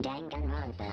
Danganronpa.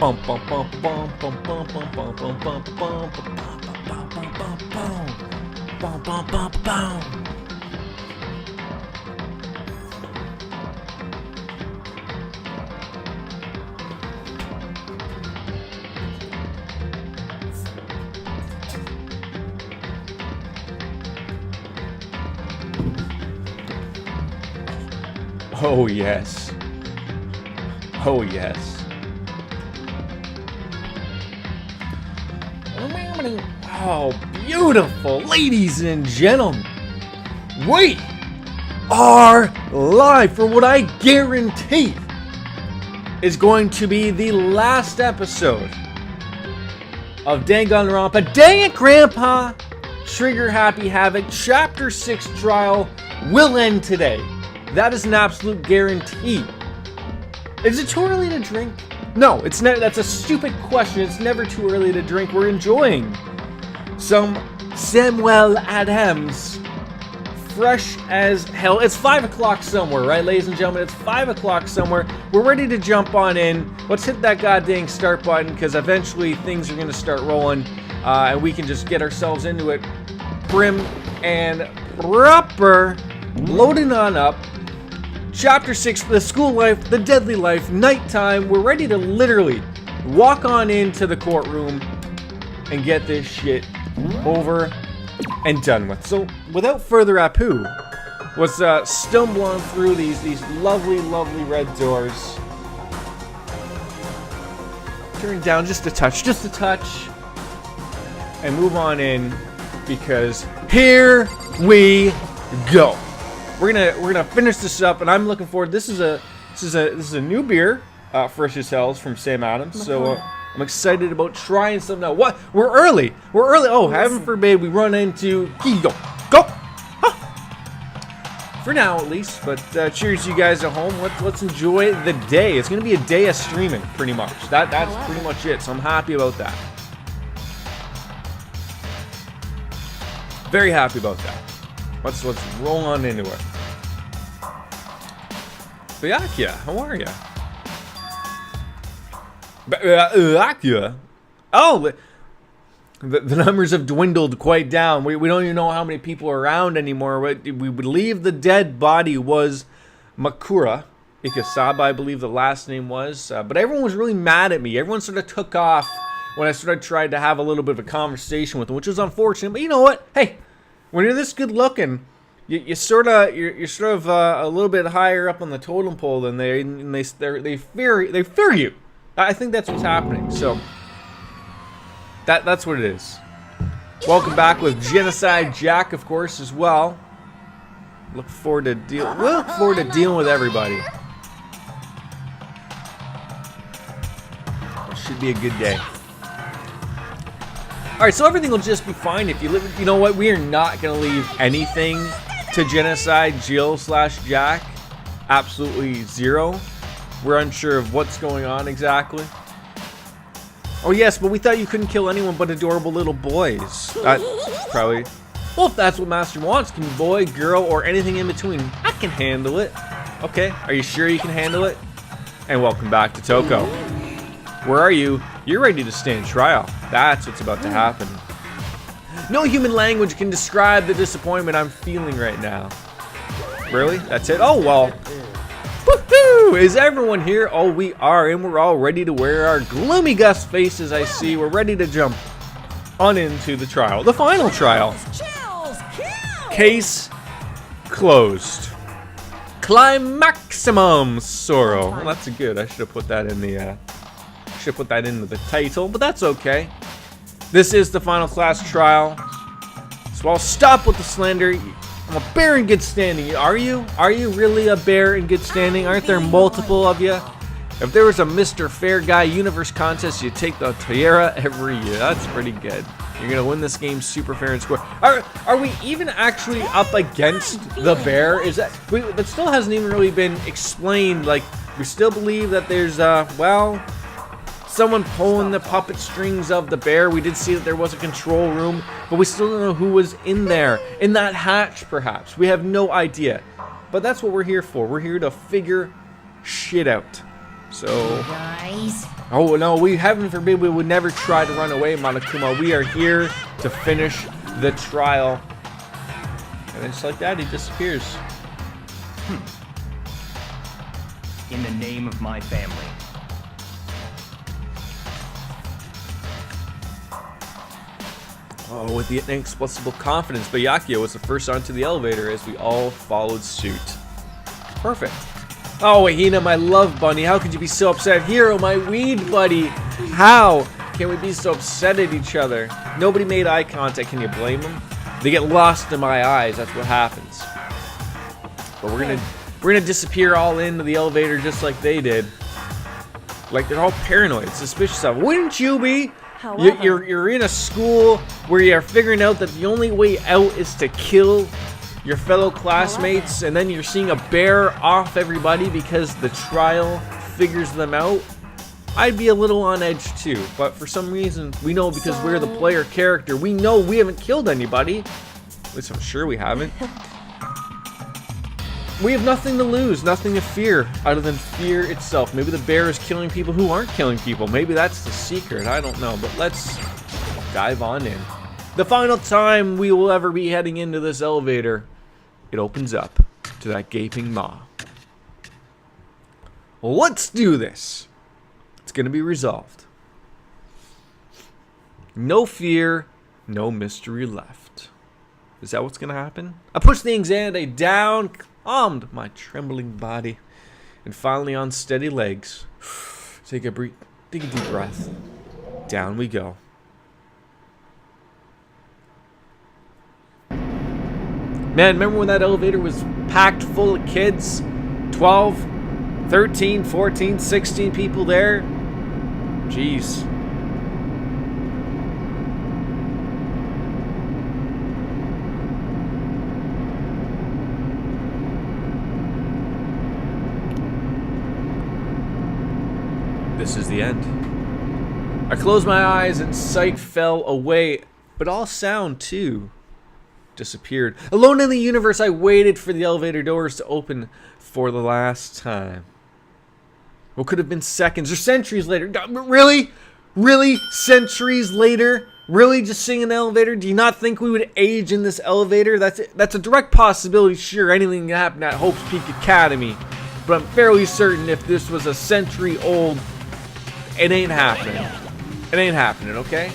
Bum bum bum bum bum bum bum bum bum bum bum bum bum bum bum. Oh yes. Oh yes. Oh, beautiful, ladies and gentlemen. We are live for what I guarantee is going to be the last episode of Danganronpa. Dang it, Grandpa! Trigger Happy Havoc Chapter 6 trial will end today. That is an absolute guarantee. Is it too early to drink? No, it's never. That's a stupid question. It's never too early to drink. We're enjoying some Samuel Adams. Fresh as hell. It's 5 o'clock somewhere, right, ladies and gentlemen? It's 5 o'clock somewhere. We're ready to jump on in. Let's hit that goddamn start button, because eventually things are going to start rolling, and we can just get ourselves into it prim and proper. Loading on up. Chapter 6, the school life, the deadly life, nighttime. We're ready to literally walk on into the courtroom and get this shit over and done with. So, without further ado, let's stumble on through these lovely, lovely red doors. Turn down just a touch, and move on in, because here we go. We're gonna finish this up, and I'm looking forward. This is a new beer, fresh as hell, from Sam Adams. So. I'm excited about trying something out. What? We're early. Oh, heaven forbid we run into Go. Huh. For now, at least. But cheers, you guys at home. Let's enjoy the day. It's gonna be a day of streaming, pretty much. That's pretty much it. So I'm happy about that. Very happy about that. Let's roll on into it. Byakia, how are you? Oh, the numbers have dwindled quite down. We don't even know how many people are around anymore. We believe the dead body was Makura Ikasaba, I believe the last name was. But everyone was really mad at me. Everyone sort of took off when I sort of tried to have a little bit of a conversation with them, which was unfortunate. But you know what? Hey, when you're this good looking, you're sort of a little bit higher up on the totem pole than they fear you. I think that's what's happening. So that's what it is. Welcome back with Genocide Jack, of course, as well. Look forward to dealing with everybody. It should be a good day. All right, so everything will just be fine if you live. You know what? We are not gonna leave anything to Genocide Jill/Jack. Absolutely zero. We're unsure of what's going on exactly. Oh yes, but we thought you couldn't kill anyone but adorable little boys. That's probably... Well, if that's what Master wants, can be boy, girl, or anything in between. I can handle it. Okay, are you sure you can handle it? And welcome back to Toko. Where are you? You're ready to stand trial. That's what's about to happen. No human language can describe the disappointment I'm feeling right now. Really? That's it? Oh, well... Woohoo! Is everyone here? Oh, we are, and we're all ready to wear our gloomy Gus faces, I see. We're ready to jump on into the trial. The final trial. Case closed. Climaximum sorrow. Well, that's good. I should have put that in the into the title, but that's okay. This is the final class trial. So I'll stop with the slander. I'm a bear in good standing. Are you? Are you really a bear in good standing? Aren't there multiple of you? If there was a Mr. Fair Guy Universe contest, you'd take the Tierra every year. That's pretty good. You're gonna win this game super fair and square. Are we even actually up against the bear? Is that that still hasn't even really been explained? Like, we still believe that there's well, someone pulling the puppet strings of the bear. We did see that there was a control room, but we still don't know who was in there. In that hatch, perhaps. We have no idea. But that's what we're here for. We're here to figure shit out. So... Guys. Oh, no, we, heaven forbid, we would never try to run away, Monokuma. We are here to finish the trial. And just like that, he disappears. In the name of my family. Oh, with the inexplicable confidence, Byakuya was the first onto the elevator as we all followed suit. Perfect. Oh, Hina, my love bunny, how could you be so upset? Hero, my weed buddy, how can we be so upset at each other? Nobody made eye contact, can you blame them? They get lost in my eyes, that's what happens. But we're gonna disappear all into the elevator just like they did. Like they're all paranoid, suspicious of. Wouldn't you be? You're in a school where you're figuring out that the only way out is to kill your fellow classmates, and then you're seeing a bear off everybody because the trial figures them out. I'd be a little on edge too. But for some reason, we know because we're the player character, we know we haven't killed anybody. At least I'm sure we haven't. We have nothing to lose, nothing to fear, other than fear itself. Maybe the bear is killing people who aren't killing people. Maybe that's the secret, I don't know. But let's dive on in. The final time we will ever be heading into this elevator, it opens up to that gaping maw. Let's do this. It's going to be resolved. No fear, no mystery left. Is that what's going to happen? I pushed the anxiety down, calmed my trembling body, and finally on steady legs. Take a deep breath. Down we go. Man, remember when that elevator was packed full of kids? 12, 13, 14, 16 people there? Jeez. This is the end. I closed my eyes and sight fell away, but all sound too disappeared. Alone in the universe, I waited for the elevator doors to open for the last time. What could have been seconds or centuries later? Really? Really? Centuries later? Really just seeing an elevator? Do you not think we would age in this elevator? That's a direct possibility. Sure, anything can happen at Hope's Peak Academy. But I'm fairly certain if this was a century old, it ain't happening. It ain't happening, okay?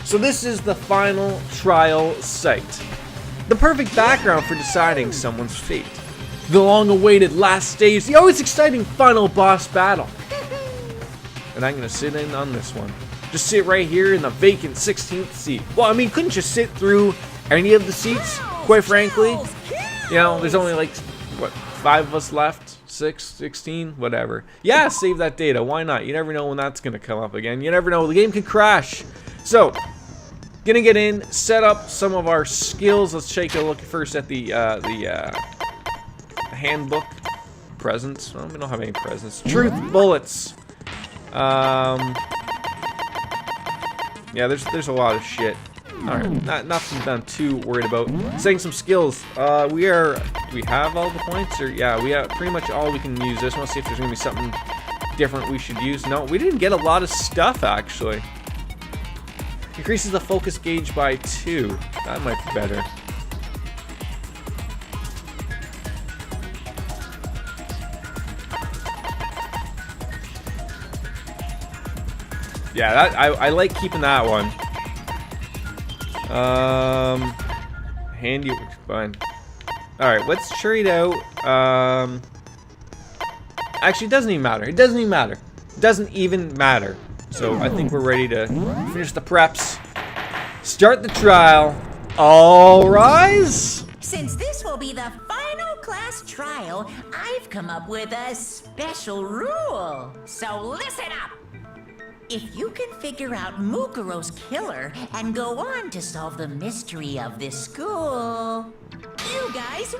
So this is the final trial site. The perfect background for deciding someone's fate. The long-awaited last stage, the always exciting final boss battle. And I'm gonna sit in on this one. Just sit right here in the vacant 16th seat. Well, I mean, couldn't you sit through any of the seats, quite frankly? You know, there's only like, what, 5 of us left? 6, 16, whatever. Yeah, save that data. Why not? You never know when that's gonna come up again. You never know. The game can crash. So, gonna get in, set up some of our skills. Let's take a look first at the handbook. Presents. Well, we don't have any presents. Truth bullets. Yeah, there's a lot of shit. Alright, nothing I'm too worried about. Saying some skills. Do we have all the points? Or yeah, we have pretty much all we can use. I just want to see if there's gonna be something different we should use. No, we didn't get a lot of stuff actually. Increases the focus gauge by 2. That might be better. Yeah, I like keeping that one. Handy, fine. Alright, let's trade out. Actually, it doesn't even matter. It doesn't even matter. It doesn't even matter. So I think we're ready to finish the preps. Start the trial. All rise. Since this will be the final class trial, I've come up with a special rule. So listen up. If you can figure out Mukuro's killer and go on to solve the mystery of this school, you guys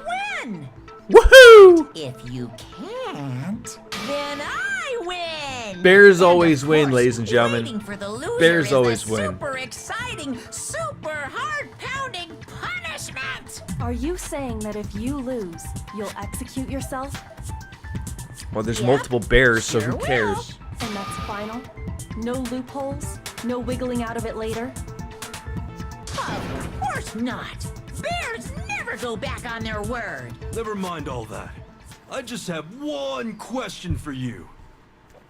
win! Woohoo! If you can't, then I win! Bears always win, ladies and gentlemen. Waiting for the loser Bears always win. Super exciting, super heart-pounding punishment! Are you saying that if you lose, you'll execute yourself? Well, there's Yep, multiple bears, so sure who cares? And that's final? No loopholes? No wiggling out of it later? Of course not! Bears never go back on their word! Never mind all that. I just have one question for you.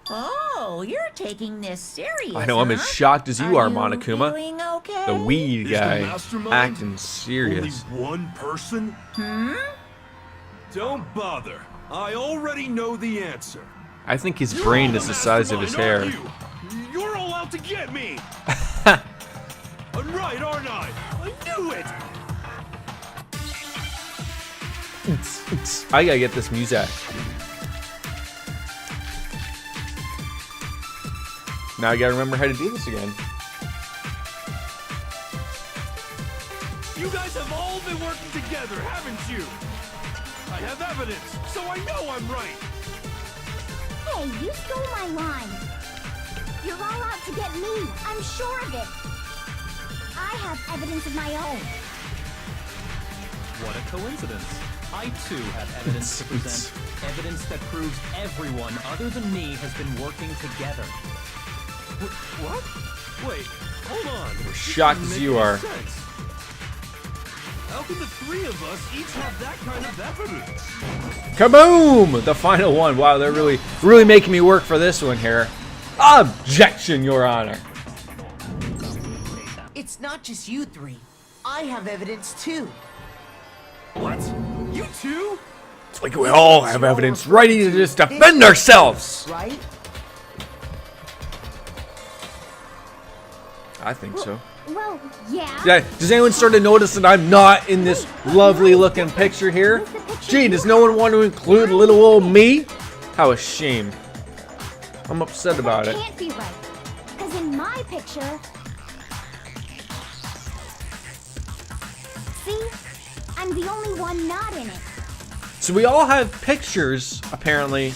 Oh, you're taking this serious, I know, I'm as shocked as you are, Monokuma. Feeling okay? The weed Is the guy mastermind acting serious. Only one person? Don't bother. I already know the answer. I think his You're brain all is the the size of his hair. mastermind, aren't you? You're all out to get me. I'm right, aren't I? I knew it. I gotta get this music. Now I gotta remember how to do this again. You guys have all been working together, haven't you? I have evidence, so I know I'm right. Hey, you stole my line. You're all out to get me. I'm sure of it. I have evidence of my own. What a coincidence. I too have evidence to present. Evidence that proves everyone other than me has been working together. What? Wait, hold on. We're shocked as you are. How can the three of us each have that kind of evidence? Kaboom! The final one. Wow, they're really making me work for this one here. Objection, Your Honor. It's not just you three. I have evidence too. What? You too? It's like we all have evidence ready to just defend ourselves. Right? I think so. Well, yeah. Yeah, does anyone start to notice that I'm not in this lovely looking picture here? Gee, does no one want to include little old me? How a shame. I'm upset about it. That can't be right. Because in my picture... See? I'm the only one not in it. So we all have pictures, apparently,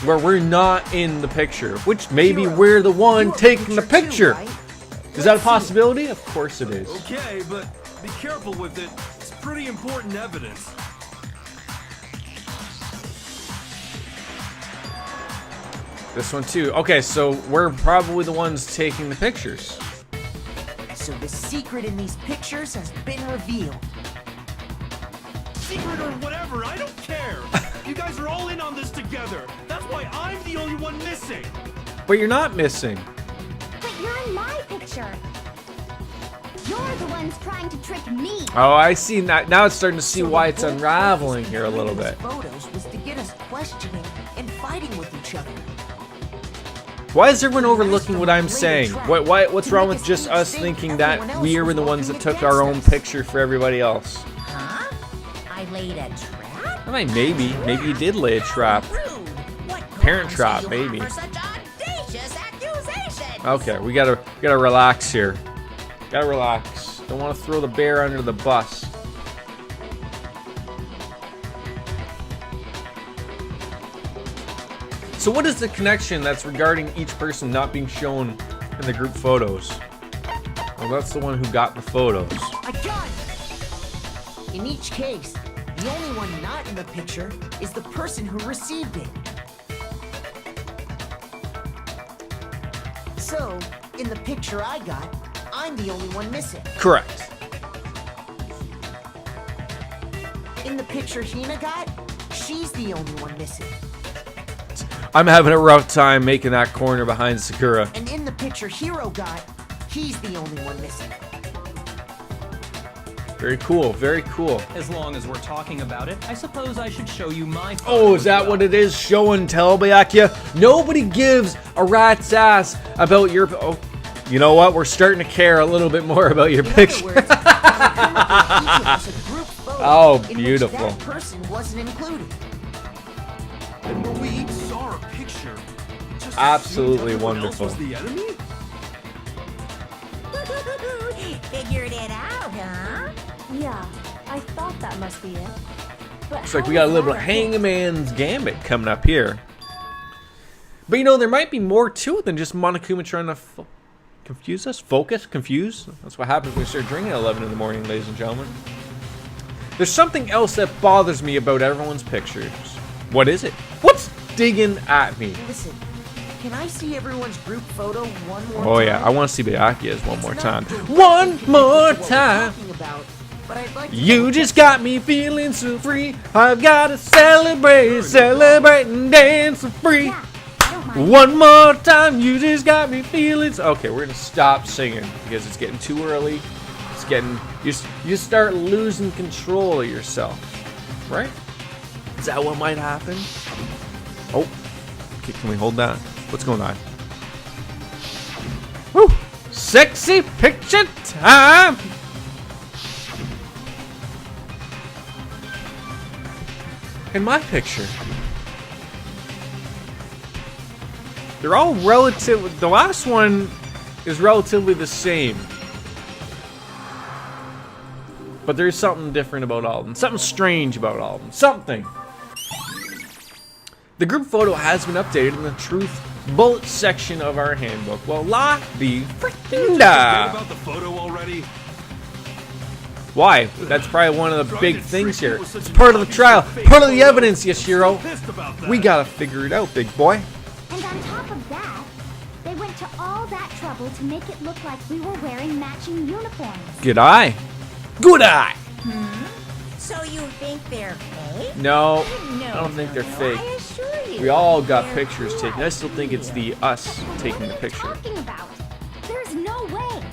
where we're not in the picture. Which maybe we're the one taking the picture. Is that a possibility? Of course it is. Okay, but be careful with it. It's pretty important evidence. This one too. Okay, so we're probably the ones taking the pictures. So the secret in these pictures has been revealed. Secret or whatever, I don't care. You guys are all in on this together. That's why I'm the only one missing. But you're not missing. But you're in my picture. You're the ones trying to trick me. Oh, I see. Now it's starting to see why it's unraveling here a little bit. Photos was to get us questioning and fighting with each other. Why is everyone overlooking what I'm saying? What's wrong with just us thinking that we were the ones that took our own picture for everybody else? Huh? I laid a trap? I mean, maybe you did lay a trap. Parent trap, maybe. Okay, we gotta relax here. Gotta relax. Don't want to throw the bear under the bus. So what is the connection that's regarding each person not being shown in the group photos? Well, that's the one who got the photos. I got it! In each case, the only one not in the picture is the person who received it. So, in the picture I got, I'm the only one missing. Correct. In the picture Hina got, she's the only one missing. I'm having a rough time making that corner behind Sakura. And in the picture Hiro got, he's the only one missing. Very cool, very cool. As long as we're talking about it, I suppose I should show you my photo Oh, is as that well. what it is? Show and tell, Byakuya? Nobody gives a rat's ass about your... Oh, you know what? We're starting to care a little bit more about your In picture. other words, I came up with each of us a group photo Oh, in which beautiful. that person wasn't included. And when we each saw our picture, just Absolutely assumed everyone else wonderful. was the enemy? Figured it out, huh? Yeah, I thought that must be it. But Looks like we got a little Hangman's Gambit coming up here. But you know, there might be more to it than just Monokuma trying to confuse us? Focus? Confuse? That's what happens when we start drinking at 11 in the morning, ladies and gentlemen. There's something else that bothers me about everyone's pictures. What is it? What's digging at me? Listen, can I see everyone's group photo one more time? Oh yeah, I want to see Byakuya's one more It's time. not directly One connected to more what we're time. talking about, but I'd like to You double just check got me feeling so free. I've got to celebrate, celebrate and dance so free. Yeah, I don't mind. One more time, you just got me feeling. Okay, we're gonna stop singing because it's getting too early. It's getting you start losing control of yourself, right? Is that what might happen? Oh, okay, can we hold that? What's going on? Woo! Sexy picture time. In my picture. They're all relative. The last one is relatively the same. But there's something different about all of them. Something strange about all of them. Something. The group photo has been updated in the truth bullet section of our handbook. Well, la the freaking da. About the photo already? Why? That's probably one of the big things here. It's part of the trial, part of the evidence, Yashiro. Pissed about that. We gotta figure it out, big boy. And on top of that, they went to all that trouble to make it look like we were wearing matching uniforms. Good eye. Good eye. So you think they're fake? No, No, I don't think they're no, fake. I assure you. We all got they're pictures taken. I still think it's the us taking the What are you picture. talking about? There's no way.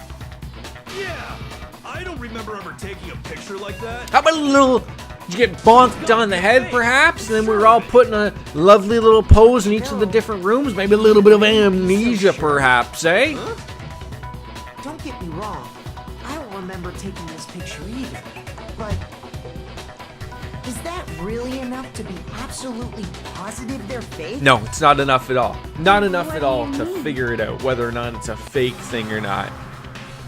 Yeah, I don't remember ever taking a picture like that. How about a little, did you get bonked on the head perhaps? And then we were all put in a lovely little pose in each of the different rooms? Maybe a little bit of amnesia perhaps, eh? Don't get me wrong, I don't remember taking this picture either, but is that really enough to be absolutely positive they're fake? No, it's not enough at all. Not enough at all to figure it out whether or not it's a fake thing or not.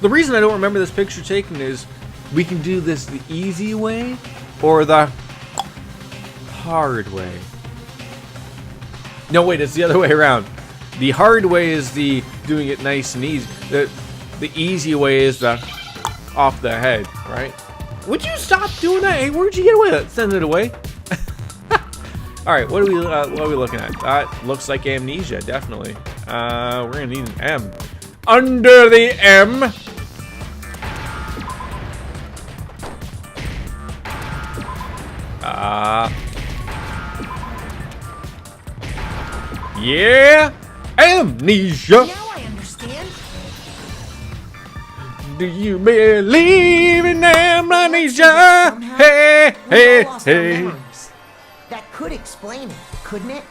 The reason I don't remember this picture taken is we can do this the easy way or the hard way. No, wait, it's the other way around. The hard way is the doing it nice and easy. The easy way is the off the head, right? Would you stop doing that? Hey, where'd you get away with it? Send it away. All right, what are we looking at? That looks like amnesia, definitely. We're gonna need an M. Under the M. Yeah, amnesia. Now I understand. Do you believe in amnesia? Hey, We hey, all lost our hey. memories. That could explain it, couldn't it?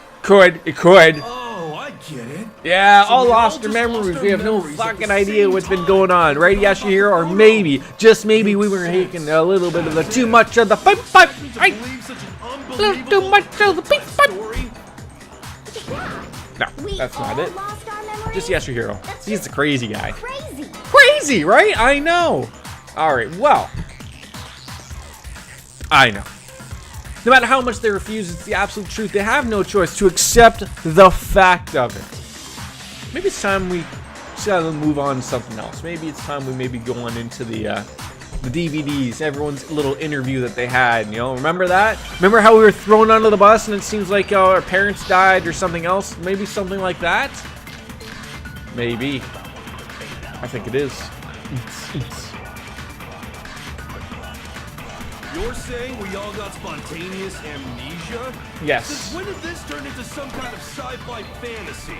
It could. Oh, I get it. Yeah, So all we all lost our just memories. lost our We have no memories at fucking the idea same what's been time. going on, right, Yashihiro? Or maybe, just maybe, we were taking a little bit of the too much of the pipe. To Right? believe such an Little too much of the pipe. story. No, We that's all not it. lost our memories? Just Yashihiro. That's He's just the crazy guy. crazy. Crazy, right? I know. All right, well, I know. No matter how much they refuse, it's the absolute truth. They have no choice to accept the fact of it. Maybe it's time we just gotta move on to something else. Maybe it's time we maybe go on into the DVDs, everyone's little interview that they had. You know, remember that? Remember how we were thrown under the bus and it seems like our parents died or something else? Maybe something like that? Maybe. I think it is. You're saying we all got spontaneous amnesia? Yes. Since when did this turn into some kind of sci-fi fantasy?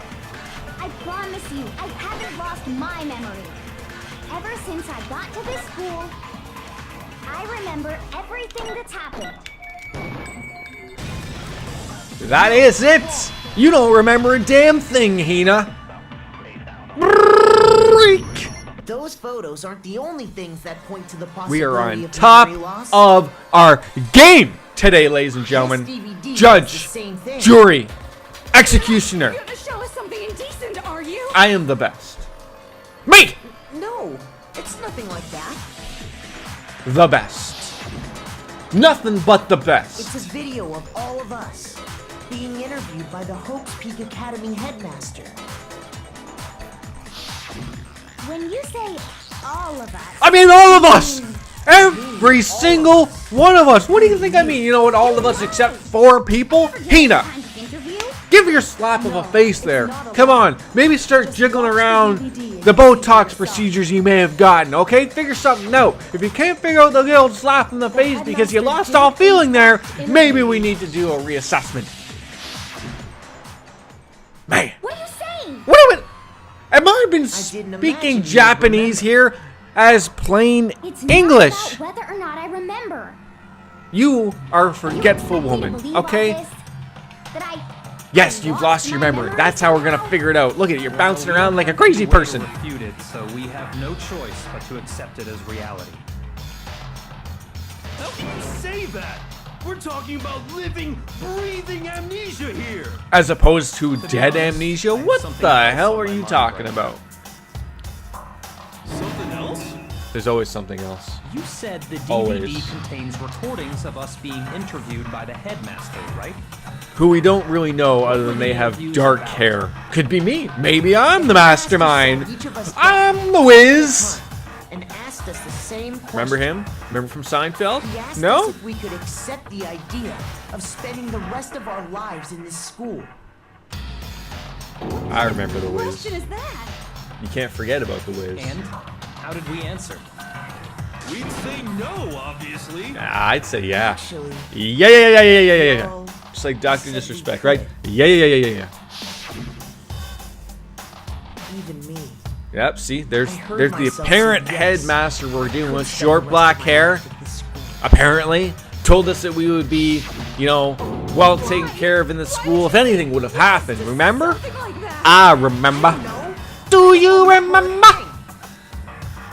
I promise you, I haven't lost my memory. Ever since I got to this school, I remember everything that's happened. That is it! You don't remember a damn thing, Hina. Freak! Those photos aren't the only things that point to the possibility We are on of top memory loss. of our game today, ladies and gentlemen. This DVD does Judge, the same thing. jury, executioner. You're gonna show us something indecent, are you? I am the best. Me! No, it's nothing like that. The best. Nothing but the It's best. a video of all of us being interviewed by the Hope's Peak Academy headmaster. When you say all of us, I mean all of us! Every single one of us! What do you think I mean? You know what, all of us except 4 people? Hina! kind of interview? Give her your slap of a face there. Come on, maybe start jiggling around the Botox procedures you may have gotten, okay? Figure something out. If you can't figure out the good old slap in the face because you lost all feeling there, maybe we need to do a reassessment. Man, What are you saying? what am I been didn't imagine speaking you'd Japanese here as plain It's not English? about whether or not I remember. You are a forgetful You woman, believe all okay? this? That I Yes, you've lost your memory. That's how we're gonna figure it out. Look at it, you're bouncing around like a crazy person. Refuted, so we have no choice but to accept it as reality. How can you say that? We're talking about living, breathing amnesia here. As opposed to be dead honest, amnesia? I have What something the else hell on are my you mind talking right about? Something else? There's always something else. You said the DVD Always. contains recordings of us being interviewed by the headmaster, right? Who we don't really know other than they have dark hair. Could be me. Maybe I'm the mastermind. Each of us I'm the Wiz. and asked us the same question. Remember him? Remember from Seinfeld? He asked us No? if we could accept the idea of spending the rest of our lives in this school. I remember the Wiz. Question is that? You can't forget about the Wiz. And how did we answer? We'd say no, obviously. I'd say yeah. Actually, Yeah. well, Just like Dr. Disrespect, right? Yeah. even me. Yep, see, there's I heard the myself apparent say yes. headmaster we're dealing with, Spend short the rest black of my hair, life at this school. apparently, told us that we would be, you know, well taken care of in the school if anything would have happened, remember? Something like that. I remember. Do you remember?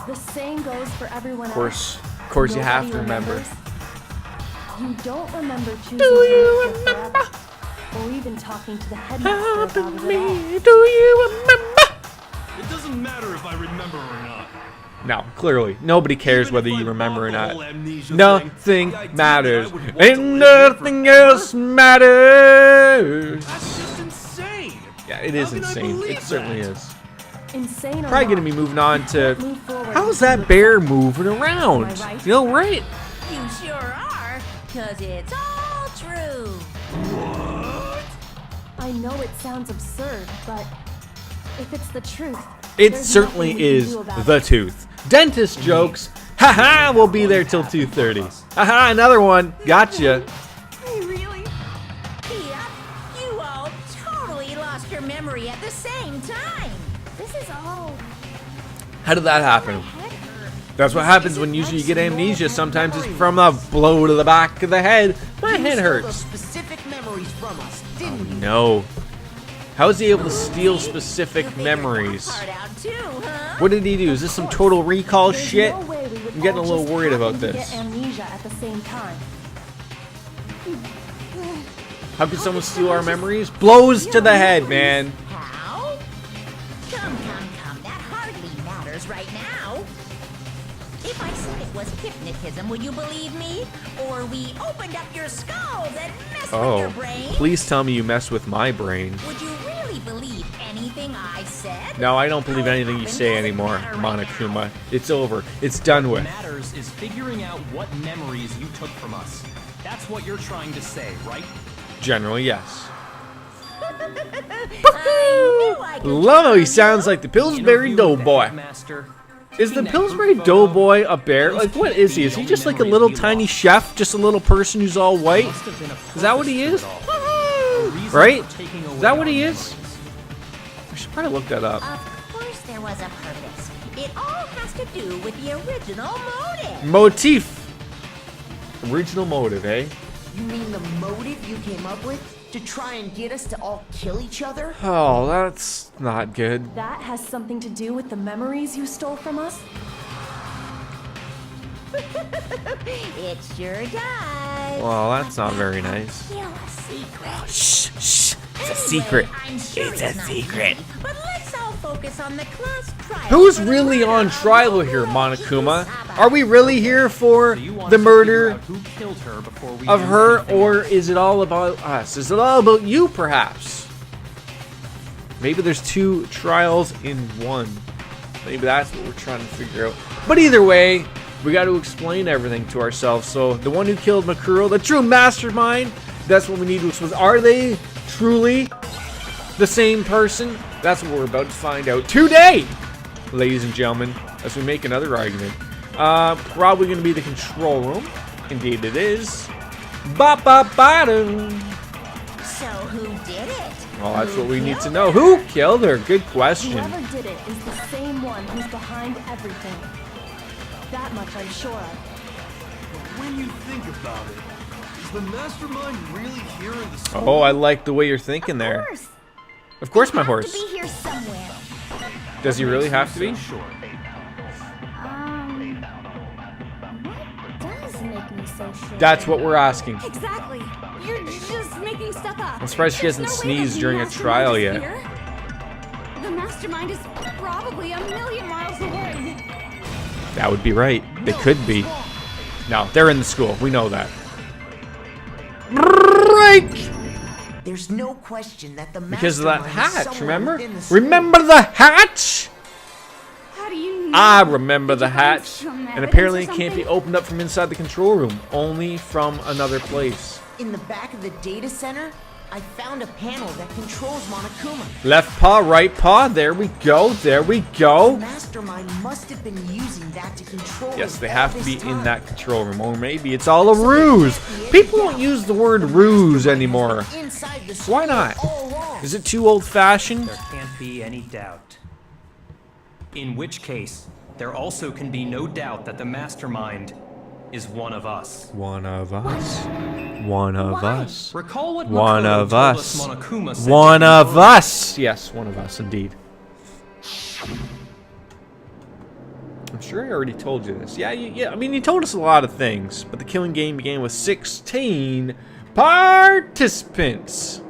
The same goes for everyone else. Of course you have to remember. Remembers. You don't remember choosing Do you to live here remember? forever, or even talking to the headmaster about it at all. Me, do you remember? It doesn't matter if I remember or not. No, clearly. Nobody cares Even whether if I you remember or bought the not. whole amnesia Nothing thing, the idea matters. that I would want to And live nothing here else matters. That's just insane. Yeah, it is How can I insane. believe It certainly that? is. Insane or Probably not, gonna be moving on to. move forward How's until that bear moving around? Am I right? You know, right? You sure are, 'cause it's all true. I know it sounds absurd, but if it's the truth, It there's certainly nothing we can is do about the it. tooth. Dentist jokes. Haha, we'll be there till 2:30. Haha, another one. Gotcha. Really? Pia, you all totally lost your memory at the same time. This is all. How did that happen? Head hurt. That's what happens when usually you get amnesia. Sometimes it's from a blow to the back of the head. My You head stole those hurts. specific memories from us, didn't you? No. How is he able to steal See? specific You figured memories? that part out too, huh? What did he do? Is this some total recall There's shit? no way we would I'm getting a all little just worried happen about to this. Get amnesia at the same time. How could someone steal our memories? Blows to the head, man. How? Come. That hardly matters right now. If I said it was hypnotism, would you believe me? Or we opened up your skulls and messed with your Oh, brain? please tell me you mess with my brain. Would you really believe anything I said? No, I don't believe How it anything you happened say doesn't anymore, matter right Monokuma. now. It's over. It's done What with. matters is figuring out what memories you took from us. That's what you're trying to say, right? Generally, yes. I knew I could Love how he count on sounds you. like the Pillsbury Interview with the Doughboy. headmaster, Is the taking that Pillsbury group photo. Doughboy a bear? Like, what is he? Is he just like a little tiny chef? Just a little person who's all white? Must have been a Is that what he purpose is? to it all. A reason Right? for taking Is away that what he our is? memories. I should probably look that up. Of course there was a purpose. It all has to do with the original motive. Motif. Original motive, eh? You mean the motive you came up with? To try and get us to all kill each other? Oh, that's not good. That has something to do with the memories you stole from us? It sure does. Well, that's not very nice. Still a secret. Shh. It's a Anyway, secret. I'm sure It's a not secret. easy, but let's all focus on the class trial. Who's for the really murder on of trial here, Moguro Monokuma? Ikusaba. Are we really here for So you want the us to figure murder out who killed her before we of do her, anything or else? is it all about us? Is it all about you, perhaps? Maybe there's two trials in one. Maybe that's what we're trying to figure out. But either way, we got to explain everything to ourselves. So the one who killed Makuro, the true mastermind, that's what we need to explain. Are they truly the same person? That's what we're about to find out today, ladies and gentlemen, as we make another argument. Probably going to be the control room. Indeed it is. Ba-ba-ba-dum. So who did it? Well, that's Who what we need to killed know. her? Who killed her? Good question. Whoever did it is the same one who's behind everything. That much I'm sure of. When you think about it, is the mastermind really here in the school? Oh, I like the way you're thinking there. Horse. Of course, my Have horse. to be here somewhere. Does he really have to be? Sure. What does make me so sure? That's what we're asking. Exactly. You're just making stuff up. I'm surprised she There's hasn't no way sneezed that during a mastermind trial is yet. here. The mastermind is probably a million miles away. That would be right. They could be. No, they're in the school. We know that. Right! There's no question that the Because of that mastermind is hatch, somewhere remember? within the school. Remember the hatch? How do you know? I remember Did the you find hatch. some And evidence apparently or it can't be something? opened up from inside the control room. Only from another place. In the back of the data center, I found a panel that controls Monokuma. Left paw, right paw. There we go. There we The go. mastermind must have been using that to control Yes, it they all have to this be in time. that control room. Or maybe it's all a ruse. People don't use the word ruse anymore. Inside the Why school not? all along. Is it too old-fashioned? There can't be any doubt. In which case, there also can be no doubt that the mastermind is one of us. One of us. One of us. Recall what One Makoto of told us. Monokuma said One to him of earlier. us. Yes, one of us, indeed. I'm sure I already told you this. Yeah, I mean, you told us a lot of things, but the killing game began with 16 participants.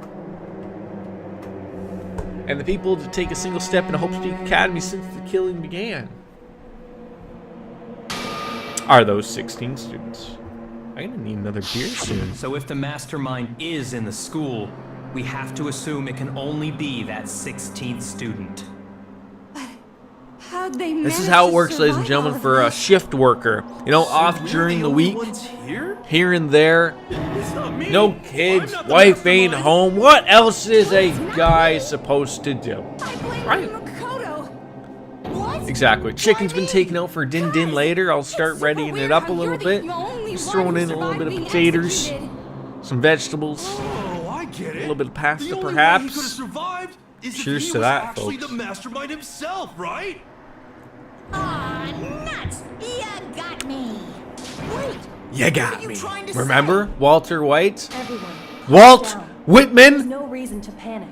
And the people to take a single step in a Hope Street Academy since the killing began are those 16 students. I'm gonna need another beer soon. So if the mastermind is in the school, we have to assume it can only be that 16th student. How'd they This is manage how it to works, ladies and survive gentlemen, all of for a this? shift worker. You know, off during the week, here and there. It's not me. No kids, I'm not the wife ain't mastermind. home. What else is a guy supposed to do? Right. Makoto. What? Exactly. Chicken's been taken out for din din later. I'll start readying it up a little bit. Just throwing in a little bit of potatoes, some vegetables, Oh, I get it. a little bit of The pasta, only way he perhaps. could have survived is Cheers if he to was that, actually folks. the mastermind himself, right? Aw, nuts! You got me. Wait, You got what are me. you trying to Remember Walter White? Everyone, Walt calm down. There's Whitman? no reason to panic.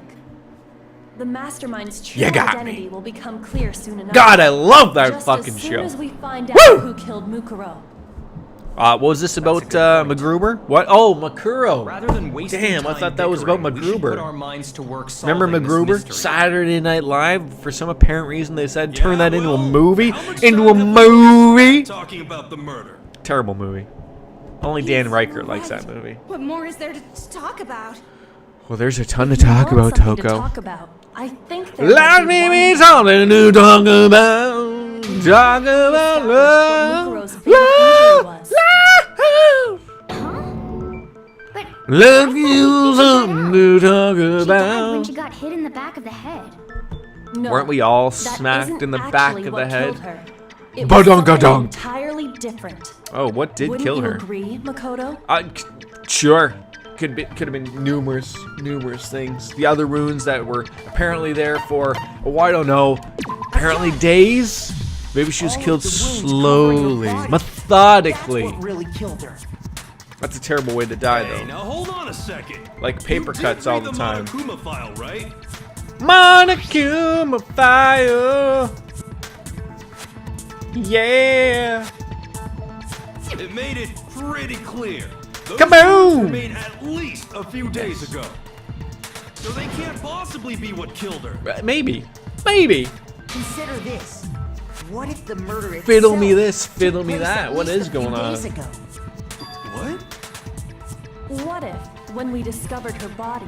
The mastermind's true You got identity me. will become clear soon enough. God, I love that Just fucking as soon show. as we find Woo! out who killed Mukuro. What was this about, That's a good point. MacGruber? What? Oh, Makuro. Rather than wasting Damn, I time thought that was about bickering, we should put our MacGruber. minds to work solving Remember this MacGruber? mystery. Saturday Night Live. For some apparent reason, they said turn Yeah, that into a well, movie. how much Into a time have we movie. Talking about the murder. Terrible movie. Only Dan Riker likes that movie. What more is there to talk about? Well, there's a ton to If you talk want about, something to Toko. talk about, I think there Let might be me one be something to talk about. Talk about established love. what Mukuro's favorite injury was. Love. But Love you something to talk she died when about. she got hit in the back of the head. No, Weren't we all that smacked isn't in the back actually of the what head? killed her. It was something Badunk-a-dunk. entirely different. Oh, what did Wouldn't kill you her? agree, Makoto? Sure. Could have been numerous things. The other runes that were apparently there for, oh, I don't know, apparently days. Maybe she was All of killed the wounds covering her slowly, body. methodically. That's what really killed her. That's a terrible way to die, Hey, though. now hold on a second. Like paper You did cuts all read the time. Monokuma file, right? Monokuma fire. Yeah. It made it pretty clear. Those Kaboom! were made at least a few days ago. So they can't possibly be what killed her. Maybe. Consider this. What if the murder itself Fiddle me this, took fiddle me place that. at What least is a few going on? days ago? What? What if, when we discovered her body,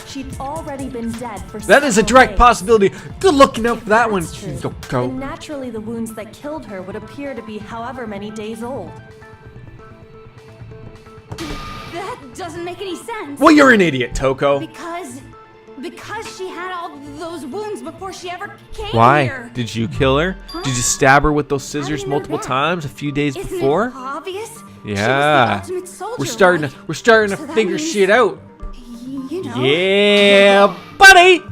she'd already been dead for That is a several direct days? possibility. Good looking out If for that one, that's true, Kyoko. then naturally the wounds that killed her would appear to be however many days old. That doesn't make any sense. Well, you're an idiot, Toko. Because she had all those wounds before she ever came Why? here. Did you kill her? Did you stab her with those How do scissors you know multiple that? times a few days Isn't before? it obvious? Yeah. She was the ultimate soldier, We're starting right? to So that figure means- shit out. You know. Yeah, buddy.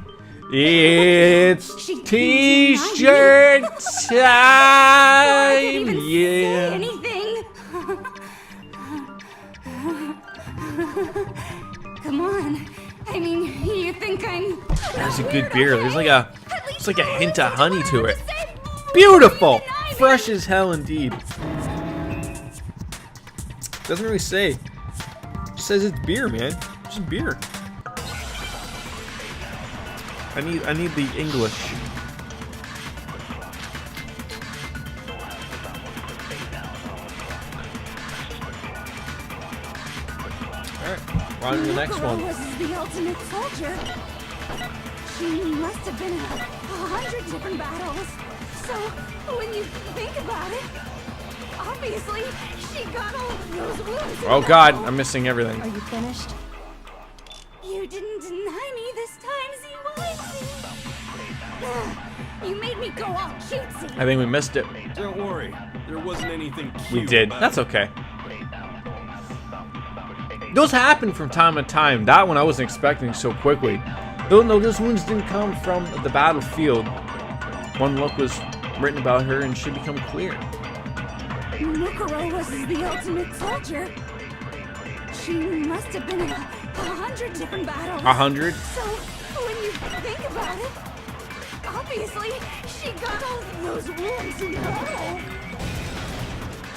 It's She- t-shirt Before I could time. even say Yeah. anything. Come on. I mean, you think I'm... That's a good beer. There's like a, At least it's like a you're hint willing of to honey to learn it. say Beautiful, deny me. fresh as hell indeed. Doesn't really say. Just says it's beer, man. Just beer. I need the English. On to the next Mukuro one. was the ultimate soldier. She must have been in 100 different battles. So, when you think about it, obviously, she got all of those wounds. Oh god, I'm missing everything. Are you finished? You didn't deny me this time, Z-Wise. You made me go all cutesy. I think we missed it. Don't worry, there wasn't anything cute. We did. about That's it. okay. Those happen from time to time. That one I wasn't expecting so quickly. Though no, those wounds didn't come from the battlefield. One look was written about her and should become clear. Mukuro was the ultimate soldier. She must have been in 100 different battles. 100? So, when you think about it, obviously, she got all of those wounds in battle.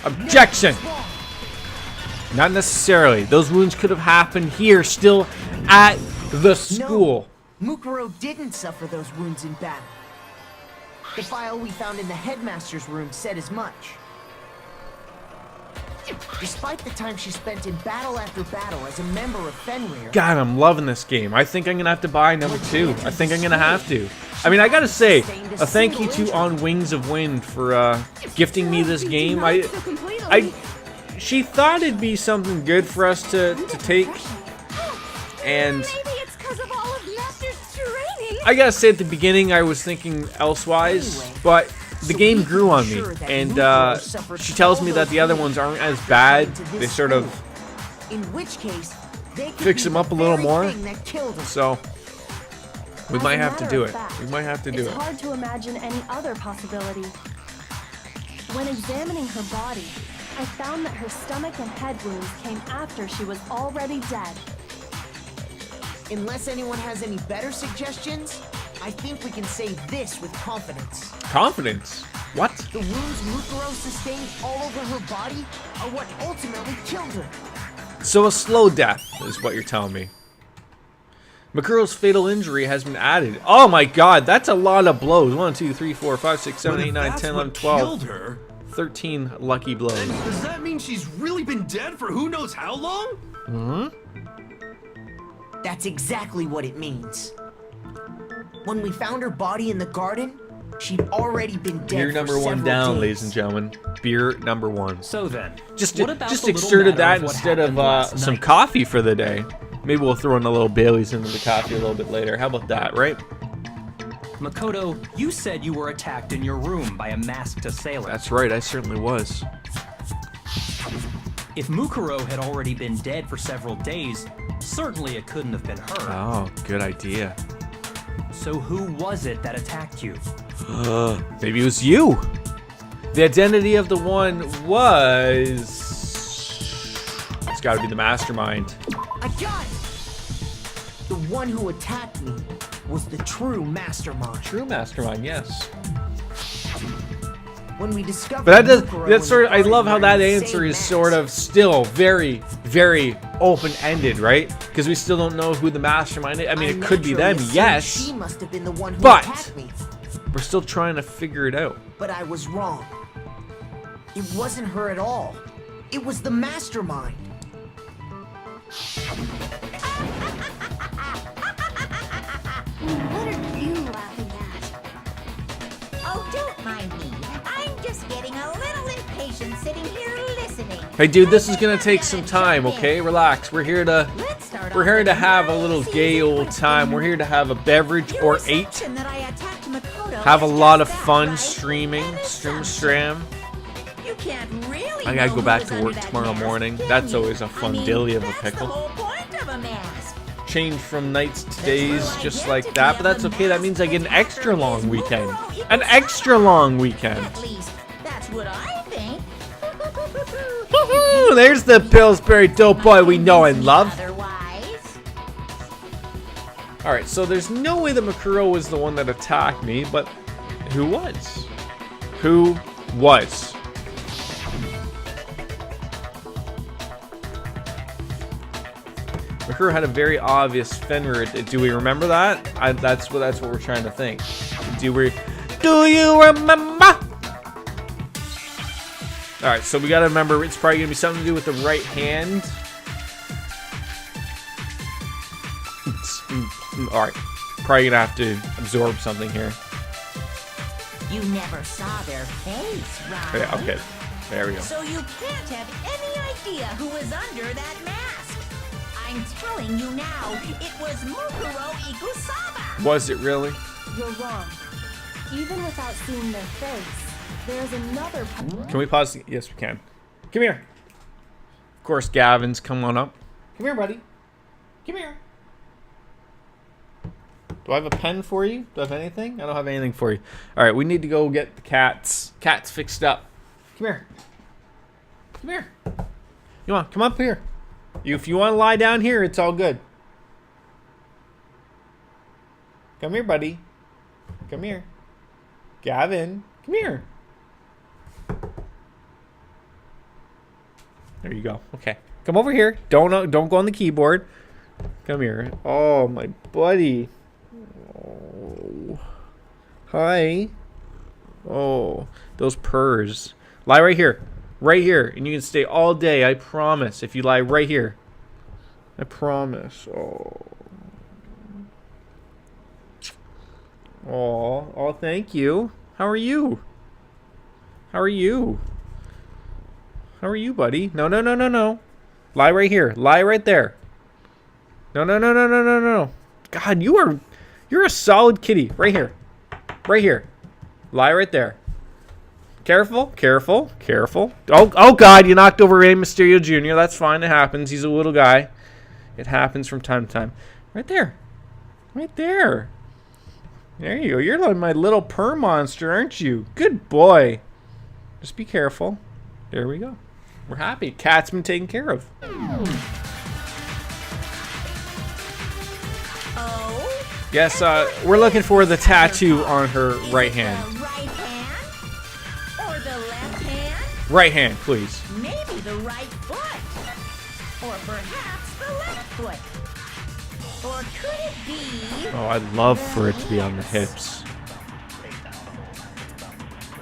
Objection! Not necessarily. Those wounds could have happened here, still at the school. No, Mukuro didn't suffer those wounds in battle. The file we found in the headmaster's room said as much. Despite the time she spent in battle after battle as a member of Fenrir, God, I'm loving this game. I think I'm gonna have to buy number 2. I think I'm gonna have to. I mean, I gotta say, a thank you to On Wings of Wind for gifting me this game. She thought it'd be something good for us to take, and Maybe it's because of all of Master's training. I gotta say at the beginning I was thinking elsewise, but the game grew on me, and she tells me that the other ones aren't as bad. They sort of in which case they could fix be them up the a little very more. thing that killed him. So we As might a have to matter do of it. fact, We might have to do it's it. hard to imagine any other possibility. When examining her body, I found that her stomach and head wounds came after she was already dead. Unless anyone has any better suggestions, I think we can say this with confidence. Confidence? What? The wounds Mukuro sustained all over her body are what ultimately killed her. So a slow death is what you're telling me. Makuro's fatal injury has been added. Oh my god, that's a lot of blows. 1, 2, 3, 4, 5, 6, 7, But 8, if 9, that's 10, what 11, 12. killed her, 13 lucky blows. then does that mean she's really been dead for who knows how long? That's exactly what it means. When we found her body in the garden, she'd already been dead Beer for number 1 several down, days. ladies and gentlemen. Beer number 1. So then, Just what about the little exerted matter that what instead happened of last some night? coffee for the day. Maybe we'll throw in a little Bailey's into the coffee a little bit later. How about that, right? Makoto, you said you were attacked in your room by a masked assailant. That's right, I certainly was. If Mukuro had already been dead for several days, certainly it couldn't have been her. Oh, good idea. So who was it that attacked you? Maybe it was you. The identity of the one was... It's gotta be the mastermind. I got it! The one who attacked me was the true mastermind. True mastermind, yes. When we discovered But that does, Mukuro that's in sort of, the I love how that garden wearing the answer same is sort mask, of still very, very open-ended, right? Because we still don't know who the mastermind is. I mean, it could be them, naturally assumed yes. She must have been the one who But- attacked me. We're still trying to figure it out. But I was wrong. It wasn't her at all. It was the mastermind. What are you laughing at? Oh, don't mind me. I'm just getting a little impatient sitting here listening. Hey, dude, this is gonna take some time, okay? Relax. We're here to Let's start We're off here with to have a nice little easy gay old question. time. We're here to have a beverage Your or 8. assumption that I attacked Makoto Have a is lot of just that, fun right? streaming, An stram. assumption. You can't really I gotta know go who back was to under work that tomorrow mask, morning. can That's you? always a I fun mean, dilly of a that's pickle. the whole point of a mask. Change from nights to The days true just like identity that, but of that's a okay. That means I get an masked extra long attacker is weekend. Mukuro An equals extra long weekend. At least, that's what I think. Woohoo! There's the Pillsbury dope boy we know and love. Otherwise, Alright, so there's no way that Makuro was the one that attacked me, but who was? Who was? Makuro had a very obvious Fenrir. Do we remember that? That's what we're trying to think. Do you remember? Alright, so we gotta remember it's probably gonna be something to do with the right hand. Alright. Probably gonna have to absorb something here. You never saw their face, right? Yeah, okay. There we go. So you can't have any idea who was under that mask. I'm telling you now, it was Mukuro Ikusaba. Was it really? You're wrong. Even without seeing their face, there's another. Can we pause? Yes, we can. Come here. Of course, Gavin's come on up. Come here, buddy. Come here. Do I have a pen for you? Do I have anything? I don't have anything for you. All right, we need to go get the cats fixed up. Come here. Come here. You want? Come up here. If you want to lie down here, it's all good. Come here, buddy. Come here. Gavin, come here. There you go. Okay. Come over here. Don't go on the keyboard. Come here. Oh, my buddy. Oh. Hi. Oh, those purrs. Lie right here. Right here. And you can stay all day, I promise. If you lie right here. I promise. Oh. Oh, thank you. How are you? How are you? How are you, buddy? No. Lie right here. Lie right there. No. God, you're a solid kitty. Right here. Right here. Lie right there. Careful. Oh God, you knocked over Rey Mysterio Jr. That's fine. It happens. He's a little guy. It happens from time to time. Right there. Right there. There you go. You're like my little purr monster, aren't you? Good boy. Just be careful. There we go. We're happy. Cat's been taken care of. Oh? Yes, we're looking for the tattoo on her right hand. The right hand? Or the left hand? Right hand, please. Maybe the right foot. Or perhaps the left foot. Or could it be... Oh, I'd love for it to be on the hips.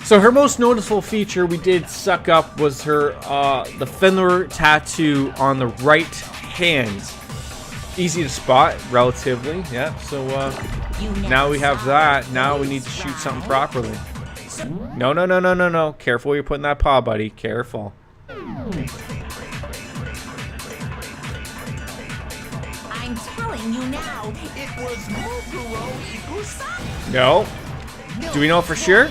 So her most noticeable feature we did suck up was her the Fenrir tattoo on the right hand. Easy to spot, relatively. Yeah. So now we have that. Now we need to shoot something properly. No. Careful, you're putting that paw, buddy. Careful. I'm telling you now, it was Mukuro Ikusaba. No. Do we know for sure?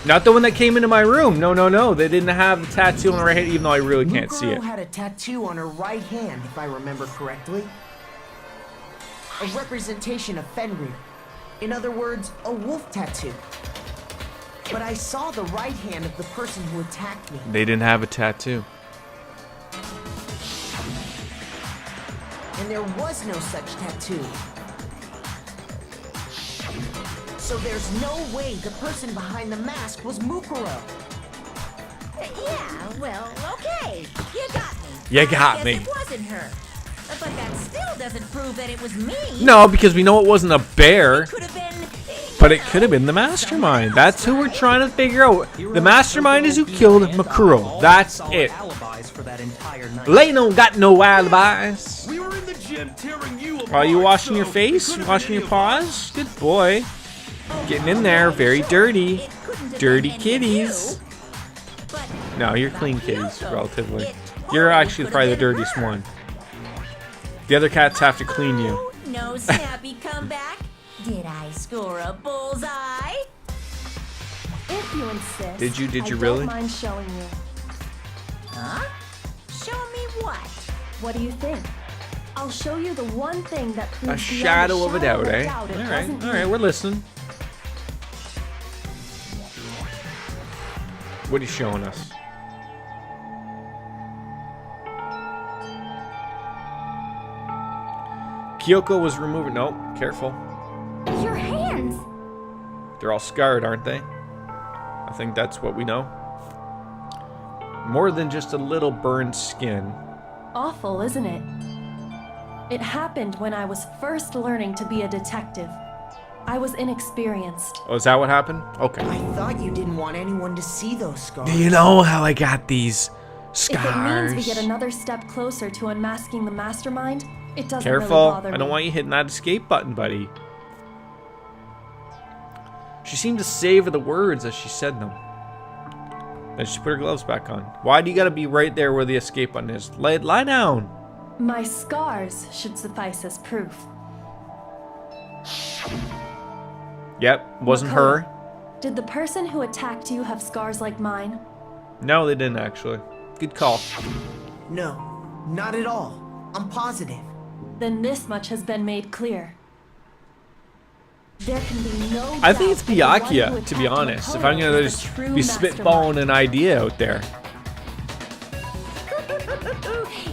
Not the one that came into my room. No. They didn't have the tattoo on the right hand, even though I really can't see it. Mukuro had a tattoo on her right hand, if I remember correctly. A representation of Fenrir. In other words, a wolf tattoo. But I saw the right hand of the person who attacked me. They didn't have a tattoo. And there was no such tattoo. So there's no way the person behind the mask was Mukuro. Yeah, well, okay. You got me. You got I me. guess it wasn't her. But that still doesn't prove that it was me. No, because we know it wasn't a bear. Could have been... But it could have been the mastermind. That's who we're trying to figure out. The mastermind is who killed Mukuro. That's it. Alibis for that entire night. Leno got no alibis. We were in the gym tearing you apart. Are you washing your so face? it could've Washing been your any of paws? Good boy. Getting in there. Very dirty. It couldn't have Dirty been any of kitties. you. But No, you're about clean kitties, Kyoko, relatively. it You're totally actually could've probably the been dirtiest her. one. The other cats have to clean you. Oh, no snappy comeback. Did I score a bullseye? If you insist. Did you I really? don't mind showing you. Huh? Show me what? What do you think? I'll show you the one thing that proves A beyond shadow of a doubt, eh? it wasn't Alright, you. we're listening. What are you showing us? Kyoko was removing. No, careful. Your hands! They're all scarred, aren't they? I think that's what we know. More than just a little burned skin. Awful, isn't it? It happened when I was first learning to be a detective. I was inexperienced. Oh, is that what happened? Okay. I thought you didn't want anyone to see those scars. Do you know how I got these If it means scars? we get another step closer to unmasking the mastermind, It doesn't Careful. really bother I don't me. want you hitting that escape button, buddy. She seemed to savor the words as she said them. Then she put her gloves back on. Why do you gotta be right there where the escape button is? Lie down. My scars should suffice as proof. Yep, wasn't Makoto, her. Did the person who attacked you have scars like mine? No, they didn't actually. Good call. No, not at all. I'm positive. Then this much has been made clear. There can be no I think it's doubt that the one Byakuya, who to be attacked honest. If Makoto I'm gonna is just the true be mastermind. spitballing an idea out there.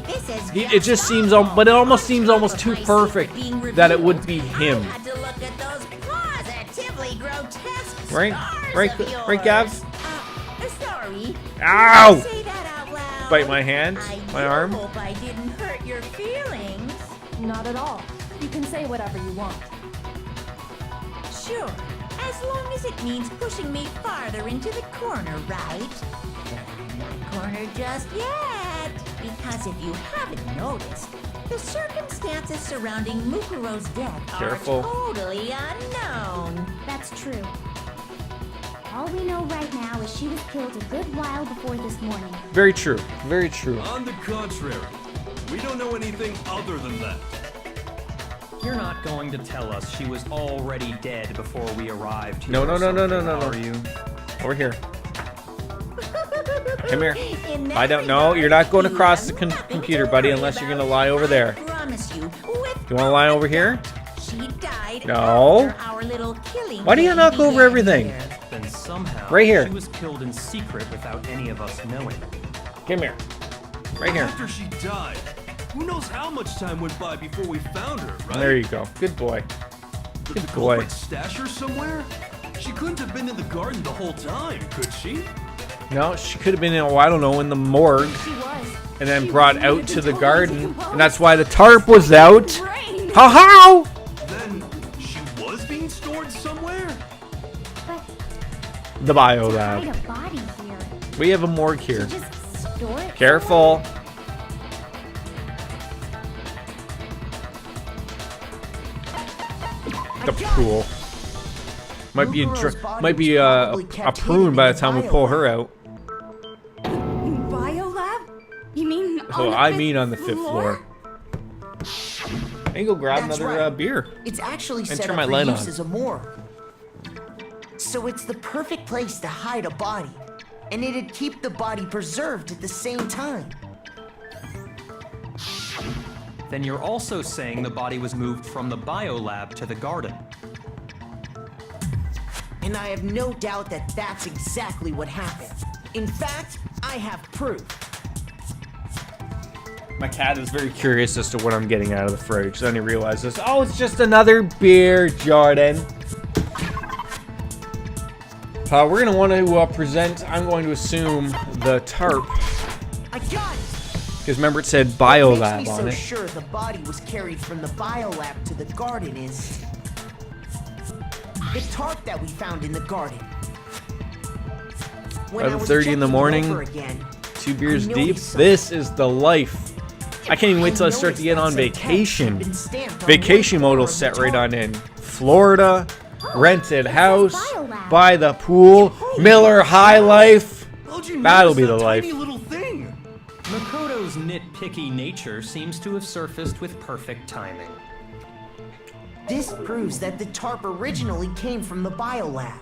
This is It just seems, but it almost seems almost too perfect that it would be him. I had to look at those positively grotesque Right? scars Right? of Right, Gav? Sorry. Ow! Say that out loud. Bite my hand, my arm. I hope I didn't hurt your feelings. Not at all. You can say whatever you want. Sure, as long as it means pushing me farther into the corner, right? Not corner just yet, because if you haven't noticed, the circumstances surrounding Mukuro's death Careful. are totally unknown. That's true. All we know right now is she was killed a good while before this morning. Very true. Very true. On the contrary, we don't know anything other than that. You're not going to tell us she was already dead before we arrived here. No, or no, no, no, no, something, no, no. Are you? Over here. Come here. In that I don't know. regard, You're not going you across have the nothing computer, to buddy, worry unless you're about. gonna lie over there. I promise you. With You wanna lie over here? She died No. after our little killing. Why do you day knock over began everything? here. Then somehow Right here. she was killed in secret without any of us knowing. Come here. Right here. After she died, who knows how much time went by before we found her, right? There you go. Good boy. Did good the boy. culprit stash her somewhere? She couldn't have been in the garden the whole time, could she? No, she could have been in, oh, I don't know, in the morgue, She was. and then She brought was out needed to the totally garden, decompose. and that's why the tarp was out. Brain. Ha ha! Then she was being stored somewhere? But The bio hide lab. a body here. We have a morgue She here. just store it. Careful. The pool. Might be Mukuro's body might be was a probably kept prune hidden by in the time we the pull her out. Biolab? You mean Oh, on the I fifth mean on the 5th floor. Hey, go grab That's another right. beer. It's actually And set turn up my for light use on. as a morgue. So it's the perfect place to hide a body. And it'd keep the body preserved at the same time. Then you're also saying the body was moved from the biolab to the garden. And I have no doubt that that's exactly what happened. In fact, I have proof. My cat is very curious as to what I'm getting out of the fridge. Then he realizes, oh, it's just another beer, Jordan. We're going to want to present, I'm going to assume, the tarp. I got it! Because remember it said What biolab makes me on so it. sure the body was carried from the biolab to the garden is the tarp that we found in the garden. When I was 11:30 in the checking it morning, over again, 2 beers I deep. noticed something. This is the life. I can't even wait till I start to get on vacation. Vacation mode will set right on in. Florida, rented house, biolab. by the pool, Miller High Life. How'd you That'll notice be the that life. tiny little thing? Makoto's nitpicky nature seems to have surfaced with perfect timing. This proves that the tarp originally came from the biolab.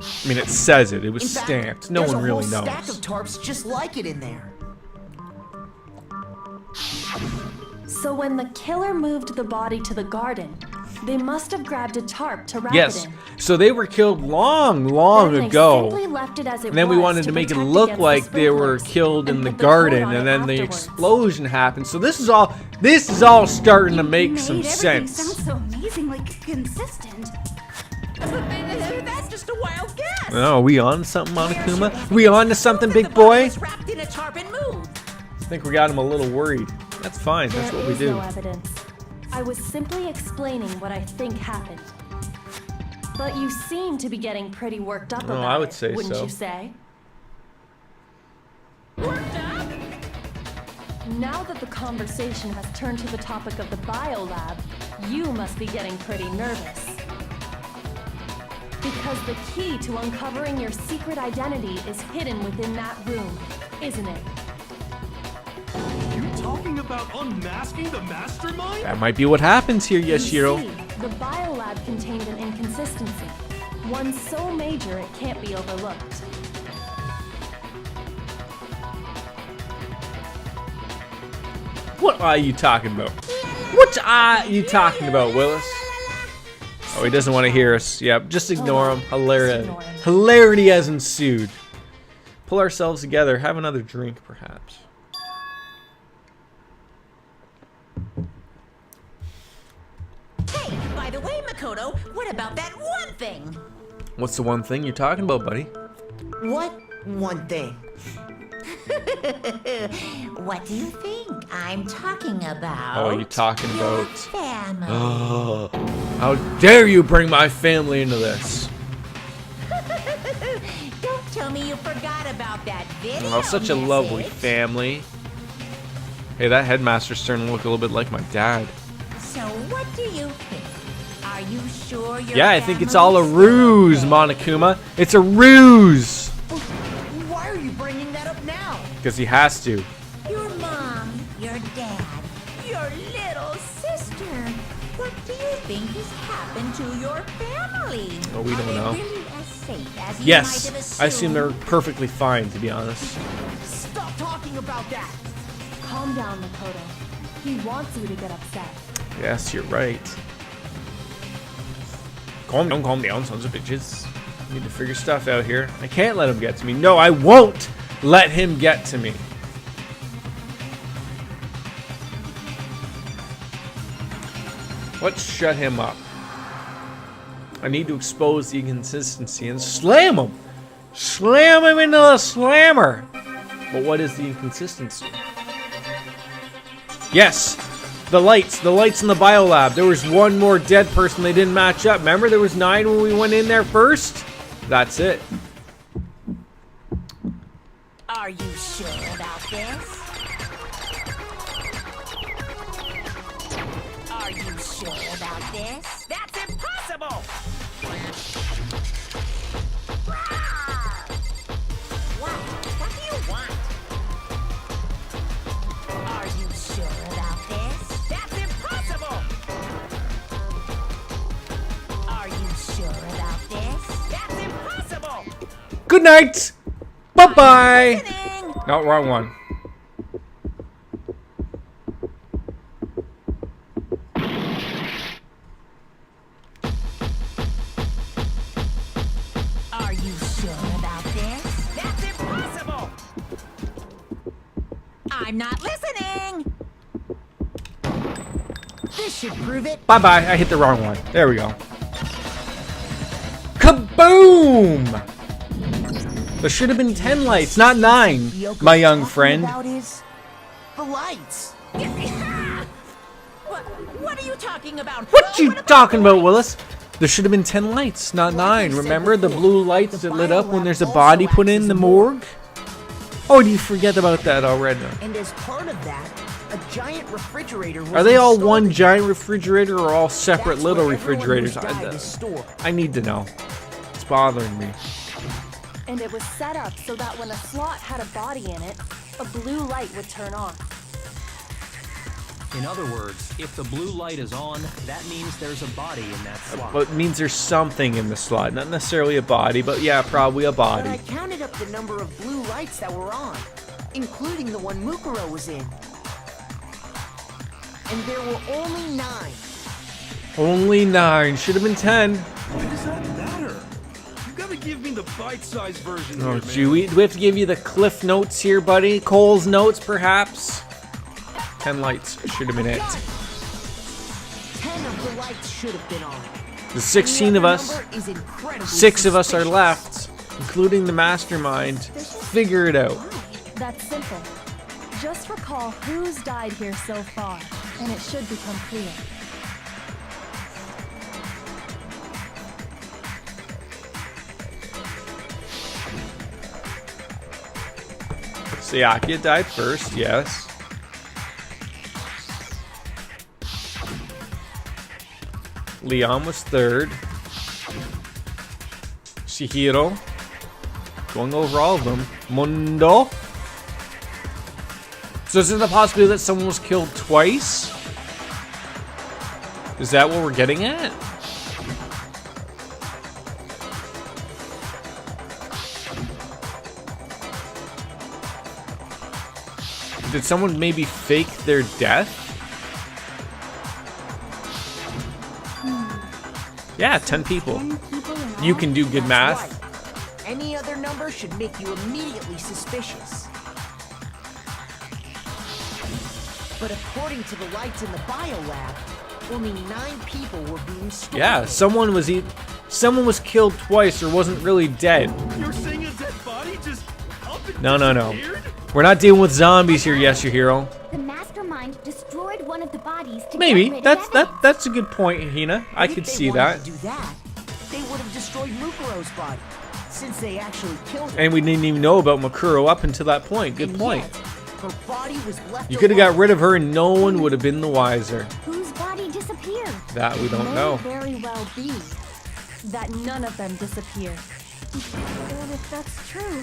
I mean, it says it. It was In fact, stamped. No there's one a really whole knows. stack of tarps just like it in there. So when the killer moved the body to the garden, they must have grabbed a tarp to wrap Yes. it in. So they were killed long, long Then they ago. simply left it as it And then we was wanted to make it protect look against the like they were sprinklers killed in and the put the coat garden, on and it then the afterwards. explosion happened. So this is all starting to make some Made sense. everything sound so amazingly consistent. That's just a wild guess. Oh, are we on something, Monokuma? There's We on to something, proof that big the body boy? was wrapped in a tarp and moved. I think we got him a little worried. That's fine. That's There what we is do. no evidence. I was simply explaining what I think happened. But you seem to be getting pretty worked up Oh, about I would it, say wouldn't so. you say? Worked up? Now that the conversation has turned to the topic of the biolab, you must be getting pretty nervous. Because the key to uncovering your secret identity is hidden within that room, isn't it? You talking about unmasking the mastermind? That might be what happens here, You Yashiro. see, the biolab contained an inconsistency. One so major it can't be overlooked. What are you talking about? What are you talking about, Willis? Oh, he doesn't want to hear us. Yep, just ignore him. Hilarity. ignore him. Hilarity has ensued. Pull ourselves together. Have another drink, perhaps. Hey, by the way, Makoto, what about that one thing? What's the one thing you're talking about, buddy? What one thing? What do you think I'm talking about? Oh, you talking Your about? family. Oh, how dare you bring my family into this? Don't tell me you forgot about that video. Oh, such a lovely message. family. Hey, that headmaster's starting to look a little bit like my dad. So what do you think? Are you sure your Yeah, I think it's all a family's ruse, still Monokuma. It's a ruse! Why are you bringing that up now? Because he has to. there? Your mom, your dad, your little sister. What do you think has happened to your family? Oh, we don't Are know. they really as safe as you might Yes, have I assume assumed? they're perfectly fine, to be honest. Stop talking about that. Calm down, Makoto. He wants you to get upset. Yes, you're right. Calm down, sons of bitches. I need to figure stuff out here. I can't let him get to me. No, I won't let him get to me. Let's shut him up. I need to expose the inconsistency and slam him. Slam him into the slammer. But what is the inconsistency? Yes, the lights in the biolab. There was one more dead person they didn't match up. Remember, there was 9 when we went in there first? That's it. Are you sure about this? Are you sure about this? That's impossible! What do you want? Are you sure about this? That's impossible! Are you sure about this? That's impossible! Good night. Bye-bye. Listening. No, wrong one. Are you sure about this? That's impossible! I'm not listening! This should prove it. Bye-bye. I hit the wrong one. There we go. Kaboom! There should have been 10 lights, not 9, Yoko's my young talking friend. About is the lights. What are you talking about? What you talking about, Willis? There should have been 10 lights, not 9. Remember the blue lights that lit up when there's a body put in the morgue? Oh, do you forget about that already? And as part of that, a giant refrigerator was Are they all installed one in- giant refrigerator or all separate That's little where everyone refrigerators? who's died is stored. I need to know. It's bothering me. And it was set up so that when a slot had a body in it, a blue light would turn on. In other words, if the blue light is on, that means there's a body in that slot. Well, it means there's something in the slot. Not necessarily a body, but yeah, probably a But I body. counted up the number of blue lights that were on, including the one Mukuro was in. And there were only 9. Only 9. Should have been 10. Why does that matter? You gotta give me the bite-sized version Oh, here, gee, man. we have to give you the Cliff Notes here, buddy. Cole's Notes, perhaps. 10 lights should have been it. 10 of the lights should have been on. There's 16 of us. 6 of us are left, including the mastermind. Figure it out. That's simple. Just recall who's died here so far, and it should become clear. Sayaka died first, yes. Leon was third. Chihiro. Going over all of them. Mundo. So is it the possibility that someone was killed twice? Is that what we're getting at? Did someone maybe fake their death? Yeah, 10 people. 10 people in all? You can do good math. Right. Any other number should make you immediately suspicious. But according to the lights in the biolab, only 9 people were being stolen. Yeah, someone was killed twice or wasn't really dead. You're saying a dead body just up and No. disappeared? We're not dealing with zombies here, Yasuhiro. The mastermind destroyed one of the bodies to Maybe. get rid of evidence. That's a good point, Hina. I If could they see wanted that. to do that, they would have destroyed Mukuro's body, since they actually killed her. And we didn't even know about Makuro up until that point. Good And point. yet, her body was left You could have got alone. rid of her and no one would have been the wiser. Whose body disappeared? That we don't May know. very well be that none of them disappeared. But if that's true,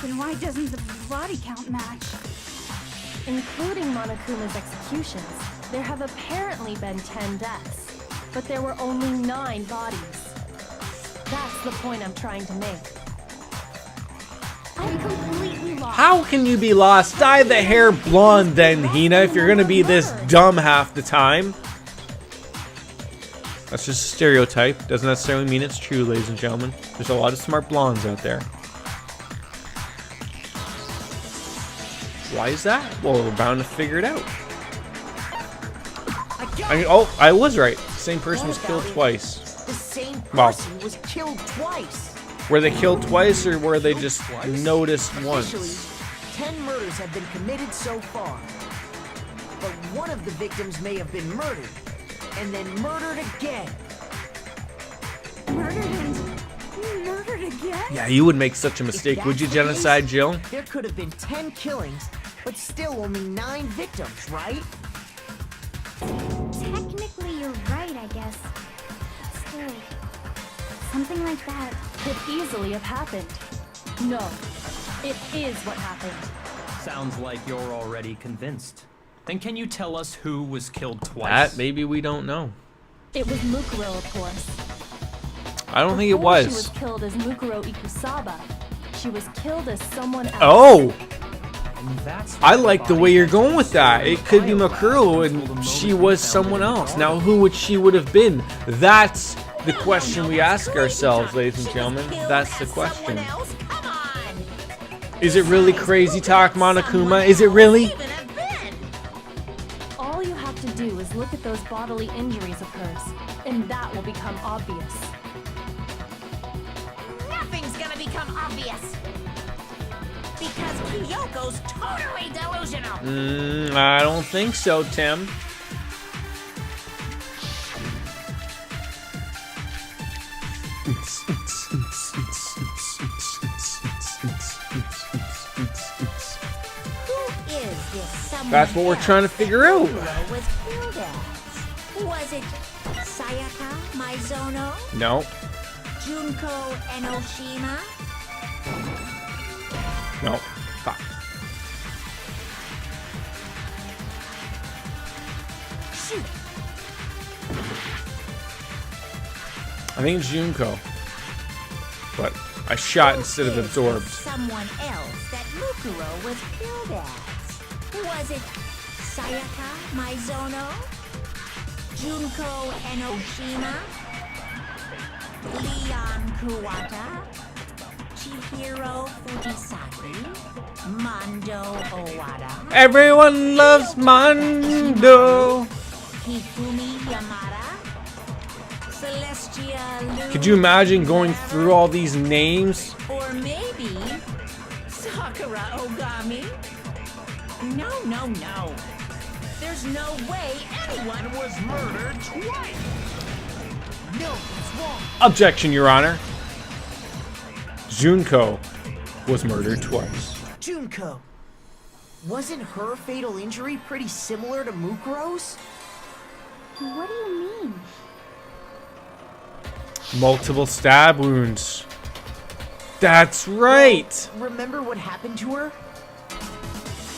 then why doesn't the body count match? Including Monokuma's executions, there have apparently been 10 deaths, but there were only 9 bodies. That's the point I'm trying to make. I'm completely lost. How can you be lost? Dye the hair blonde then, Hina, if you're gonna be this dumb half the time. That's just a stereotype. Doesn't necessarily mean it's true, ladies and gentlemen. There's a lot of smart blondes out there. Why is that? Well, we're bound to figure it out. I was right. Same person was killed twice. The same Wow. person was killed twice. Were they killed twice or were they just noticed Officially, once? 10 murders have been committed so far. But one of the victims may have been murdered, and then murdered again. Murdered and murdered again? Yeah, you would make such a If mistake, would that's you, the Genocide case, Jill? There could have been 10 killings, but still only 9 victims, right? Technically, you're right, I guess. Still, something like that. Could easily have happened. No, it is what happened. Sounds like you're already convinced. Then can you tell us who was killed twice? That maybe we don't know. It was Mukuro, of course. I don't think it Before She was. was killed as Mukuro Ikusaba. She was killed as someone else. Oh! And that's I why like the body way you're matches going with that. It could be biolab Makuro until the and motive she was was found someone in the else. body. Now who would she would have been? That's the question we ask ourselves, ladies and gentlemen. That's the question. Come on. Is it really crazy talk, Monokuma? Is it really? Even have been. All you have to do is look at those bodily injuries of hers, and that will become obvious. Nothing's gonna become obvious. Because Kyoko's totally delusional. I don't think so, Tim. Who is this someone That's what we're else trying to figure out. Kuro was killed as? Was it Sayaka Maizono? No. Junko Enoshima? No. Fuck. Shoot! I think it's Junko. But I shot instead of Who is absorbed. this someone else that Mukuro was killed as? Was it Sayaka Maizono? Junko Enoshima? Leon Kuwata? Chihiro Fujisaki? Mondo Owada? Everyone loves Mondo. Hifumi Yamada? Celestia Lu? Could you imagine going through all these names? Or maybe Sakura Ogami? No. There's no way anyone was murdered twice. No, it's wrong. Objection, Your Honor. Junko was murdered twice. Junko. Wasn't her fatal injury pretty similar to Mukuro's? What do you mean? Multiple stab wounds. That's right. Remember what happened to her?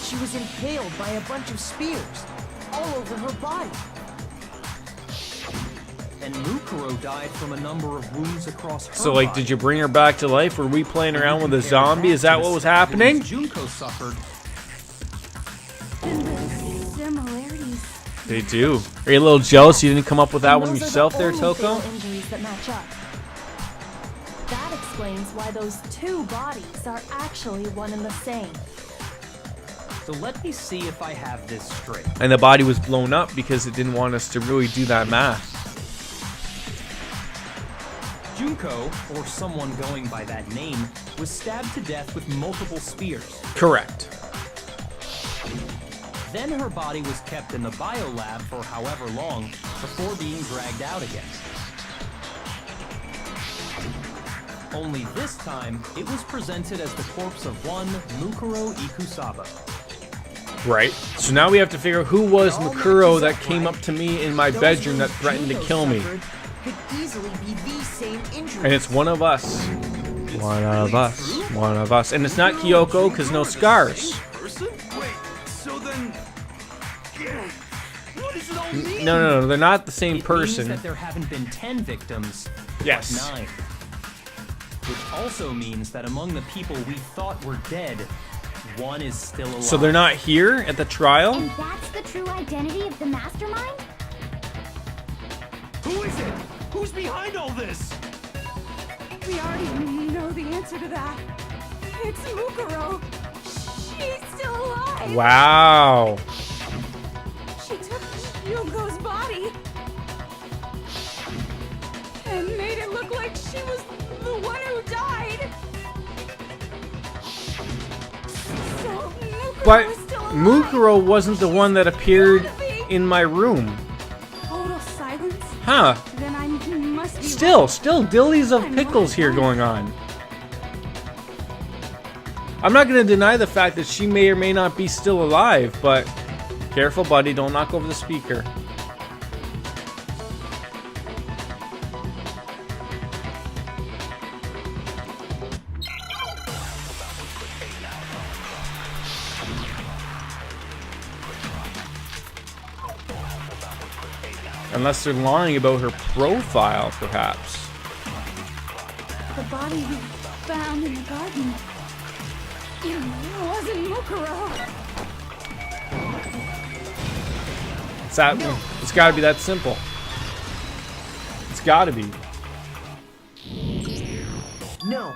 She was impaled by a bunch of spears all over her body. And Mukuro died from a number of wounds across her So, like, body. did you bring her back to life? Were we playing around with a zombie? Is that what was happening? Junko suffered. And the similarities. They do. Are you a little jealous you didn't come up with that And one those are yourself the there, only Toko? fatal injuries that match up. That explains why those two bodies are actually one and the same. So let me see if I have this straight. And the body was blown up because it didn't want us to really do that math. Junko, or someone going by that name, was stabbed to death with multiple spears. Correct. Then her body was kept in the biolab for however long before being dragged out again. Only this time, it was presented as the corpse of one Mukuro Ikusaba. Right. So now we have to figure out who was Mukuro that came up to me in my bedroom that threatened to kill me. Could easily be the same injury. And it's one of us. One of us. One of us. And it's not Kyoko because no scars. Person? Wait, so then... What does it all mean? No, they're not the same It means person. that there haven't been 10 victims, Yes. but 9. Which also means that among the people we thought were dead, one is still alive. So they're not here at the trial? And that's the true identity of the mastermind? Who is it? Who's behind all this? We already know the answer to that. It's Mukuro. She's still alive. Wow. She took Yunko's body and made it look like she was the one who died. So Mukuro But is still alive. Mukuro wasn't the one that appeared in my room. Total silence. Huh. Then I must be Still dillies of pickles here going on. I'm not going to deny the fact that she may or may not be still alive, but careful, buddy, don't knock over the speaker. Unless they're lying about her profile, perhaps. The body we found in the garden. It wasn't Mukuro. It's got to be that simple. It's got to be. No,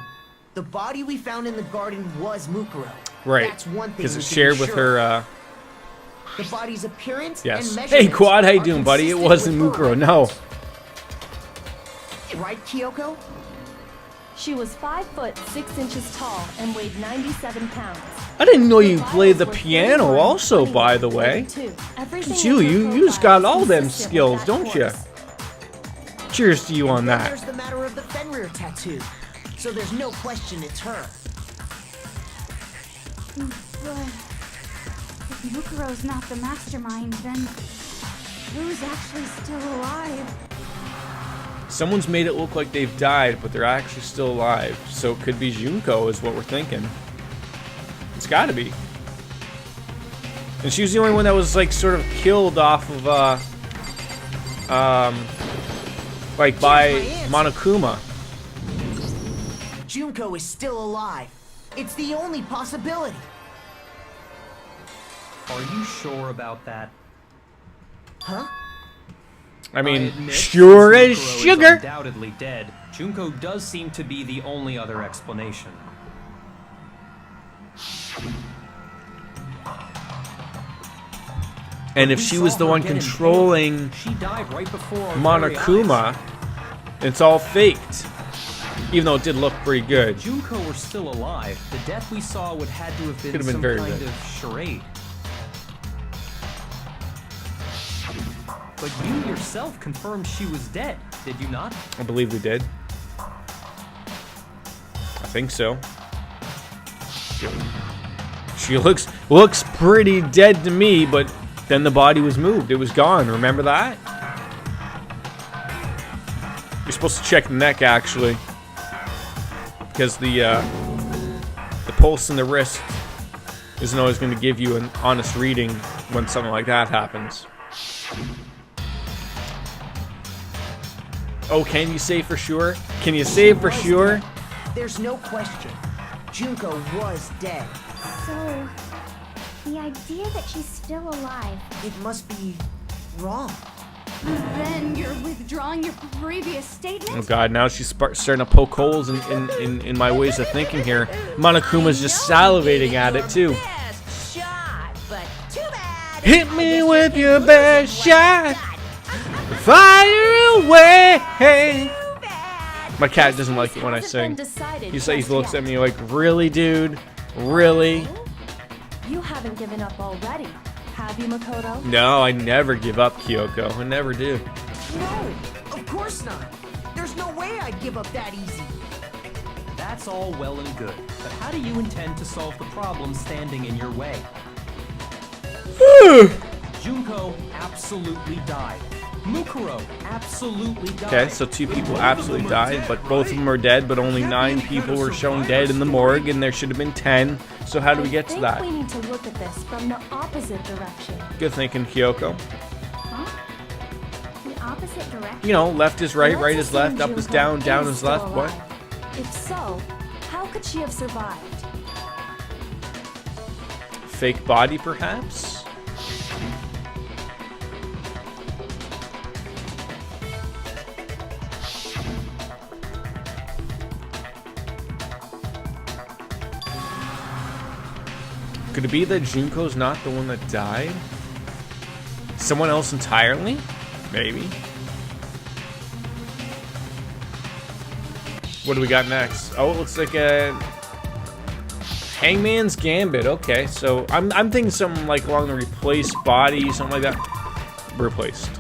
the body we found in the garden was Mukuro. Right. That's one thing. Because we it's can shared be with sure her, of. The body's appearance yes. and Hey, measurements Quad, how you are doing, buddy? It consistent wasn't with her Mukuro. No. Right, Kyoko? She was 5 foot 6 inches tall and weighed 97 pounds. I didn't know you Her played the vitals were piano 31, also, 28, by the way. 32. Everything It's in you. her You just profile got all is them consistent with skills, that don't you? course. Cheers to you on Then that. there's the matter of the Fenrir tattoo. So there's no question it's her. But if Mukuro's not the mastermind, then who's actually still alive? Someone's made it look like they've died, but they're actually still alive. So it could be Junko is what we're thinking. It's got to be. And she was the only one that was like sort of killed off of like by Monokuma. Junko is still alive. It's the only possibility. Are you sure about that? Huh? I mean, admit, sure since as Mukuro is sugar. undoubtedly dead, Junko does seem to be the only other explanation. And if We she saw was the her one get impaled. controlling She died right before our very Monokuma, eyes. it's all faked. Even though it did look pretty good. If Junko were still alive, the death we saw would had to have been Could have been some very kind good. of charade. But you yourself confirmed she was dead, did you not? I believe we did. I think so. She looks pretty dead to me, but then the body was moved. It was gone. Remember that? You're supposed to check the neck, actually. Because the pulse in the wrist isn't always going to give you an honest reading when something like that happens. Oh, can you say for sure? Can you say for sure? There's no question. Junko was dead. So, the idea that she's still alive. It must be wrong. Then you're withdrawing your previous statement? Oh god, now she's starting to poke holes in my ways of thinking here. Monokuma's just salivating at it too. Best shot, but too bad. Hit me with your best shot. Fire away. My cat doesn't like it when I sing. He looks at me like, really, dude? Really? You haven't given up already, have you, Makoto? No, I never give up, Kyoko. I never do. No, of course not. There's no way I'd give up that easy. That's all well and good, but how do you intend to solve the problem standing in your way? Junko absolutely died. Mukuro absolutely died. Okay, so 2 people absolutely died, but both of them are dead, but only 9 people were shown dead in the morgue, and there should have been 10. So how do we get to that? I think we need to look at this from the opposite direction. Good thinking, Kyoko. Huh? The opposite direction? You know, left is right, Let's right is left, assume up is Junko down, down is is left. still What? alive. If so, how could she have survived? Fake body, perhaps? Could it be that Junko's not the one that died? Someone else entirely? Maybe. What do we got next? Oh, it looks like a Hangman's Gambit. Okay, so I'm thinking something like along the replaced body, something like that. Replaced.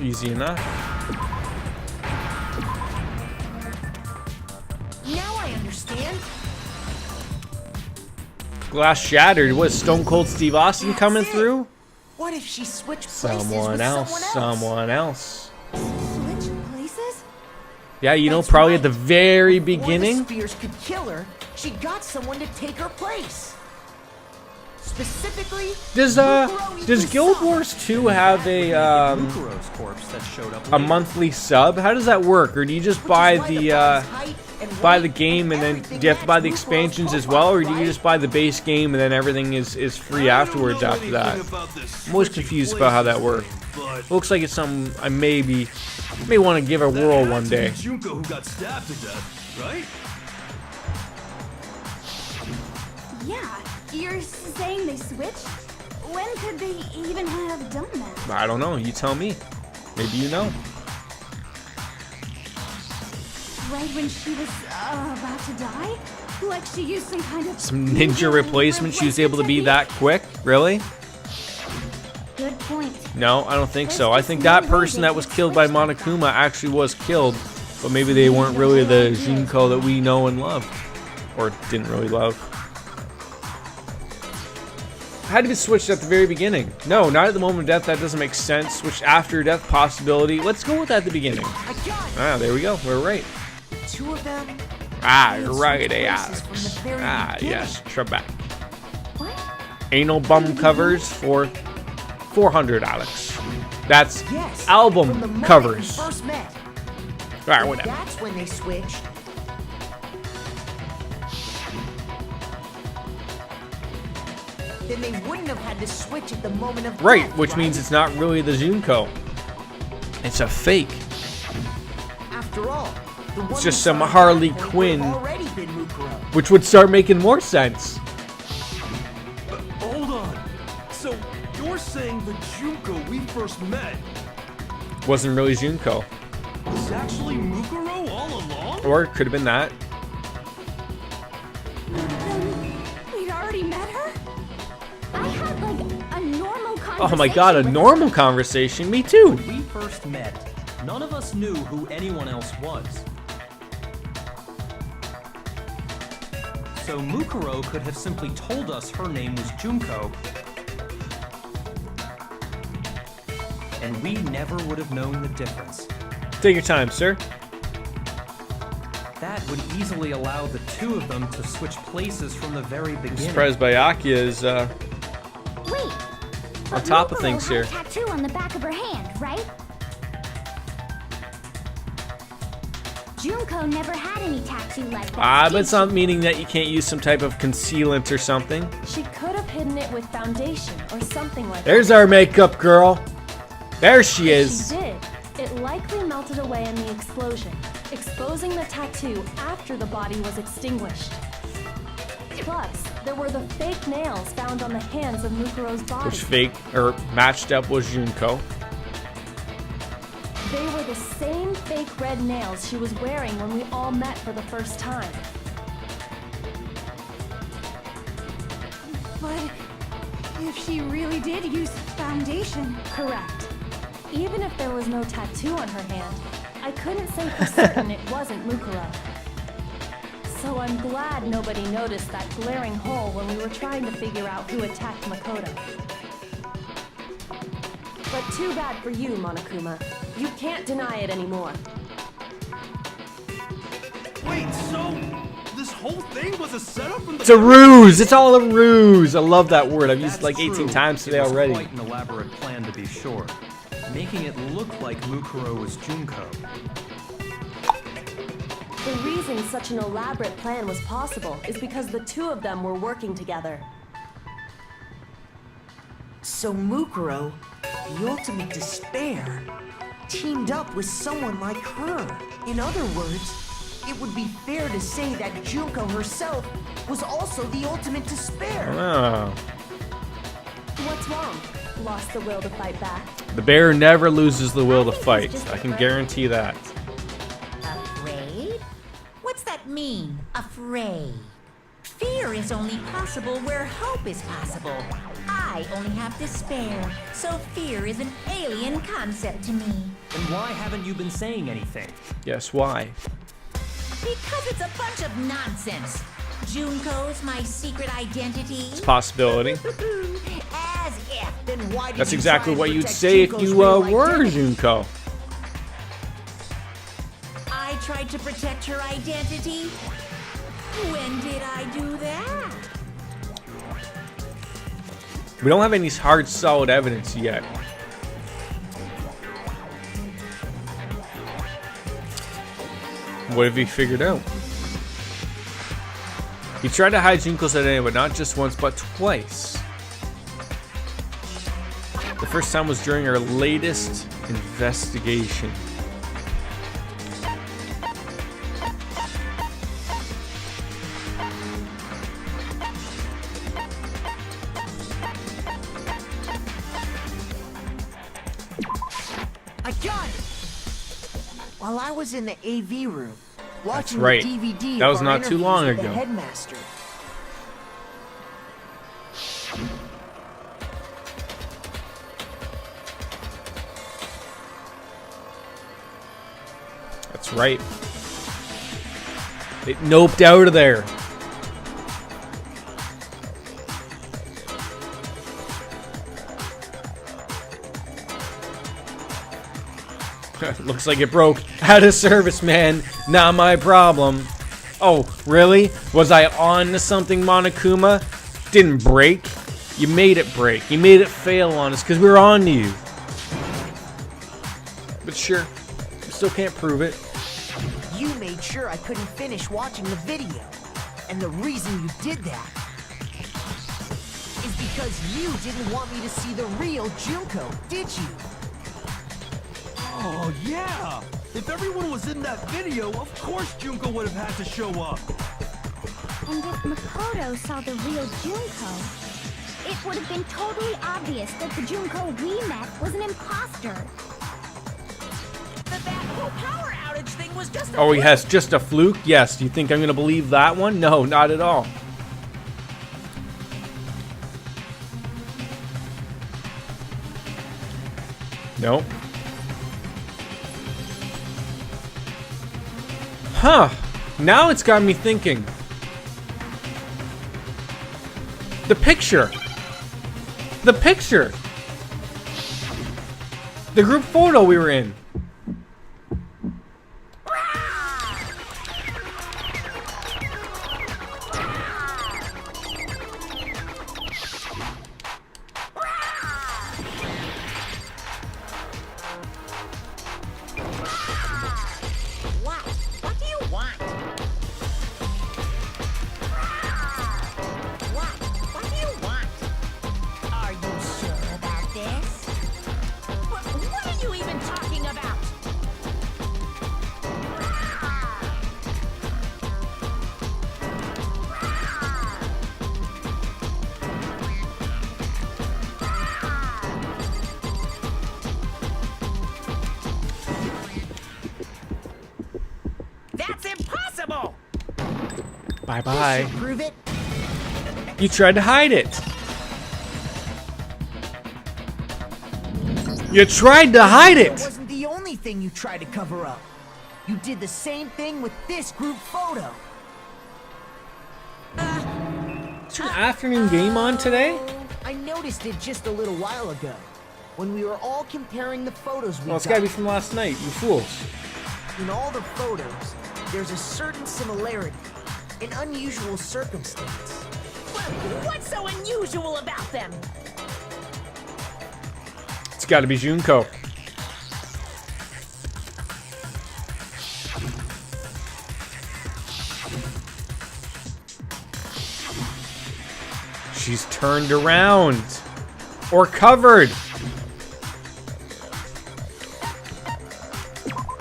Easy enough. Now I understand. Glass shattered. What, Stone Cold Steve Austin coming through? What if she switched places Someone with else. someone else? Switch places? Yeah, you know, That's probably right. at the very Before beginning. the spears could kill her, she got someone to take her place. Specifically, Does Guild Wars 2 have a Mukuro's corpse that showed up a later. monthly sub? How does that work? Or do you just buy the game and then do you have to buy the expansions as well, or do you just buy the base game and then everything is free afterwards after that? I'm always confused about how that works. Looks like it's something I may want to give a whirl one day. Junko who got stabbed to death, right? Yeah, you're saying they switched? When could they even have done that? I don't know. You tell me. Maybe you know. Right when she was about to die? Like she used some kind of... Some ninja replacement. She was able to be that quick? Really? Good point. No, I don't think so. I think that person that was killed by Monokuma actually was killed, but maybe they weren't really the Junko that we know and love, or didn't really love. How did it switch at the very beginning? No, not at the moment of death. That doesn't make sense. Switch after death possibility. Let's go with at the beginning. I got it. Ah, there we go. We're right. 2 of them. Ah, They you're switched right, places Alex. from the very Ah, beginning. yes, Trebek. What? Anal bum covers for 400, Alex. That's Yes. from the album moment covers. we first met. Alright, whatever. That's when they switched. Then they wouldn't have had to switch at the moment of Right, death, which means it's not really the Junko. It's a fake. After all, the one just who some saw at Harley that point Quinn. would've already been Mukuro. Which would start making more sense. Hold on. So you're saying the Junko we first met Wasn't really Junko. was actually Mukuro all along? Or it could have been that. We'd already met her? I had like a normal conversation. Oh my god, a with normal conversation. Me too. When we first met, none of us knew who anyone else was. So Mukuro could have simply told us her name was Junko, and we never would have known the difference. Take your time, sir. That would easily allow the two of them to switch places from the very beginning. Surprised by Akia's Wait. on top of things Mukuro here. had a tattoo on the back of her hand, right? Junko never had any tattoo like that. But it's not meaning that you can't use some type of concealant or something. She could have hidden it with foundation or something like There's our makeup girl. There she that. is. She did. It likely melted away in the explosion, exposing the tattoo after the body was extinguished. Plus, there were the fake nails found on the hands of Mukuro's body. Which fake or matched up was Junko. They were the same fake red nails she was wearing when we all met for the first time. But if she really did use foundation, Correct. Even if there was no tattoo on her hand, I couldn't say for certain it wasn't Mukuro. So I'm glad nobody noticed that glaring hole when we were trying to figure out who attacked Makoto. But too bad for you, Monokuma. You can't deny it anymore. Wait, so this whole thing was a setup from the It's a ruse. It's all a ruse. I love that word. I've used it That's like 18 true. times today It was already. quite an elaborate plan, to be sure, making it look like Mukuro was Junko. The reason such an elaborate plan was possible is because the two of them were working together. So Mukuro, the ultimate despair, teamed up with someone like her. In other words, it would be fair to say that Junko herself was also the ultimate despair. Oh. What's wrong? Lost the will to fight back? The bear never loses the will to fight. I can guarantee that. Afraid? What's that mean, afraid? Fear is only possible where hope is possible. I only have despair, so fear is an alien concept to me. Then why haven't you been saying anything? Yes, why? Because it's a bunch of nonsense. Junko's my secret identity. It's a possibility. As if. Then why did That's you exactly try and what you'd protect say if Junko's you real were identity? Junko. I tried to protect her identity? When did I do that? We don't have any hard, solid evidence yet. What have you figured out? He tried to hide Junko's identity, but not just once, but twice. The first time was during our latest investigation. I got it! While I was in the AV room, watching right. the DVD That was of our not too interviews long with the ago. headmaster. That's right. It noped out of there. Looks like it broke. Out of service, man. Not my problem. Oh, really? Was I on to something, Monokuma? Didn't break. You made it break. You made it fail on us because we were on to you. But sure, we still can't prove it. You made sure I couldn't finish watching the video. And the reason you did that is because you didn't want me to see the real Junko, did you? Oh, yeah! If everyone was in that video, of course Junko would have had to show up. And if Makoto saw the real Junko, it would have been totally obvious that the Junko we met was an imposter. That whole power outage thing was just a Oh, he has just a fluke? Yes. Do you think I'm going to believe that one? No, not at all. Nope. Huh. Now it's got me thinking. The picture. The picture. The group photo we were in. What do you want? What do you want? Are you sure about this? What are you even talking about? That's impossible! Bye bye. Should prove it. You tried to hide it. You tried to hide It it. wasn't the only thing you tried to cover up. You did the same thing with this group photo. Is your afternoon game on today? I noticed it just a little while ago, when we were all comparing the photos we Well, it's got. gotta be from last night, you fools. In all the photos, there's a certain similarity, an unusual circumstance. What's so unusual about them? It's gotta be Junko. She's turned around. Or covered.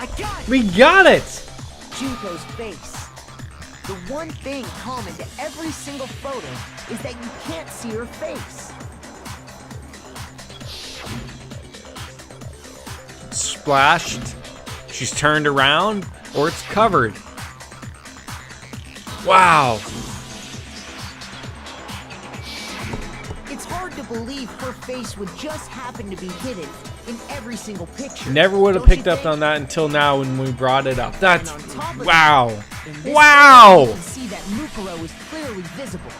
I got it! We got it! Junko's face. The one thing common to every single photo is that you can't see her face. Splashed. She's turned around. Or it's covered. Wow. It's hard to believe her face would just happen to be hidden in every single picture. Never would have Don't you picked up think? on that until now when we brought it up. That's And on top of wow. that, in this Wow. photo, you can see that Mukuro is clearly visible.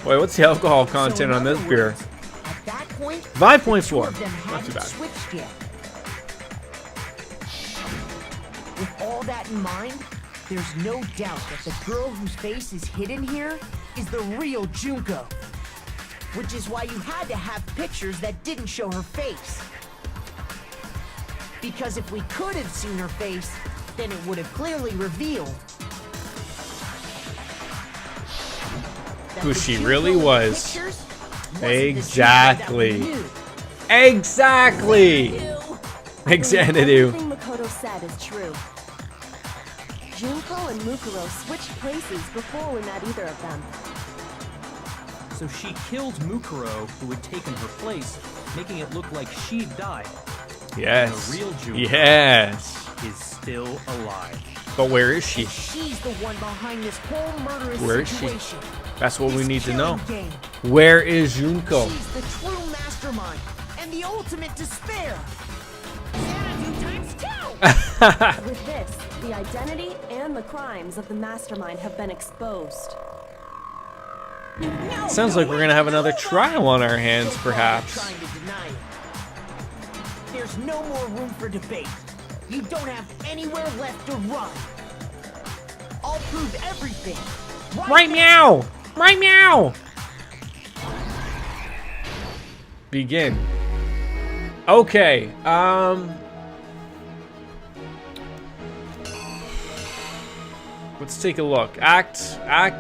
Wait, what's the alcohol So content in on this other beer? words, at that point, 5.4. two of them Not too hadn't bad. switched yet. With all that in mind, there's no doubt that the girl whose face is hidden here is the real Junko. Which is why you had to have pictures that didn't show her face. Because if we could have seen her face, then it would have clearly revealed that Who the she Junko really in the was. pictures wasn't the Junko Exactly. that we knew. Exactly. Xanadu. Everything Makoto said is true. Junko and Mukuro switched places before we met either of them. So she killed Mukuro, who had taken her place, making it look like she'd died. Yes. The real Junko Yes. is still alive. But where is she? She's the one behind this whole murderous Where is she? situation. That's what we This need to know. killing game. Where is Junko? She's the true mastermind and the ultimate despair. Xanadu times 2! With this, the identity and the crimes of the mastermind have been exposed. No, Sounds like we're gonna have another nobody. trial on our hands, So far, perhaps. you're trying to deny it. There's no more room for debate. You don't have anywhere left to run. I'll prove everything. Right meow! Right meow! Begin. Okay, let's take a look. Act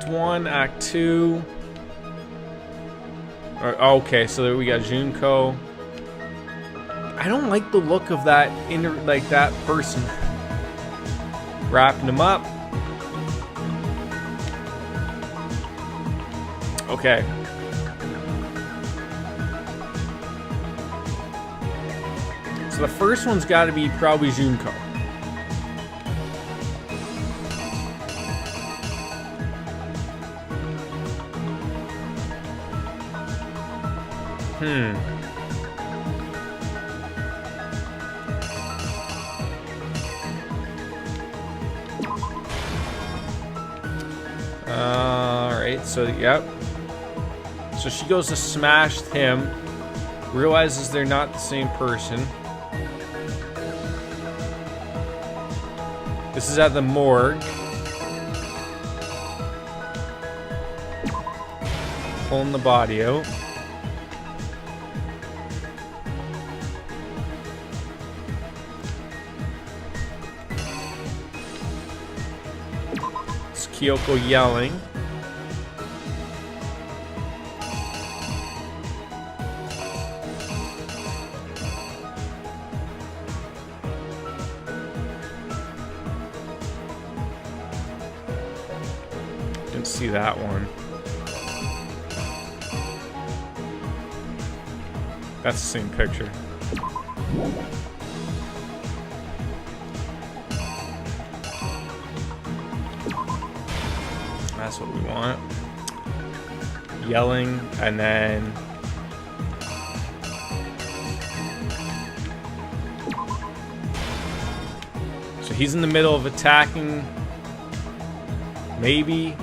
1, Act 2. Okay, so there we got Junko. I don't like the look of that that person. Wrapping him up. Okay. So the first one's got to be probably Junko. Alright, so yep. So she goes to smash him, realizes they're not the same person. This is at the morgue. Pulling the body out. It's Kyoko yelling. Didn't see that one. That's the same picture. That's what we want. Yelling, and then so he's in the middle of attacking. Maybe.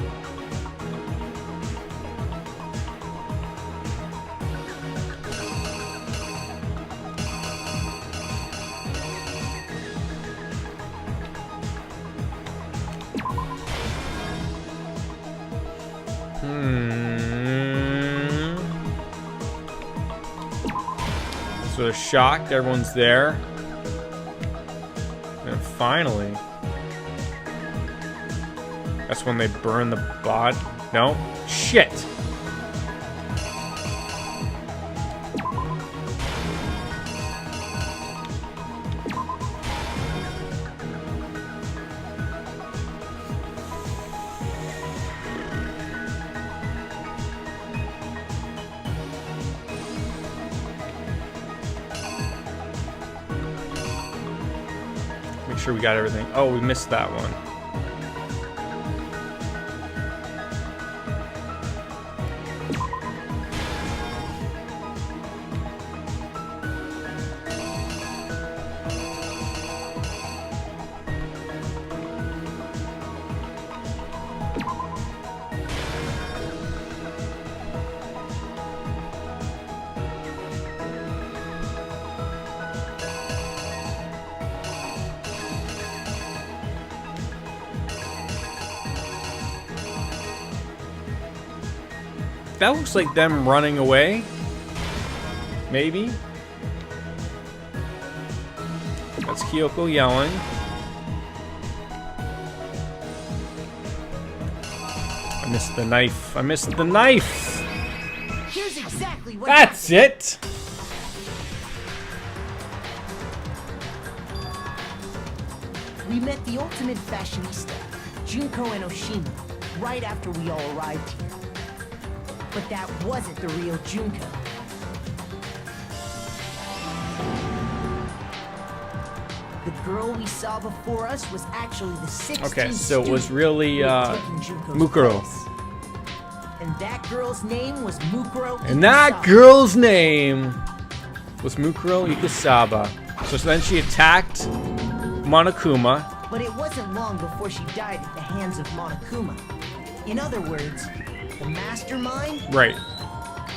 So they're shocked, everyone's there. And finally, that's when they burn the body. No? Shit! Make sure we got everything. Oh, we missed that one. That looks like them running away. Maybe. That's Kyoko yelling. I missed the knife. I missed the knife. Here's exactly what That's it. we met the ultimate fashionista, Junko and Oshima, right after we all arrived here. But that wasn't the real Junko. The girl we saw before us was actually the 16th Okay, so it was student really who had taken Junko's Mukuro. place. And that girl's name was Mukuro And that Ikasaba. girl's name was Mukuro Ikasaba. So then she attacked Monokuma. But it wasn't long before she died at the hands of Monokuma. In other words, the mastermind, Right.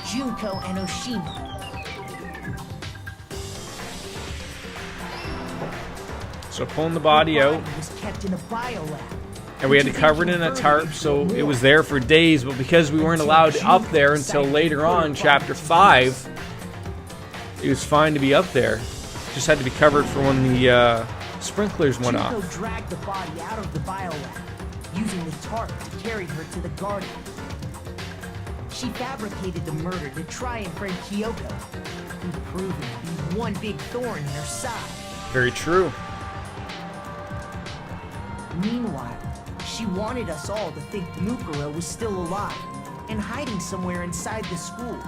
Junko and Oshima. So pulling the body out. It was kept in a biolab. And we had to cover it in a tarp, so it was there for days. But because we weren't allowed up there until later on, chapter 5, it was fine to be up there. Just had to be covered for when the sprinklers went Junko off. dragged the body out of the biolab, using the tarp to carry her to the garden. She fabricated the murder to try and frame Kyoko, who proved to be one big thorn in her side. Very true. Meanwhile, she wanted us all to think Mukuro was still alive and hiding somewhere inside the school.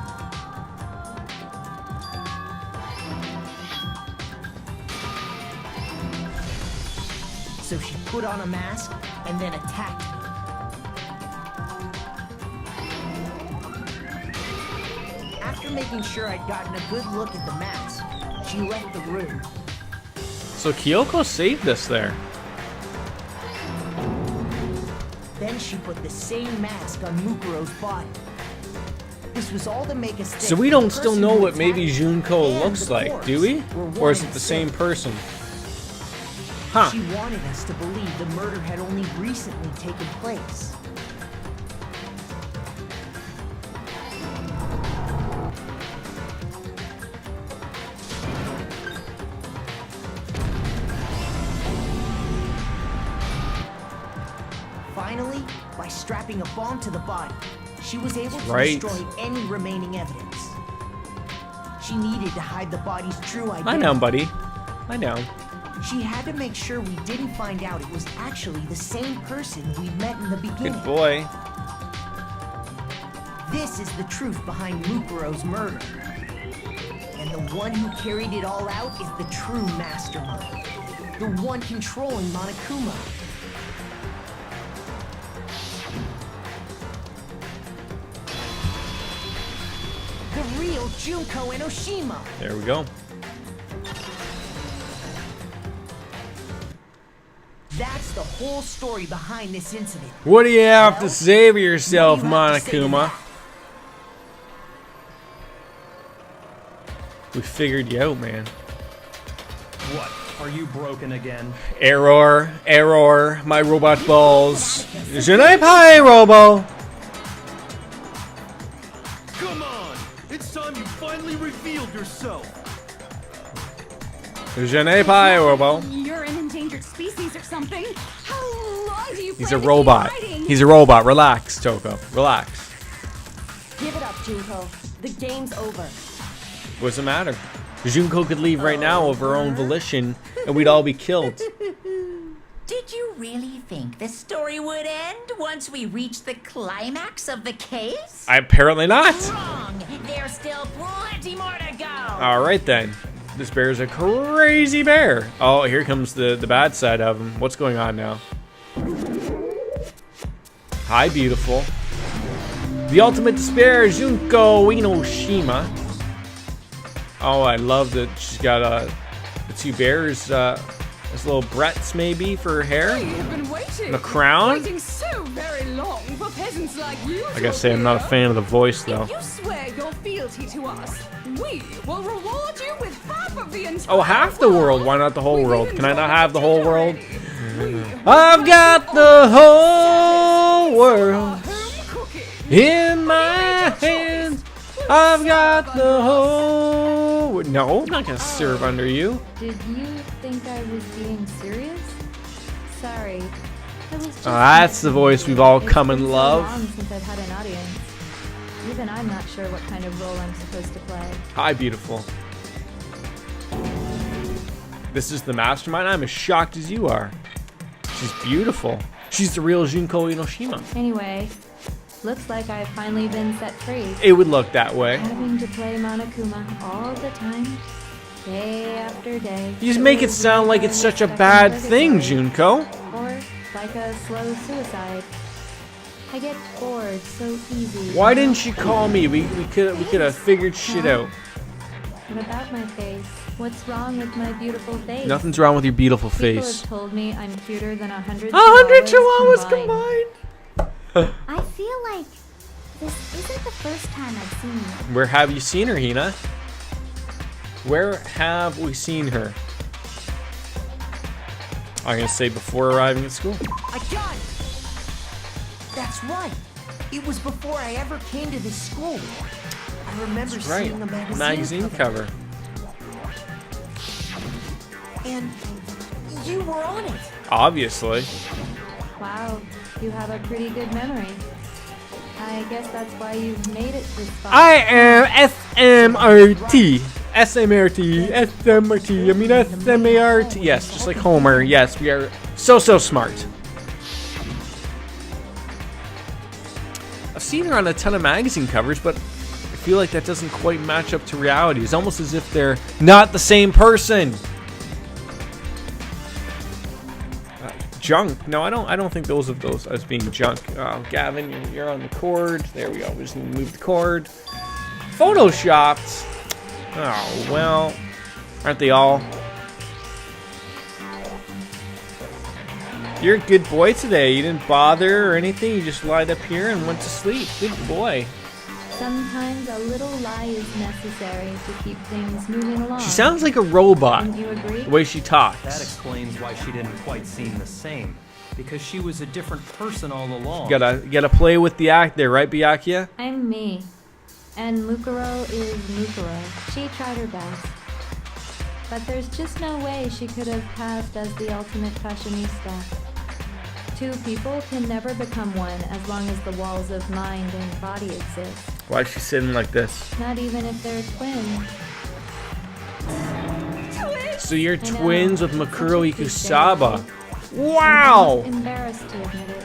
So she put on a mask and then attacked me. After making sure I'd gotten a good look at the mask, she left the room. So Kyoko saved us there. Then she put the same mask on Mukuro's body. This was all to make us think So we the don't still person know who what maybe attacked Junko and looks the like, corpse do we? were Or one is it and the same same. person? Huh. She wanted us to believe the murder had only recently taken place. Finally, by strapping a bomb to the body, she was able to Right. destroy any remaining evidence. She needed to hide the body's true Lie identity. down, buddy. Lie down. She had to make sure we didn't find out it was actually the same person we'd met in the beginning. Good boy. This is the truth behind Mukuro's murder. And the one who carried it all out is the true mastermind. The one controlling Monokuma. The real Junko Enoshima. There we go. That's the whole story behind this incident. What do you have to Well, say for yourself, what do you have to say to Monokuma? that? We figured you out, man. What? Are you broken again? Error, error, my robot balls. Senpai Robo. Come on! It's time you finally revealed yourself! Senpai Robo. You're an endangered species or something. How long do you He's plan a to keep robot. hiding? He's a robot. Relax, Toko. Relax. Give it up, Junko. The game's over. What's the matter? Junko could leave right now of her own volition, and we'd all be killed. Did you really think the story would end once we reached the climax of the case? Apparently not. Wrong! There's still plenty more to go! All right then. This bear's a crazy bear. Oh, here comes the bad side of him. What's going on now? Hi, beautiful. The ultimate despair, Junko Enoshima. Oh, I love that she's got the two bears as little Bretts maybe for her hair. You've been waiting. And a crown. Waiting so very long for peasants like you. I gotta say, I'm not a fan of the voice though. If you swear your fealty to us, we will reward you with half of the entire Oh, half the world. Why not the whole We've world? even Can I not told have the you whole world? already. We I've got the whole world home cooking. in my hands. I've got the whole. No, I'm not gonna serve under you. Did you think I was being serious? Sorry. I was just That's the voice we've all It's come been and so love. long since I've had an audience. Even I'm not sure what kind of role I'm supposed to play. Hi, beautiful. This is the mastermind. I'm as shocked as you are. She's beautiful. She's the real Junko Enoshima. Anyway, looks like I've finally been set free. It would look that way. Having to play Monokuma all the time, day after day. You just make it sound like it's such a bad thing, Junko. Or like a slow suicide. I get bored so easy. Why didn't you call me? We could have figured shit out. What about my face? What's wrong with my beautiful face? Nothing's wrong with your beautiful People face. have told me I'm cuter than 100 100 chihuahuas combined. I feel like this isn't the first time I've seen you. Where have you seen her, Hina? Where have we seen her? I'm gonna say before arriving at school. I got it! That's right. It was before I ever came to this school. I remember Right, seeing the magazine cover. And you were on it. Obviously. Wow, you have a pretty good memory. I guess that's why you've made it this far. I am SMRT. SMRT. SMRT. I mean SMART. Yes, just like Homer. Yes, we are so smart. I've seen her on a ton of magazine covers, but I feel like that doesn't quite match up to reality. It's almost as if they're not the same person. Junk? No, I don't think those as being junk. Oh, Gavin, you're on the cord. There we go. We just need to move the cord. Photoshopped. Oh well, aren't they all? You're a good boy today. You didn't bother or anything. You just lied up here and went to sleep. Good boy. Sometimes a little lie is necessary to keep things moving along. She sounds like a robot. Wouldn't you agree? The way she talks. That explains why she didn't quite seem the same. Because she was a different person all along. Gotta play with the act there, right, Byakuya? I'm me. And Mukuro is Mukuro. She tried her best. But there's just no way she could have passed as the ultimate fashionista. Two people can never become one as long as the walls of mind and body exist. Why is she sitting like this? Not even if they're twins. So you're I know, twins with such a Makuro cliche. Ikusaba. Wow! I'm embarrassed to admit it.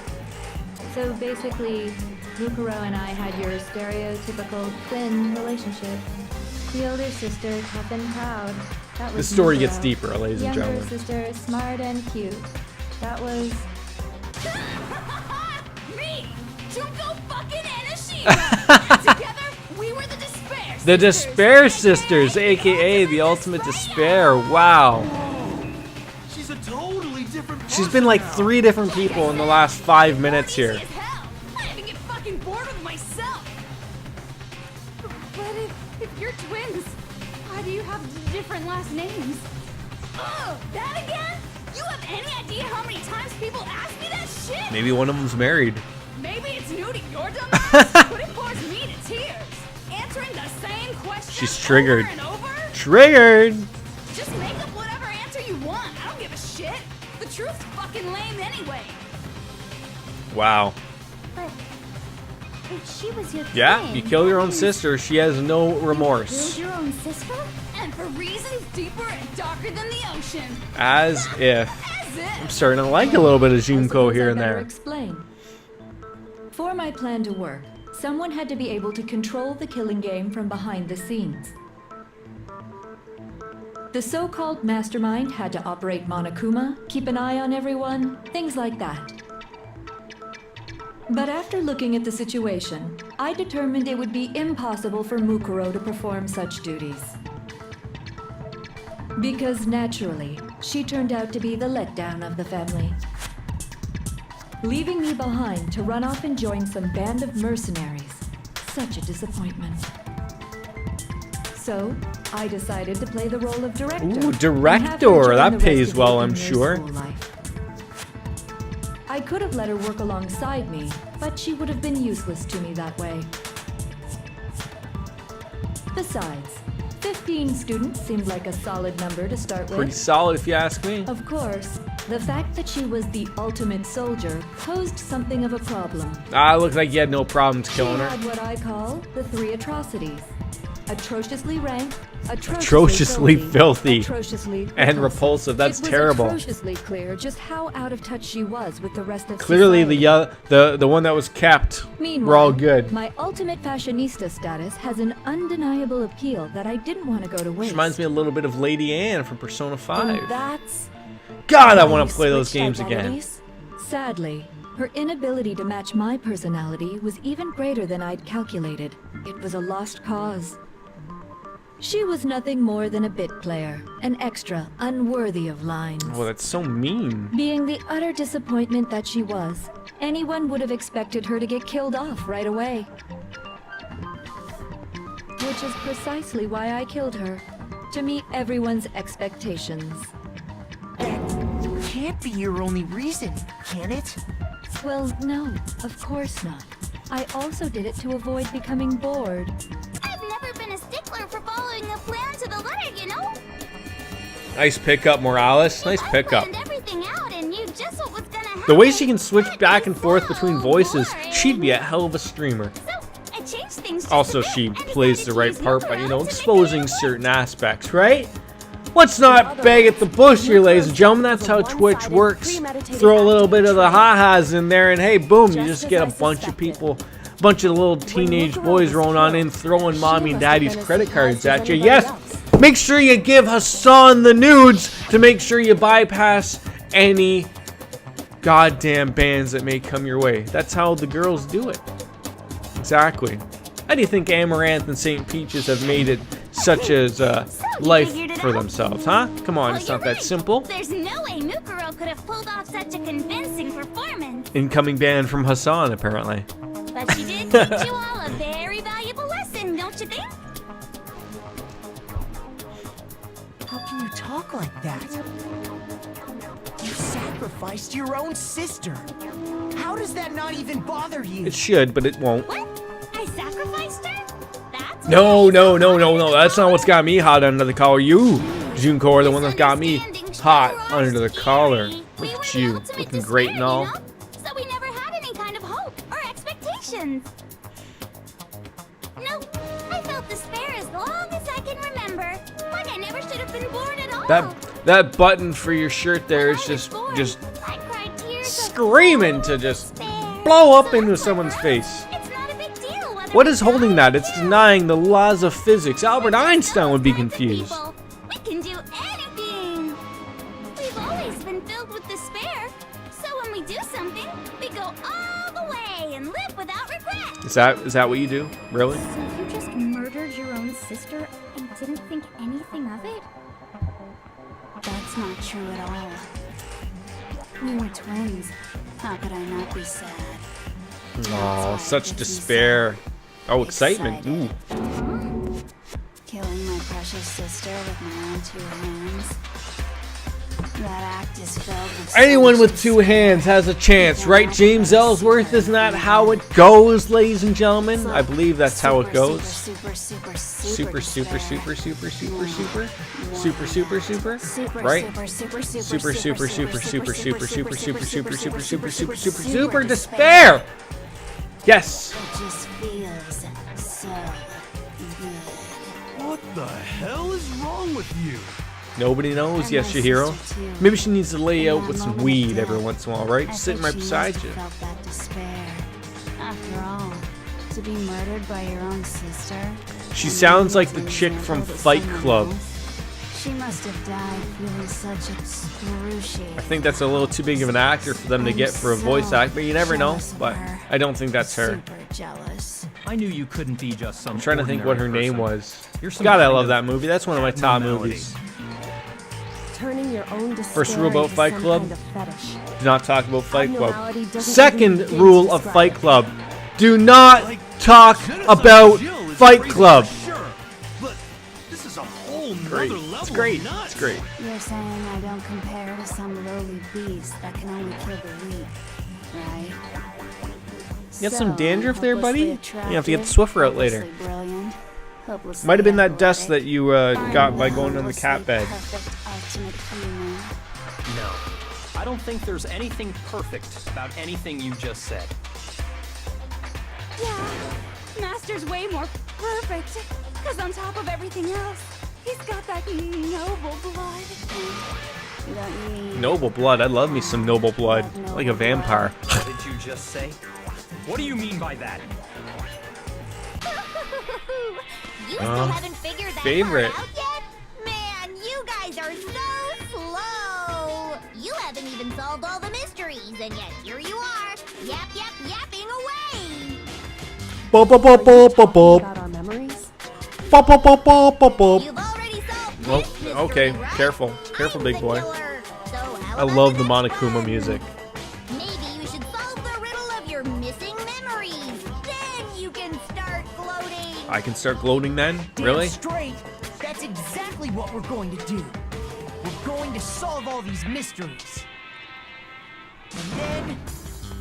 So basically, Mukuro and I had your stereotypical twin relationship. The older sister, tough and proud. That was The story Mukuro. gets deeper, ladies and Younger gentlemen. sister, smart and cute. That was Me! Junko fucking Enoshima! Together, we were the Despair Sisters! The Despair Sisters, aka the Ultimate Despair. Wow. She's a totally different person. She's been like now. 3 different people in the last 5 minutes here. Easy as hell. I even get fucking bored with myself! But if you're twins, why do you have different last names? Oh, that again? You have any idea how many times people ask me that shit? Maybe one of them's married. Maybe it's new to your dumb ass, but it bores me to tears. Answering the same question She's triggered. over and over? Triggered! Just make up whatever answer you want. I don't give a shit. The truth's fucking lame anyway. Wow. But if she was your Yeah, twin, you kill your own that means sister. She has no you remorse. killed your own sister? And for reasons deeper and darker than the ocean. As if. As I'm if. starting to like a little bit of I Junko suppose here I and better there. Explain. For my plan to work, someone had to be able to control the killing game from behind the scenes. The so-called mastermind had to operate Monokuma, keep an eye on everyone, things like that. But after looking at the situation, I determined it would be impossible for Mukuro to perform such duties. Because naturally, she turned out to be the letdown of the family, leaving me behind to run off and join some band of mercenaries. Such a disappointment. So, I decided to play the role of director. Ooh, and have her director. join That the pays rest of well, it I'm in their sure. school life. I could have let her work alongside me, but she would have been useless to me that way. Besides, 15 students seemed like a solid number to start Pretty with. solid if you ask me. Of course, the fact that she was the ultimate soldier posed something of a problem. Looks like you had no problems killing She her. had what I call the 3 atrocities. Atrociously rank, Atrociously filthy, atrociously and repulsive. That's it was terrible. Atrociously clear just how out of touch she was with the rest of Clearly, society. the one that was kept. Meanwhile, We're all good. my ultimate fashionista status has an undeniable appeal that I didn't want to go to waste. Which reminds me a little bit of Lady Anne from Persona 5. And that's God, I why want we to play those switched games again. identities. Sadly, her inability to match my personality was even greater than I'd calculated. It was a lost cause. She was nothing more than a bit player, an extra unworthy of lines. Oh, that's so mean. Being the utter disappointment that she was, anyone would have expected her to get killed off right away. Which is precisely why I killed her, to meet everyone's expectations. That can't be your only reason, can it? Well, no, of course not. I also did it to avoid becoming bored. I've never been a stickler for following a plan to the letter, you know? Nice pickup, Morales. Nice I pickup. planned everything out and knew just what was gonna happen. The way she can switch back and forth So between voices, boring. she'd be a hell of a streamer. So I changed things just Also, a bit she and plays the decided to right use part by, Mukuro you know, to make exposing it certain aspects, right? Let's not beg at the bush here, ladies and gentlemen. That's how Twitch works. Throw a little bit of the ha-has in there, and hey, boom, you just get a bunch of people, bunch of little teenage boys rolling on in, throwing mommy and daddy's credit cards at you. Yes, make sure you give Hassan the nudes to make sure you bypass any goddamn bans that may come your way. That's how the girls do it. Exactly. How do you think Amaranth and St. Peaches have made it such as life for themselves, huh? Come on, Well, it's you're not that right. simple. There's no way Mukuro could have pulled off such a convincing performance. Incoming ban from Hassan, apparently. But she did teach you all a very valuable talk like that? You sacrificed your own sister. How does that not even bother you? It should, but it won't. What? I sacrificed her? That's No. That's not what's got me hot under the collar. You, Junko, are the one that's got me hot under the collar. Look at you, looking great and all. So we never had any kind of hope or expectations. No, I felt despair as long as I can remember. Like I never should have been born at all. That button for your shirt there is just I cried tears of screaming to just despair. blow up into someone's face. It's not a big deal whether What is we holding that? It's denying the laws of physics. Albert Einstein would be confused. We can do anything. We've always been filled with despair. So when we do something, we go all the way and live without regret. Is that what you do? Really? So you just murdered your own sister and didn't think anything of it? That's not true at all. We were twins. How could I not be sad? Oh, such despair. Oh, excitement. Ooh. Killing my precious sister with my own 2 hands. That act is filled with Anyone with 2 hands has a chance, right, James Ellsworth? Isn't that how it goes, ladies and gentlemen? I believe that's how it goes. Super, super despair. Yes. It just feels so good. What the hell is wrong with you? Nobody knows. Yes, Shihiro. Maybe she needs to lay out with some weed every once in a while, right? Sitting right beside you. Felt that despair. After all, to be murdered by your own sister. She sounds like the chick from Fight Club. She must have died feeling such excruciating. I think that's a little too big of an actor for them to get for a voice act, but you never know. But I don't think that's her. Super jealous. I knew you couldn't be just some. I'm trying to think what her ordinary name person. was. You're some God, I kind love of that movie. That's one of my top abnormality. movies. Turning your own First rule despair about into Fight some Club: kind of fetish. do not talk about Fight Club. Abnormality doesn't Second even begin rule to of describe Fight it. Club: do not Like, talk genocide about Jill is Fight crazy Club. for Sure, but this is a whole Great. nother level It's great. of nuts. It's great. You're saying I don't compare to some lowly beast that can only kill the weak, right? You got some dandruff there, buddy? Hopelessly You have to get the attractive, Swiffer out later. hopelessly brilliant, hopelessly Might have been that dust athletic, that you got by going on the cat marvelously bed. perfect ultimate human. No. I don't think there's anything perfect about anything you just said. Yeah, Master's way more perfect. Because on top of everything else, he's got that noble blood. Don't you mean Noble blood. I love me some noble blood. Like a vampire. What did you just say? What do you mean by that? You still haven't figured that favorite. part out yet? Man, you guys are so slow. You haven't even solved all the mysteries, and yet here you are, yapping away. Bop, bop, bop, bop, bop, bop. About our memories? Bop, bop, bop, bop, bop, bop. You've already solved Well, this mystery, okay, right? careful I'm big the boy. killer. So how I about love the next Monokuma one? music. Maybe you should solve the riddle of your missing memories. Then you can start gloating. I can start gloating then? Damn Really? straight. That's exactly what we're going to do. We're going to solve all these mysteries. And then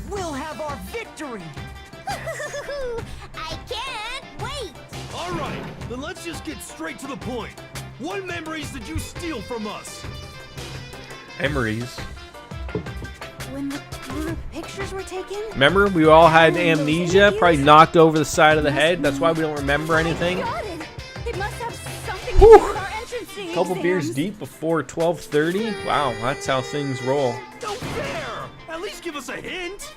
we'll have our victory. I can't wait. All right, then let's just get straight to the point. What memories did you steal from us? Memories. When the pictures were taken? Remember, we all had amnesia, probably knocked over the side of the head. That's why we don't remember anything. Got it. It must have something to do Whew. with our entrancing Couple beers exams. deep before 12:30. Wow, that's how things roll. No fair! At least give us a hint!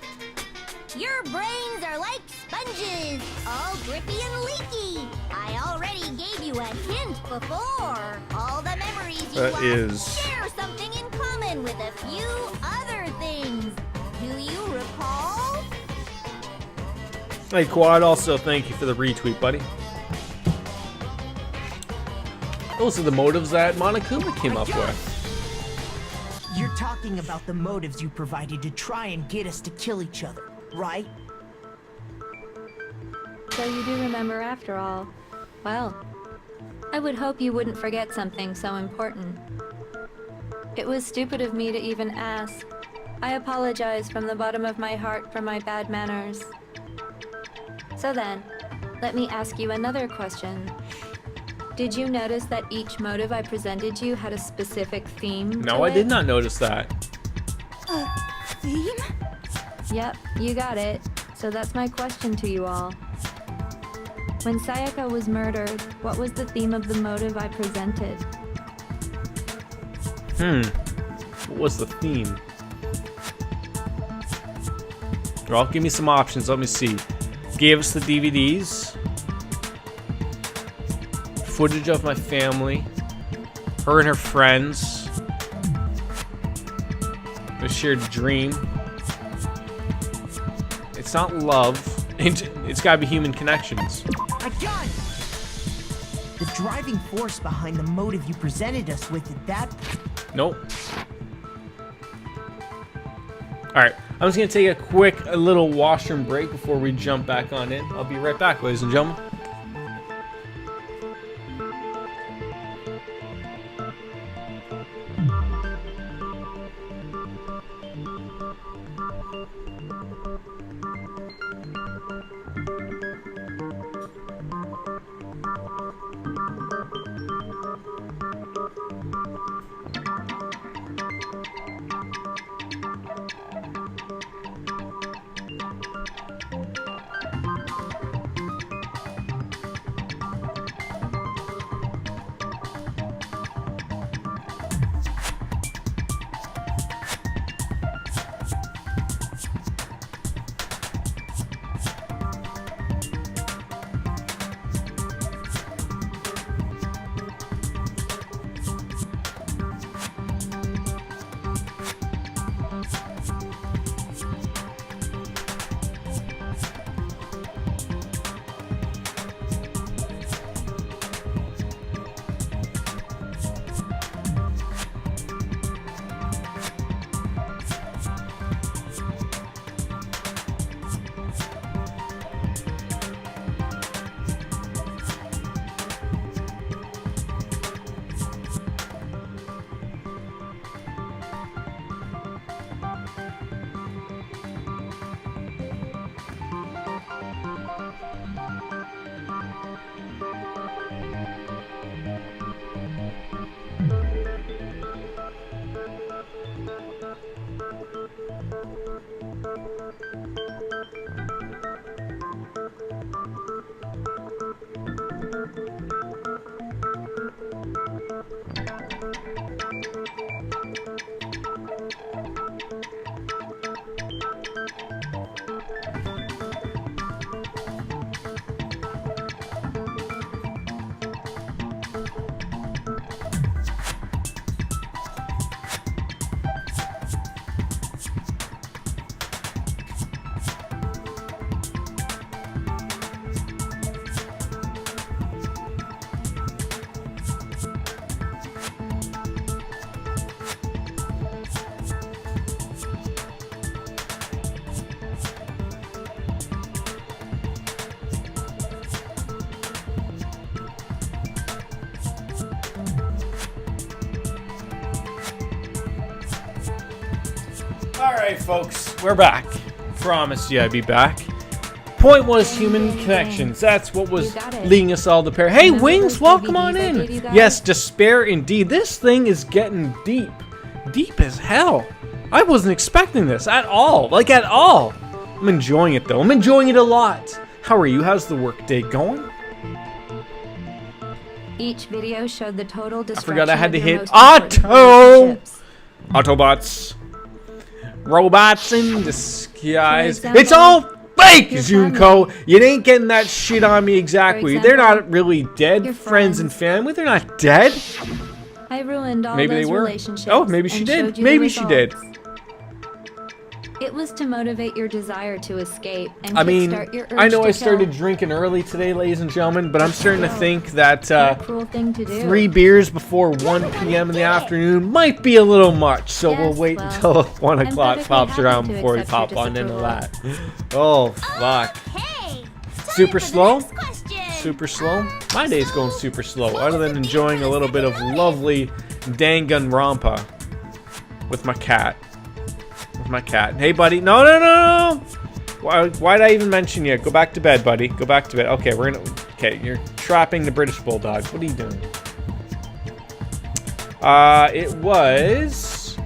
Your brains are like sponges, all drippy and leaky. I already gave you a hint before. All the memories you That lost is- share something in common with a few other things. Do you recall? Hey, Quad, also thank you for the retweet, buddy. Those are the motives that Monokuma came up with. You're talking about the motives you provided to try and get us to kill each other, right? So you do remember after all. Well, I would hope you wouldn't forget something so important. It was stupid of me to even ask. I apologize from the bottom of my heart for my bad manners. So then, let me ask you another question. Did you notice that each motive I presented you had a specific theme? No, I did not notice that. Theme? Yep, you got it. So that's my question to you all. When Sayaka was murdered, what was the theme of the motive I presented? What was the theme? Well, give me some options. Let me see. Gave us the DVDs. Footage of my family. Her and her friends. A shared dream. It's not love. It's gotta be human connections. I got it! The driving force behind the motive you presented us with at that. Nope. Alright, I'm just gonna take a little washroom break before we jump back on in. I'll be right back, ladies and gentlemen. Alright, folks, we're back. Promised you I'd be back. Point was human connections. That's what was leading us all to pair. Hey, Wings, welcome on in. Yes, despair indeed. This thing is getting deep. Deep as hell. I wasn't expecting this at all. Like, at all. I'm enjoying it, though. I'm enjoying it a lot. How are you? How's the work day going? Each video showed the total I destruction forgot I had to of your hit most important auto. relationships. Autobots. Robots in disguise. example, It's all fake, your Junko. family. You ain't getting that shit on me exactly. For They're example, not really dead. your Friends and friends. family, they're not dead. I ruined all Maybe those they were. relationships. Oh, maybe she and did. showed you the Maybe she did. results. It was to motivate your desire to escape and I mean, kickstart your urge I know to I started kill. drinking early today, ladies and gentlemen, but I'm starting to think that What a cruel thing to do. 3 beers before 1 p.m. in the afternoon might be a little much, so we'll Yes, wait well, until 1 I'm o'clock perfectly pops happy around to before we accept pop your on into disapproval. that. Oh, fuck. Hey! Super slow? Question! Super slow? My day's going super slow, other than enjoying a little bit of lovely Danganronpa. with my cat. With my cat. Hey, buddy. No, no, no, no. Why'd I even mention you? Go back to bed, buddy. Go back to bed. Okay, we're gonna. Okay, you're trapping the British Bulldog. What are you doing? It was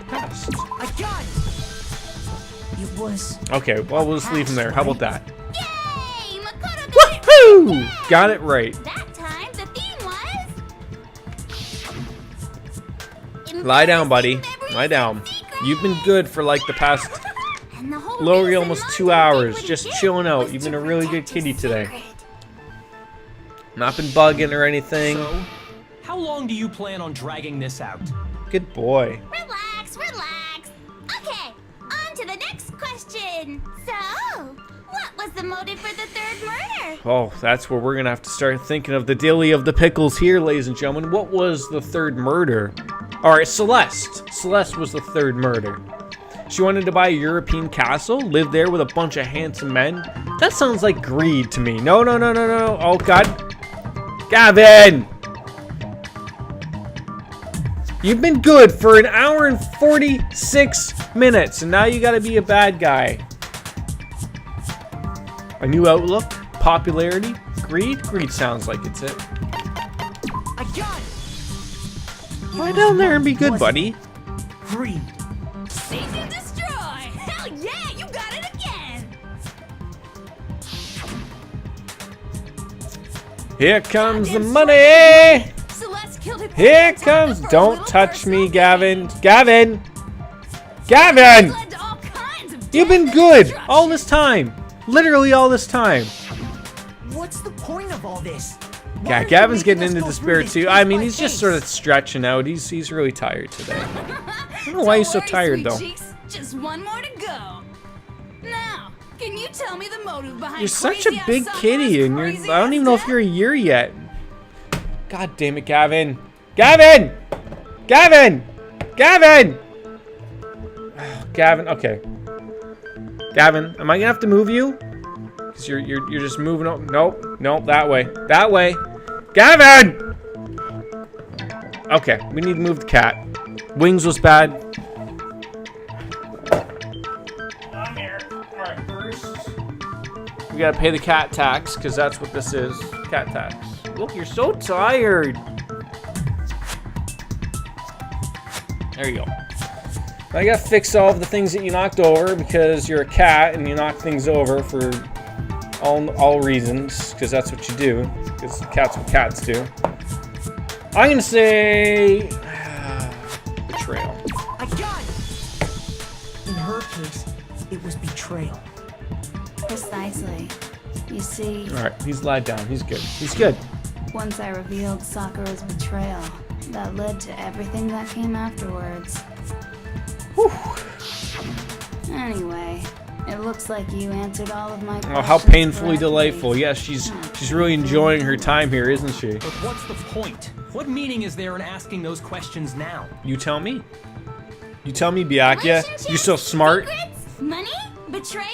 passed. I got it! It was... Okay, well, we'll just leave him there. How about that? Yay! Makoto got it Woohoo! right. Got it right. That time, the theme was... Lie down, buddy. Embarrassing memories Lie down. and secrets. You've been good for like the past And the whole literally reason almost Mom 2 didn't hours, think just what he chilling did out. was You've to been a really good protect kitty his today. secret. Not been bugging or anything. So, how long do you plan on dragging this out? Good boy. Relax, relax. Okay, on to the next question. So, what was the motive for the third murder? Oh, that's where we're gonna have to start thinking of the dilly of the pickles here, ladies and gentlemen. What was the third murder? Alright, Celeste. Celeste was the third murder. She wanted to buy a European castle, live there with a bunch of handsome men. That sounds like greed to me. No, no, no, no, no. Oh, God. Gavin! You've been good for an hour and 46 minutes, and now you gotta be a bad guy. A new outlook, popularity, greed? Greed sounds like it's it. I got it! Lie down there and be good, buddy. Greed. Seize and destroy! Hell yeah, you got it again! Here comes the Goddamn money! Celeste killed him. Here comes. Don't touch me, Gavin. Gavin! Gavin! Led to all kinds of You've been death and good destruction. all this time. Literally all this time. What's the point of all this? Why Yeah, are you Gavin's making getting us into go despair through this too. case I mean, by he's just case? sort of stretching out. He's really tired today. I don't know why he's so Don't worry, tired sweet though. cheeks. Just one more to go. Now, can you tell me the motive behind You're such a Crazy big Ass kitty, Summer's and you're. crazy I don't even ass know if death? you're a year yet. God damn it, Gavin! Gavin! Gavin! Gavin! Gavin. Okay. Gavin, am I gonna have to move you? Cause you're just moving. Nope. Nope. That way. That way. Gavin! Okay, we need to move the cat. Wings was bad. I'm here. Alright, first. We gotta pay the cat tax, because that's what this is. Cat tax. Look, you're so tired. There you go. I gotta fix all of the things that you knocked over, because you're a cat and you knock things over for all reasons, because that's what you do. Because cats what cats do. I'm gonna say betrayal. I got it! In her case, it was betrayal. Precisely. You see, All right, he's lied down. He's good. He's good. once I revealed Sakura's betrayal, that led to everything that came afterwards. Anyway, it looks like you answered all of my questions. Oh, how painfully correctly. delightful. Yes, she's really enjoying her time here, isn't she? But what's the point? What meaning is there in asking those questions now? You tell me. You tell me, Byakuya. You so smart. Secrets? Money? Betrayal?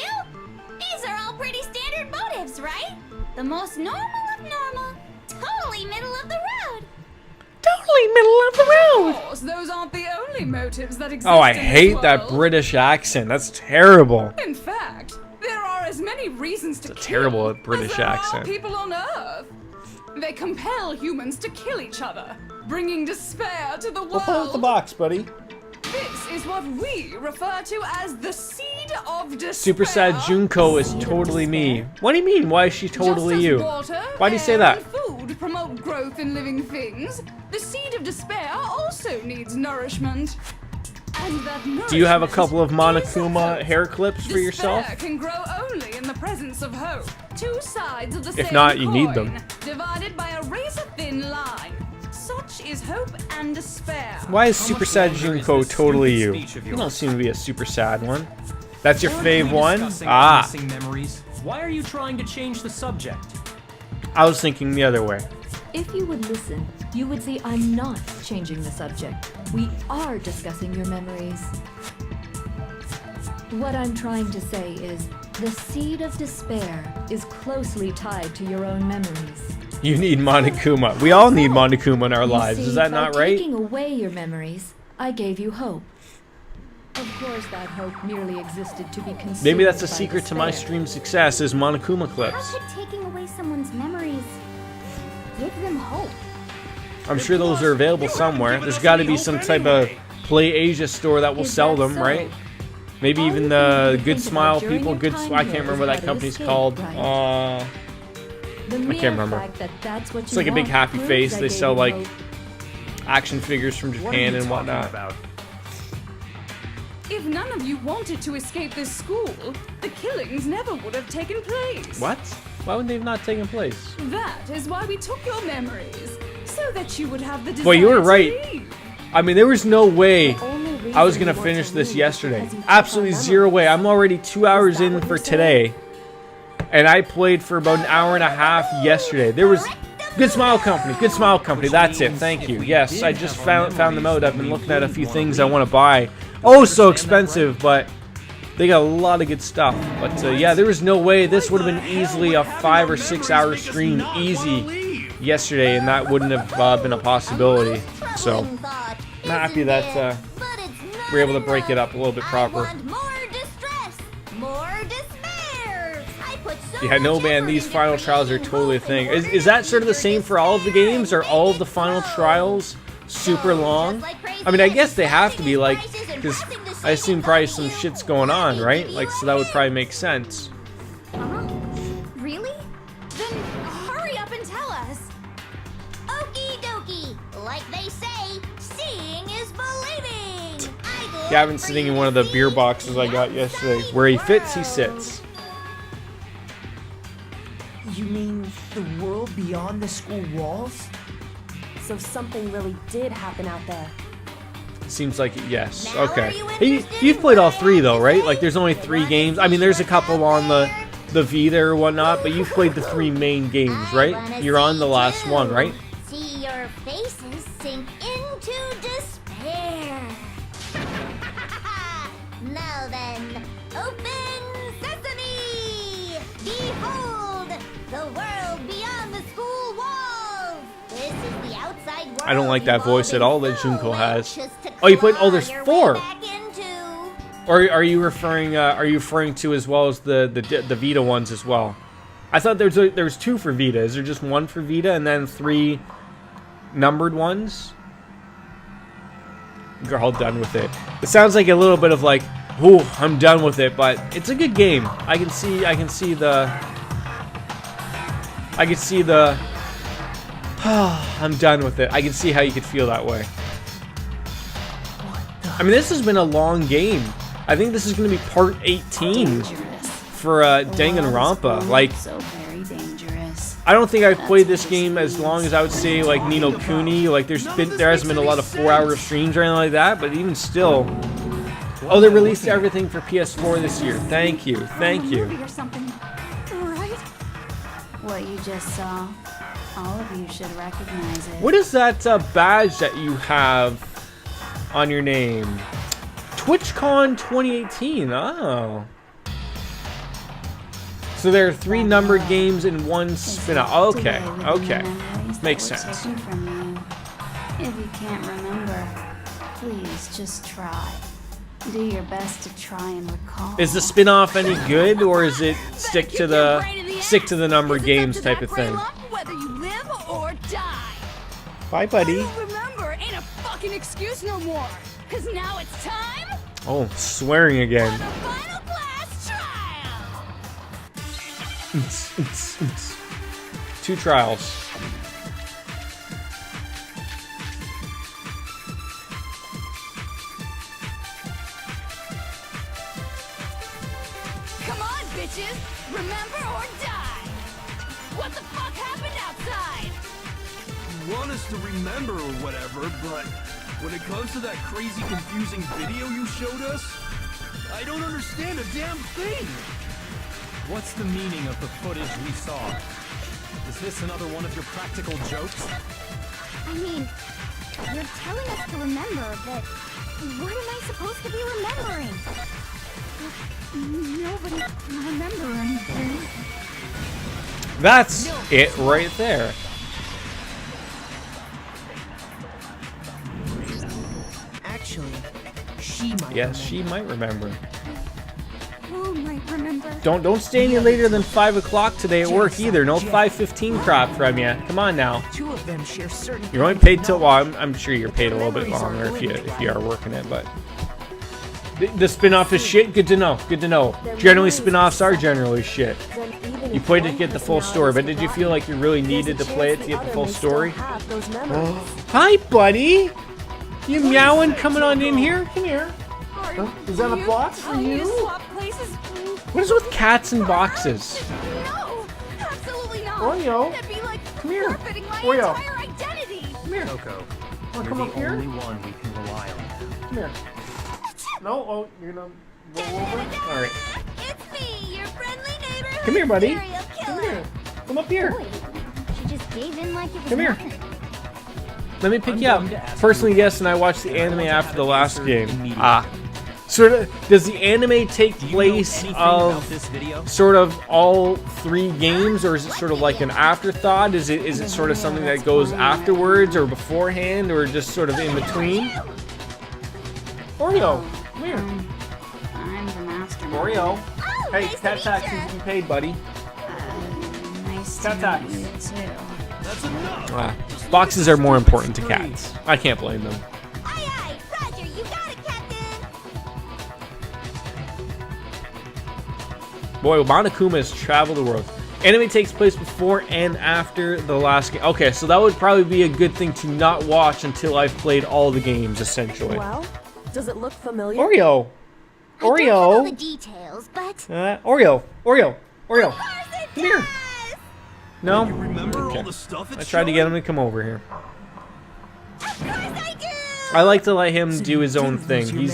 These are all pretty standard motives, right? The most normal of normal. Totally middle of the road. Totally middle of the road. Of course, those aren't the only motives that exist Oh, I in this hate that world. British accent. That's terrible. In fact, there are as many reasons to It's a terrible kill British as there accent. Are people on Earth. They compel humans to kill each other, bringing despair to the world. We'll pull out the box, buddy. This is what we refer to as the seed of despair. Super Sad Junko is totally me. What do you mean? Why is she totally Just as you? water, Why do you say air, that? and food promote growth in living things, the seed of despair also needs nourishment. And that Do you have a nourishment couple of is Monokuma hope. hair clips for yourself? Despair can grow only in the presence of hope. Two sides of the If same not, you need coin, them. divided by a razor-thin line. Such is hope and despair. Why is How Super much Sad longer is Junko this totally stupid you? speech of You don't yours? seem to be a super sad one. That's your Aren't fave we one? discussing our Ah, missing memories? Why are you trying to change the subject? I was thinking the other way. If you would listen, you would see I'm not changing the subject. We are discussing your memories. What I'm trying to say is, the seed of despair is closely tied to your own memories. You need Monokuma. We all need Monokuma in our You lives. see, Is that by not right? taking away your memories, I gave you hope. Of course, that hope merely existed to be consumed. Maybe that's the by secret to my despair. stream success is Monokuma clips. How could taking away someone's memories give them hope? I'm sure those are available somewhere. There's got to be some type of Play Asia store that will Is sell that them, so? right? Maybe All even you the need to Good think Smile about during people. your Good. time I can't here remember is what that how to company's escape, called. right? The I mere can't remember. fact that that's what It's you like a big want happy proves face. I They gave sell you like hope. action figures from What are Japan you and talking whatnot. about? If none of you wanted to escape this school, the killings never would have taken place. What? Why would they have not taken place? That is why we took your memories, so that you would have the desire Well, you were to right. leave. I mean, there was no way The only reason I was you gonna want finish to this leave is yesterday. because you took Absolutely our zero way. memories. I'm already 2 hours that in what for you're saying? today, and I played for about an hour and a half yesterday. There was Good Smile Company. Good Smile Company. That's it. Thank you. Yes, I just found them out. I've been looking at a few things I want to buy. Oh, so expensive, but they got a lot of good stuff. But yeah, there was no way this would have been easily a 5 or 6 hour stream, easy yesterday, and that wouldn't have been a possibility. So I'm happy that we're able to break it up a little bit proper. Yeah, no man, these final trials are totally a thing. Is that sort of the same for all of the games? Are all of the final trials super long? I mean, I guess they have to be, like, because I assume probably some shit's going on, right? Like, so that would probably make sense. Really? Then hurry up and tell us. Okie dokie. Like they say, seeing is believing. Gavin's sitting in one of the beer boxes I got yesterday. Where he fits, he sits. You mean the world beyond the school walls? So something really did happen out there. Seems like it, yes. Okay. You've played all three, though, right? Like, there's only 3 games. I mean, there's a couple on the Vita or whatnot, but you've played the 3 main games, right? You're on the last one, right? See your faces sink into despair. Now then, open sesame! Behold, the world beyond the school walls! This is the outside world. I don't like that voice at all that you've all Junko been has. so anxious to Oh, you played. Oh, claw there's your way 4. back into. Or are you referring? Are you referring to as well as the Vita ones as well? I thought there's 2 for Vita. Is there just 1 for Vita and then 3 numbered ones? You're all done with it. It sounds like a little bit of like, "Ooh, I'm done with it," but it's a good game. I can see the. I'm done with it. I can see how you could feel that way. I mean, this has been a long game. I think this is going to be part 18 for Danganronpa. Like, So very dangerous. I don't think I've played this game as long as I would say like Ni no Kuni. Like, there hasn't been a lot of 4-hour streams or anything like that. But even still, oh, they released everything for PS4 this year. Thank you, thank you. Movie or something, right? What you just saw, all of you should recognize it. What is that badge that you have on your name? TwitchCon 2018. Oh. So there are 3 numbered games in 1 spin-off. Okay, okay. Makes sense. From you. If you can't remember, please just try. Do your best to try and recall. Is the spin-off any good, or is it stick to the numbered games type of thing? Whether you live or die. Bye, buddy. Remember, ain't a fucking excuse no more. Cause now it's time Oh, swearing again. for the final class trial. 2 trials. Come on, bitches! Remember or die! What the fuck happened outside? You want us to remember or whatever, but when it comes to that crazy, confusing video you showed us, I don't understand a damn thing! What's the meaning of the footage we saw? Is this another one of your practical jokes? I mean, you're telling us to remember, but what am I supposed to be remembering? Nobody remember anything. That's it right there. Actually, she she might. Yes, she might remember. Who might remember? Don't stay any later than 5 o'clock today at work either. No 5:15 crap from you. Come on now. Two of them share certain. You're only paid till, well, I'm sure you're paid a little bit longer if you are working it, but the spin-off is shit. Good to know. Good to know. Generally, spin-offs are generally shit. You played it to get the full story, but did you feel like you really needed to play it to get the full story? Hi, buddy. You meowing coming on in here? Come here. Is that a box for you? What is with cats and boxes? No, absolutely not. Oreo. That'd be like Come here. forfeiting my Oreo. entire identity. Come here. Coco, Wanna you're come the up here? only one we can rely on. Come here. No? Oh, you're gonna roll over? Alright. It's me, your friendly neighborhood Come here, buddy. serial Come killer. here. Come up here. She just gave in like it was Come here. nothing. Let me pick you up. Personally, yes, and I watched the anime after the last game. Ah. Sort of, does the anime take Do you know place anything about of this video? sort of all 3 games, or is it sort of like an afterthought? Is it sort of something that goes afterwards or beforehand, or just sort of in between? Oreo, come here. I'm the master. Oreo. Oh, Hey, nice to cat meet tax ya. needs to be paid, buddy. Nice Cat to tax. meet you too. That's enough. Boxes are more important to cats. I can't blame them. Aye, aye, Roger, you got it, Captain. Boy, Monokuma has traveled the world. Anime takes place before and after the last game. Okay, so that would probably be a good thing to not watch until I've played all the games, essentially. Well, does it look familiar? Oreo! I don't know all the Oreo! details, but Oreo! Oreo! Oreo! of course it Come here! does. No? You remember Okay. all the stuff it's I tried to get him showing? to come over here. Of course I do. I like to let him do his own thing. He's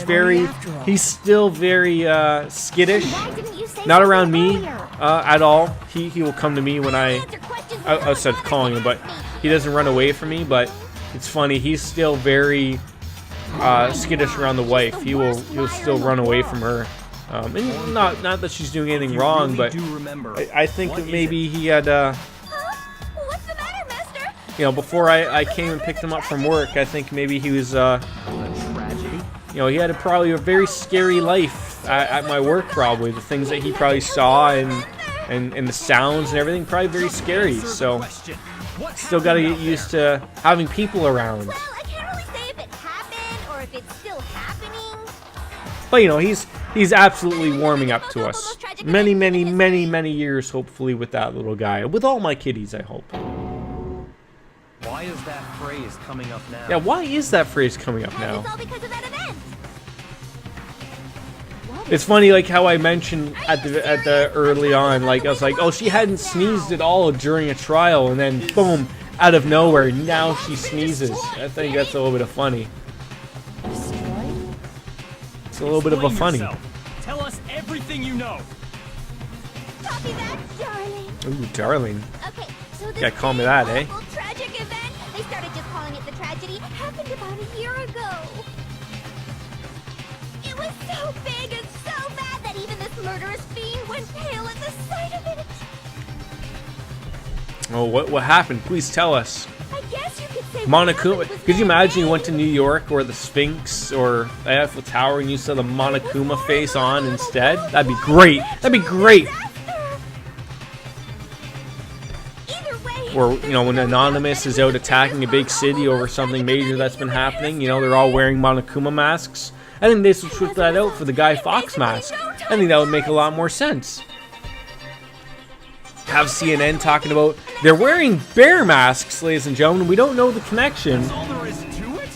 still very skittish. Why didn't you say Not around something me earlier? at all. He will come to me when I Answer questions I said without calling him, but bothering me. he doesn't run away from me. But it's funny, he's still very skittish around the wife. He'll still run away from her. And not that she's doing anything You wrong, really but do remember. I think What that is maybe it? he had What's the matter, mister? you know, before I came and picked him up from work, I think maybe he was Tragedy? you know, he had probably a very scary life at my work. Probably the things that he probably saw and the sounds and everything, probably very scary. So still got to get used to having people around. Well, I can't really say if it happened or if it's still happening. But you know, he's absolutely warming up to us. Many years, hopefully, with that little guy, with all my kitties, I hope. Why is that phrase coming up now? Yeah, why is that phrase coming up now? It's all because of that event. It's funny, like how I mentioned at the early on, like I was like, oh, she hadn't sneezed at all during a trial, and then boom, out of nowhere, now she sneezes. I think that's a little bit of funny. It's a little bit of a Explain funny. yourself. Tell us everything you know. Copy that, darling. Ooh, darling. Okay, so this Yeah, call me that, eh? awful tragic event, they started just calling it the tragedy, happened about a year ago. It was so big and so bad that even this murderous fiend went pale at the sight of it. Oh, what happened? Please tell us. I guess you could say Monokuma. Could you imagine you went to New York or the Sphinx or the Eiffel Tower and you saw the Monokuma face on instead? That'd be great. That'd be great. Either way, Or, you know, when Anonymous is out attacking a big city over something major that's been happening, you know, they're all wearing Monokuma masks. I think they should switch that out for the Guy Fawkes mask. I think that would make a lot more sense. Have CNN talking about they're wearing bear masks, ladies and gentlemen. We don't know the connection. That's all there is to it?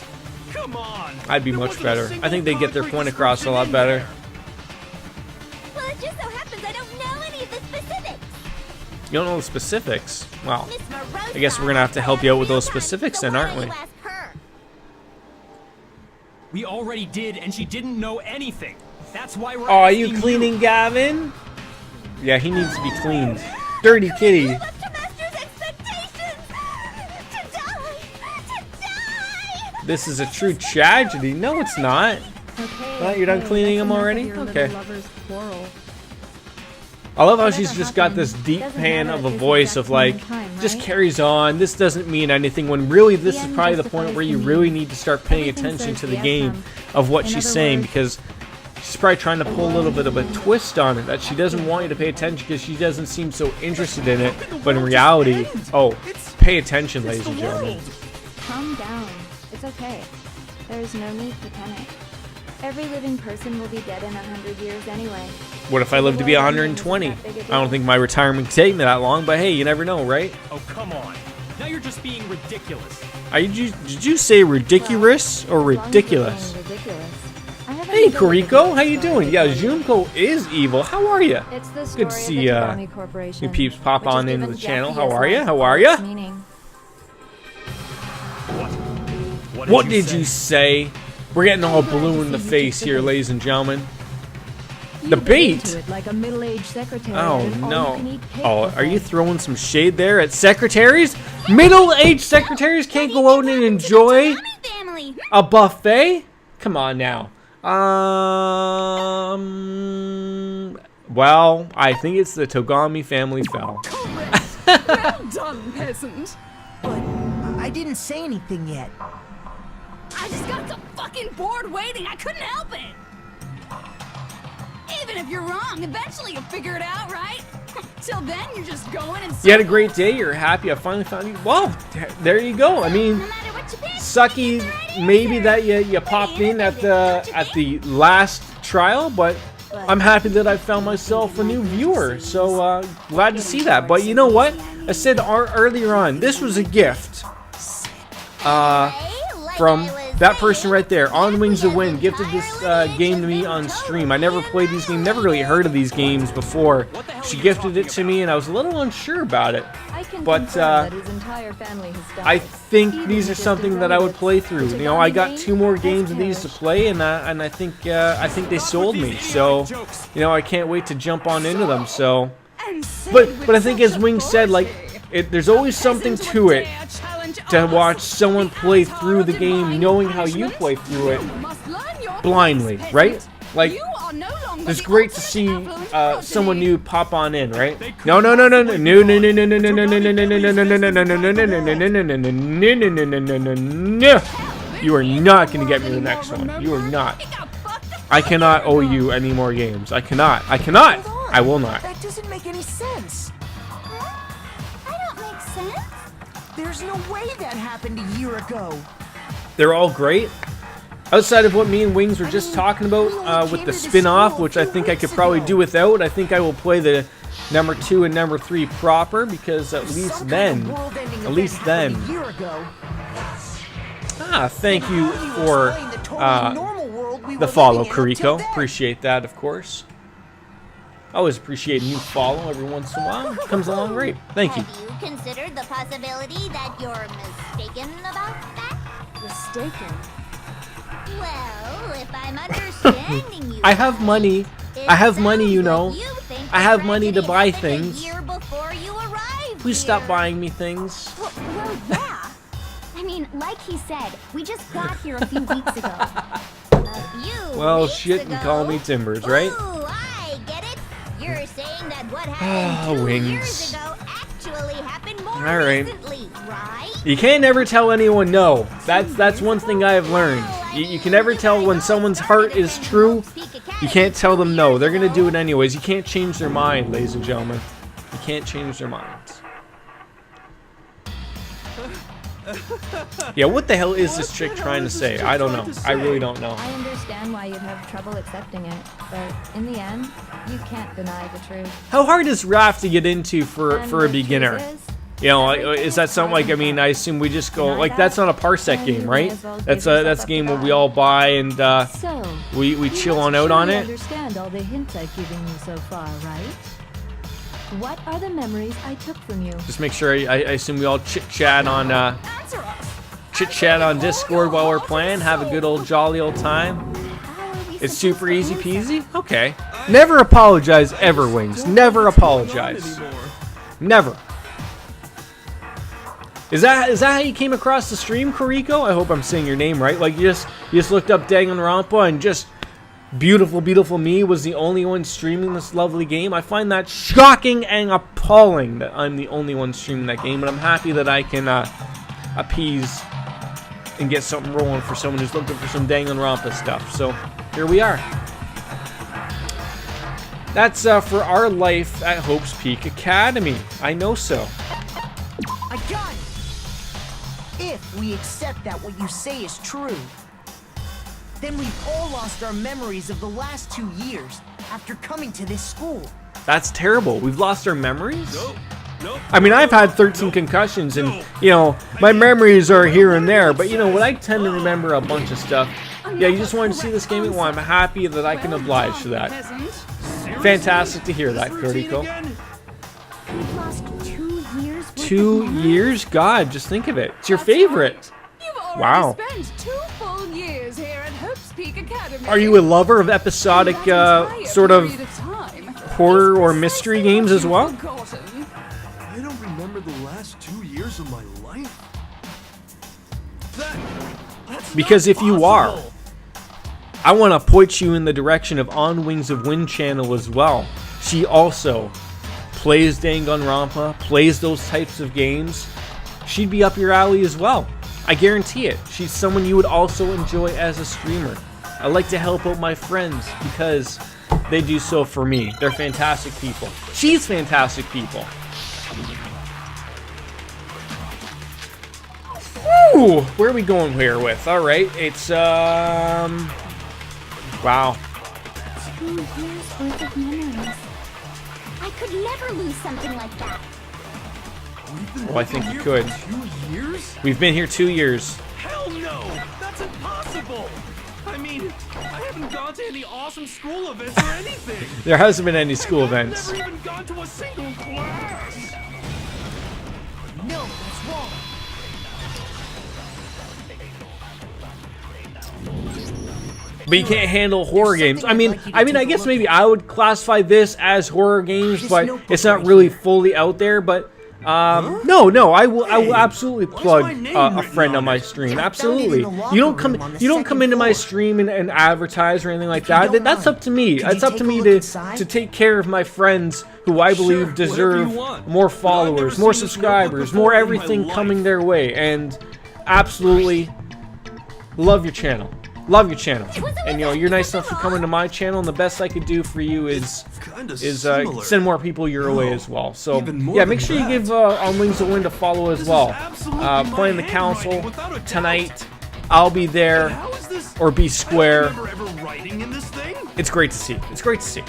Come on. I'd be There much wasn't better. a I think they get their single point across a lot better. well, it just so happens I don't know any of the specifics. You don't know the specifics. Well, Miss Morosa, I guess we're gonna have to help you out with those specifics then, aren't we? You ask her. We already did, and she didn't know anything. That's why we're Oh, are asking you cleaning Gavin? Yeah, he needs to be cleaned. Dirty kitty. Live up to Master's expectations. To die. This is a true tragedy. No, it's not. Okay. Well, you're done cleaning that's them enough of already? your Okay. little lovers' quarrel. I love how Whatever she's just got this happens, deep doesn't pan matter of a at this voice exact of like, moment in time, just right? carries on. This doesn't mean anything, when really this is end probably the point justifies where the you means. really need to start paying Everything attention serves to the the game outcome. of what In she's other saying, words, because she's probably trying to pull a little bit of a twist on it, that she doesn't want you to pay attention because she doesn't seem so interested in it, but in reality, oh, pay attention, ladies and gentlemen. Calm down. It's okay. There's no need to panic. Every living person will be dead in 100 years anyway. What if I live to be 120? I don't think my retirement can take me that long, but hey, you never know, right? Oh, come on. Now you're just being ridiculous. Did you say ridiculous or As long as we're being ridiculous? ridiculous. I haven't Hey, been able to Koriko, how you destroy doing? Yeah, the Junko is evil. How are you? It's the story Good to of see the Tagami you Corporation, peeps pop which has on into given the channel. Jackie How his are you? life How all are its you? meaning. What did you say? We're getting all blue in the face here, ladies and gentlemen. The bait? Like a middle-aged secretary Oh at an no. all-you-can-eat cake Oh, are you buffet. throwing some shade there at secretaries? Middle-aged secretaries can't go out and enjoy Family. a buffet? Come on now. Well, I think it's the Togami family fell. Well done, peasant. But I didn't say anything yet. I just got so fucking bored waiting. I couldn't help it. Even if you're wrong, eventually you'll figure it out, right? Till then, you're just going and You had a great day. You're happy. I finally found you. Well, there you go. I mean, No matter what you pick, sucky maybe that you popped in at the last trial, but I'm happy that I found myself a new viewer. So glad to see that. But you know what? I said earlier on, this was a gift from that person right there. On Wings of Wind gifted this game to me on stream. I never played these games, never really heard of these games before. She gifted it to me, and I was a little unsure about it. I can But confirm that his entire family has died. I think Even these are if it's something that I would play through. You know, I got 2 more games of these to play, and I think they sold me. So, you know, I can't wait to jump on into them. So, but I think as Wing said, like, there's always something to it to watch someone play through the game, knowing how you play through it blindly, right? Like, it's great to see someone new pop on in, right? No. You are not gonna get me the next one. You are not. I cannot owe you any more games. I cannot. I will not. That doesn't make any sense. I don't make sense. There's no way that happened a year ago. They're all great. Outside of what me and Wings were just talking about with the spin-off, which I think I could probably do without, I think I will play the number 2 and number 3 proper, because at least then, thank you for the follow, Kariko. Appreciate that, of course. I always appreciate a new follow every once in a while. Comes along great. Thank you. Have you considered the possibility that you're mistaken about that? Mistaken. Well, if I'm understanding you, I have money. it I have money, you sounds know. like you think I the have money to tragedy buy happened things. A year before you arrived Please stop here. buying me things. Well, yeah. I mean, like he said, we just got here a few weeks ago. Well, shit, and call me Timbers, right? Ooh, I get it. You're saying that what happened 2 Wings. years ago actually happened more All right. recently, right? You can't never tell anyone no. That's one thing I have learned. You can never tell when someone's heart is true. You can't tell them no. They're gonna do it anyways. You can't change their mind, ladies and gentlemen. You can't change their minds. Yeah, what the hell is this chick trying to say? I don't know. I really don't know. I understand why you'd have trouble accepting it, but in the end, you can't deny the truth. How hard is RAF to get into for And a the beginner? truth You know, like, is that something like, I mean, I assume we just go, like, that's not a Parsec game, right? That's a game where we all buy and So, we chill on must out on surely it. understand all the hints I've given you so far, right? What are the memories I took from you? Just make sure, I assume we all chit-chat on, Discord while we're playing, have a good old jolly old time. It's super easy peasy? Okay. Never apologize ever, Wings. Never apologize. Never. Is that how you came across the stream, Kariko? I hope I'm saying your name right. Like you just looked up Danganronpa and just Beautiful, beautiful me was the only one streaming this lovely game. I find that shocking and appalling that I'm the only one streaming that game, but I'm happy that I can appease and get something rolling for someone who's looking for some Danganronpa stuff. So here we are. That's for our life at Hope's Peak Academy. I know so. I got it! If we accept that what you say is true, then we've all lost our memories of the last 2 years after coming to this school. That's terrible. We've lost our memories? Nope. Nope. I mean, I've had 13 concussions, and, you know, my memories are here and there, but, you know, what I tend to remember a bunch of stuff. Yeah, you just wanted to see this game? Well, I'm happy that I can oblige to that. Fantastic to hear that, Kuriko. We've lost 2 years. 2 years? God, just think of it. It's your favorite. You've already Wow. spent 2 full years here at Hope's Peak Academy. Are you a lover of episodic, sort of horror or mystery games as well? I don't remember the last 2 years of my life. That's Because not if you are, possible. I want to point you in the direction of On Wings of Wind channel as well. She also plays Danganronpa, plays those types of games. She'd be up your alley as well. I guarantee it. She's someone you would also enjoy as a streamer. I like to help out my friends because they do so for me. They're fantastic people. She's fantastic people. Woo! Where are we going here with? All right, it's wow. 2 years worth of memories. I could never lose something like that. Well, I think you could. 2 years? We've been here 2 years. Hell no! That's impossible! I mean, I haven't gone to any awesome school events or anything. There hasn't been any school events. I've never even gone to a single class. No, that's wrong. But you can't handle horror games. I mean, I guess maybe I would classify this as horror games, but it's not really fully out there. But no, I will absolutely plug a friend on my stream. Absolutely, you don't come into my stream and advertise or anything like that. That's up to me. It's up to me to take care of my friends who I believe deserve more followers, more subscribers, more everything coming their way. And absolutely love your channel. Love your channel, and you know you're nice enough to come into my channel, and the best I could do for you is send more people your way as well. So yeah, make sure you give On Wings of Wind a follow as well. Playing the council tonight, I'll be there, or be square. It's great to see. It's great to see.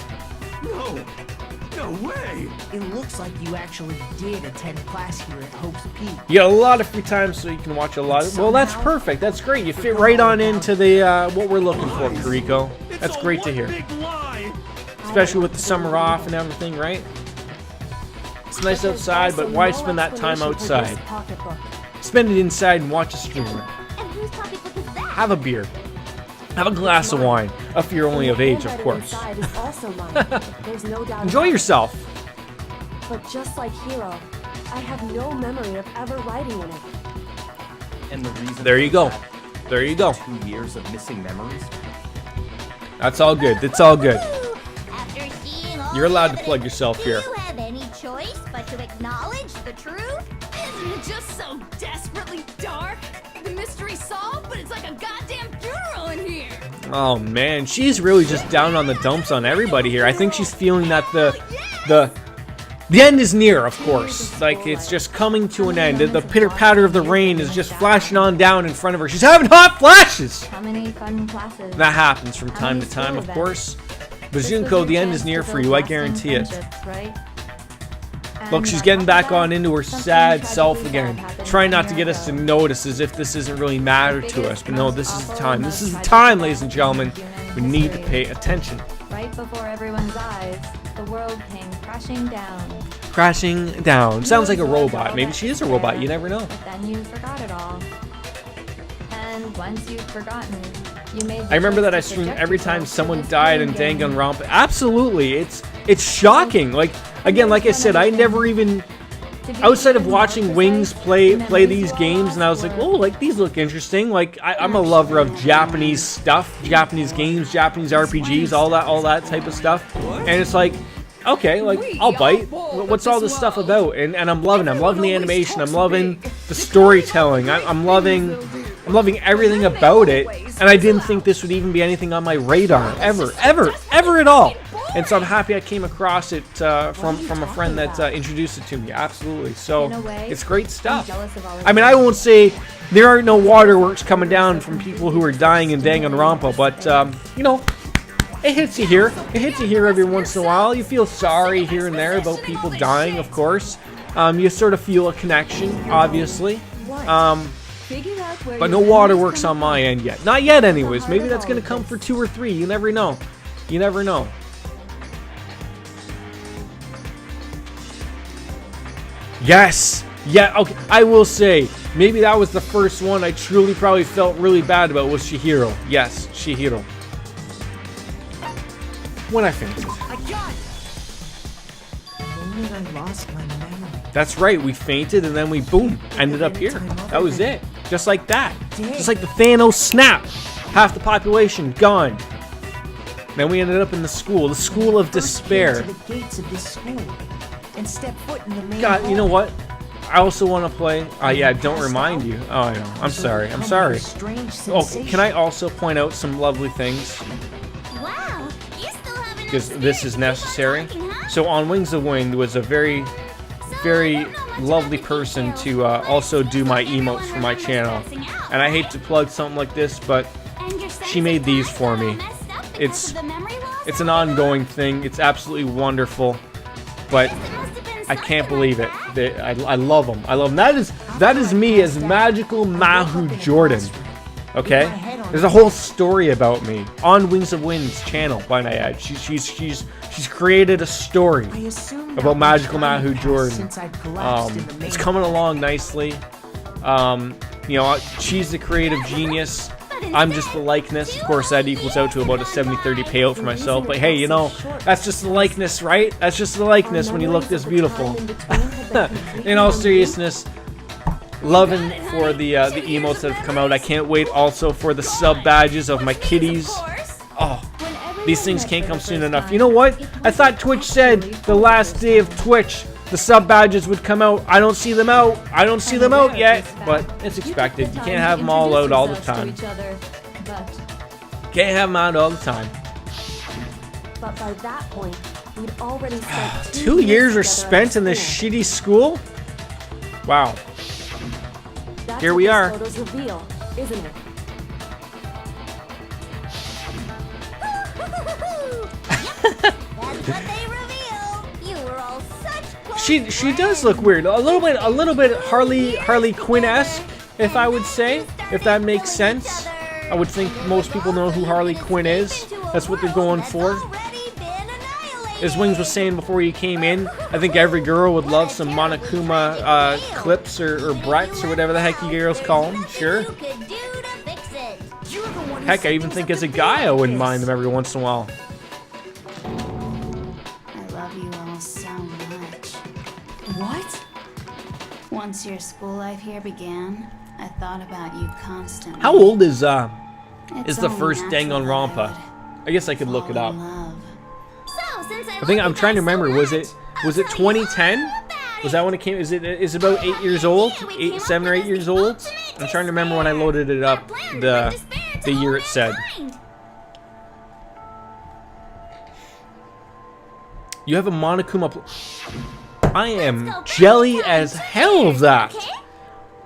No way! It looks like you actually did attend class here at Hope's Peak. You got a lot of free time, so you can watch a lot of. Well, that's perfect. That's great. You fit right on into the what we're looking for, Kuriko. That's great to hear. Especially with the summer off and everything, right? It's nice outside, but why spend that time outside? Spend it inside and watch a streamer. And whose pocketbook is that? Have a beer. Have a glass of wine, if you're only of age, of course. Enjoy yourself. But just like Hero, I have no memory of ever writing in it. And the reason There you go. There you go. 2 years of missing memories. That's all good. It's all good. After seeing all You're allowed to the plug yourself here. Do you have any choice but to acknowledge the truth? Isn't it just so desperately dark? The mystery solved, but it's like a goddamn funeral in here. Oh man, she's really just down on the dumps on everybody here. I think she's feeling that the end is near, of course. Like it's just coming to an end. The pitter patter of the rain is just flashing on down in front of her. She's having hot flashes. How many fun classes? That happens from time to time, of course. But Junko, the end is near for you. I guarantee it. Look, she's getting back on into her sad self again. Trying not to get us to notice as if this isn't really matter to us. But no, this is the time. This is the time, ladies and gentlemen. We need to pay attention. Right before everyone's eyes, the world came crashing down. Crashing down. Sounds like a robot. Maybe she is a robot. You never know. But then you forgot it all. And once you've forgotten, you made. I remember that I streamed every time someone died in Danganronpa. Absolutely. It's shocking. Like, again, like I said, I never even outside of watching Wings play these games, and I was like, oh, like these look interesting. Like I'm a lover of Japanese stuff, Japanese games, Japanese RPGs, all that type of stuff. And it's like, okay, like I'll bite. What's all this stuff about? And I'm loving it. I'm loving the animation. I'm loving the storytelling. I'm loving everything about it. And I didn't think this would even be anything on my radar ever at all. And so I'm happy I came across it from a friend that introduced it to me. Absolutely. So it's great stuff. I mean, I won't say there aren't no waterworks coming down from people who are dying in Danganronpa, but you know, it hits you here. It hits you here every once in a while. You feel sorry here and there about people dying, of course. You sort of feel a connection, obviously. But no waterworks on my end yet. Not yet, anyways. Maybe that's going to come for 2 or 3. You never know. You never know. Yes! Yeah, okay. I will say, maybe that was the first one I truly probably felt really bad about was Chihiro. Yes, Chihiro. When I fainted. I lost my memory. That's right, we fainted and then we, boom, ended up here. That was it. Just like that. Just like the Thanos snap. Half the population gone. Then we ended up in the school of despair. To the gates of this school and step foot in the main God, you know hall. what? I also want to play. Yeah, don't remind you. Oh, I know. I'm sorry. I'm sorry. Oh, can I also point out some lovely things? Wow, you still have enough Because to this do is to keep on necessary. talking, huh? So on Wings of Wind was a very lovely person to also do my emotes for my channel. And I hate to plug something like this, but she made these for me. It's an ongoing thing. It's absolutely wonderful. But I can't believe it. I love them. I love them. That is me as Magical Mahu Jordan. Okay? There's a whole story about me on Wings of Wind's channel, might I add. She's created a story about Magical Mahu Jordan. It's coming along nicely. You know, she's the creative genius. I'm just the likeness. Of course, that equals out to about a 70-30 payout for myself. But hey, you know, that's just the likeness, right? That's just the likeness when you look this beautiful. In all seriousness, loving for the emotes that have come out. I can't wait also for the sub badges of my kitties. Oh, these things can't come soon enough. You know what? I thought Twitch said the last day of Twitch the sub badges would come out. I don't see them out. I don't see them out yet, but it's expected. You can't have them all out all the time. Can't have them out all the time. But by that point, we'd already spent 2 years are spent in this shitty school? Wow. That's Here what we these are. photos reveal, isn't it? That's what they reveal. You were all such close She does look weird. A little bit Harley Quinn-esque, if I would say, if that makes sense. I would think most people know who Harley Quinn is. That's what they're going for. As Wings was saying before he came in, I think every girl would love some Monokuma clips or Bretts or whatever the heck you girls call them. Sure. Heck, I even think as a guy I wouldn't mind them every once in a while. I love you all so much. What? Once your school life here began, I thought about you constantly. How old is It's the only first natural Danganronpa? that I guess I could look it fall up. in love. I think I'm trying to remember. Was it 2010? Was that when it came? Is it about 8 years old? 7 or 8 years old? I'm trying to remember when I loaded it up. The year it said. You have a Monokuma. I am jelly as hell of that.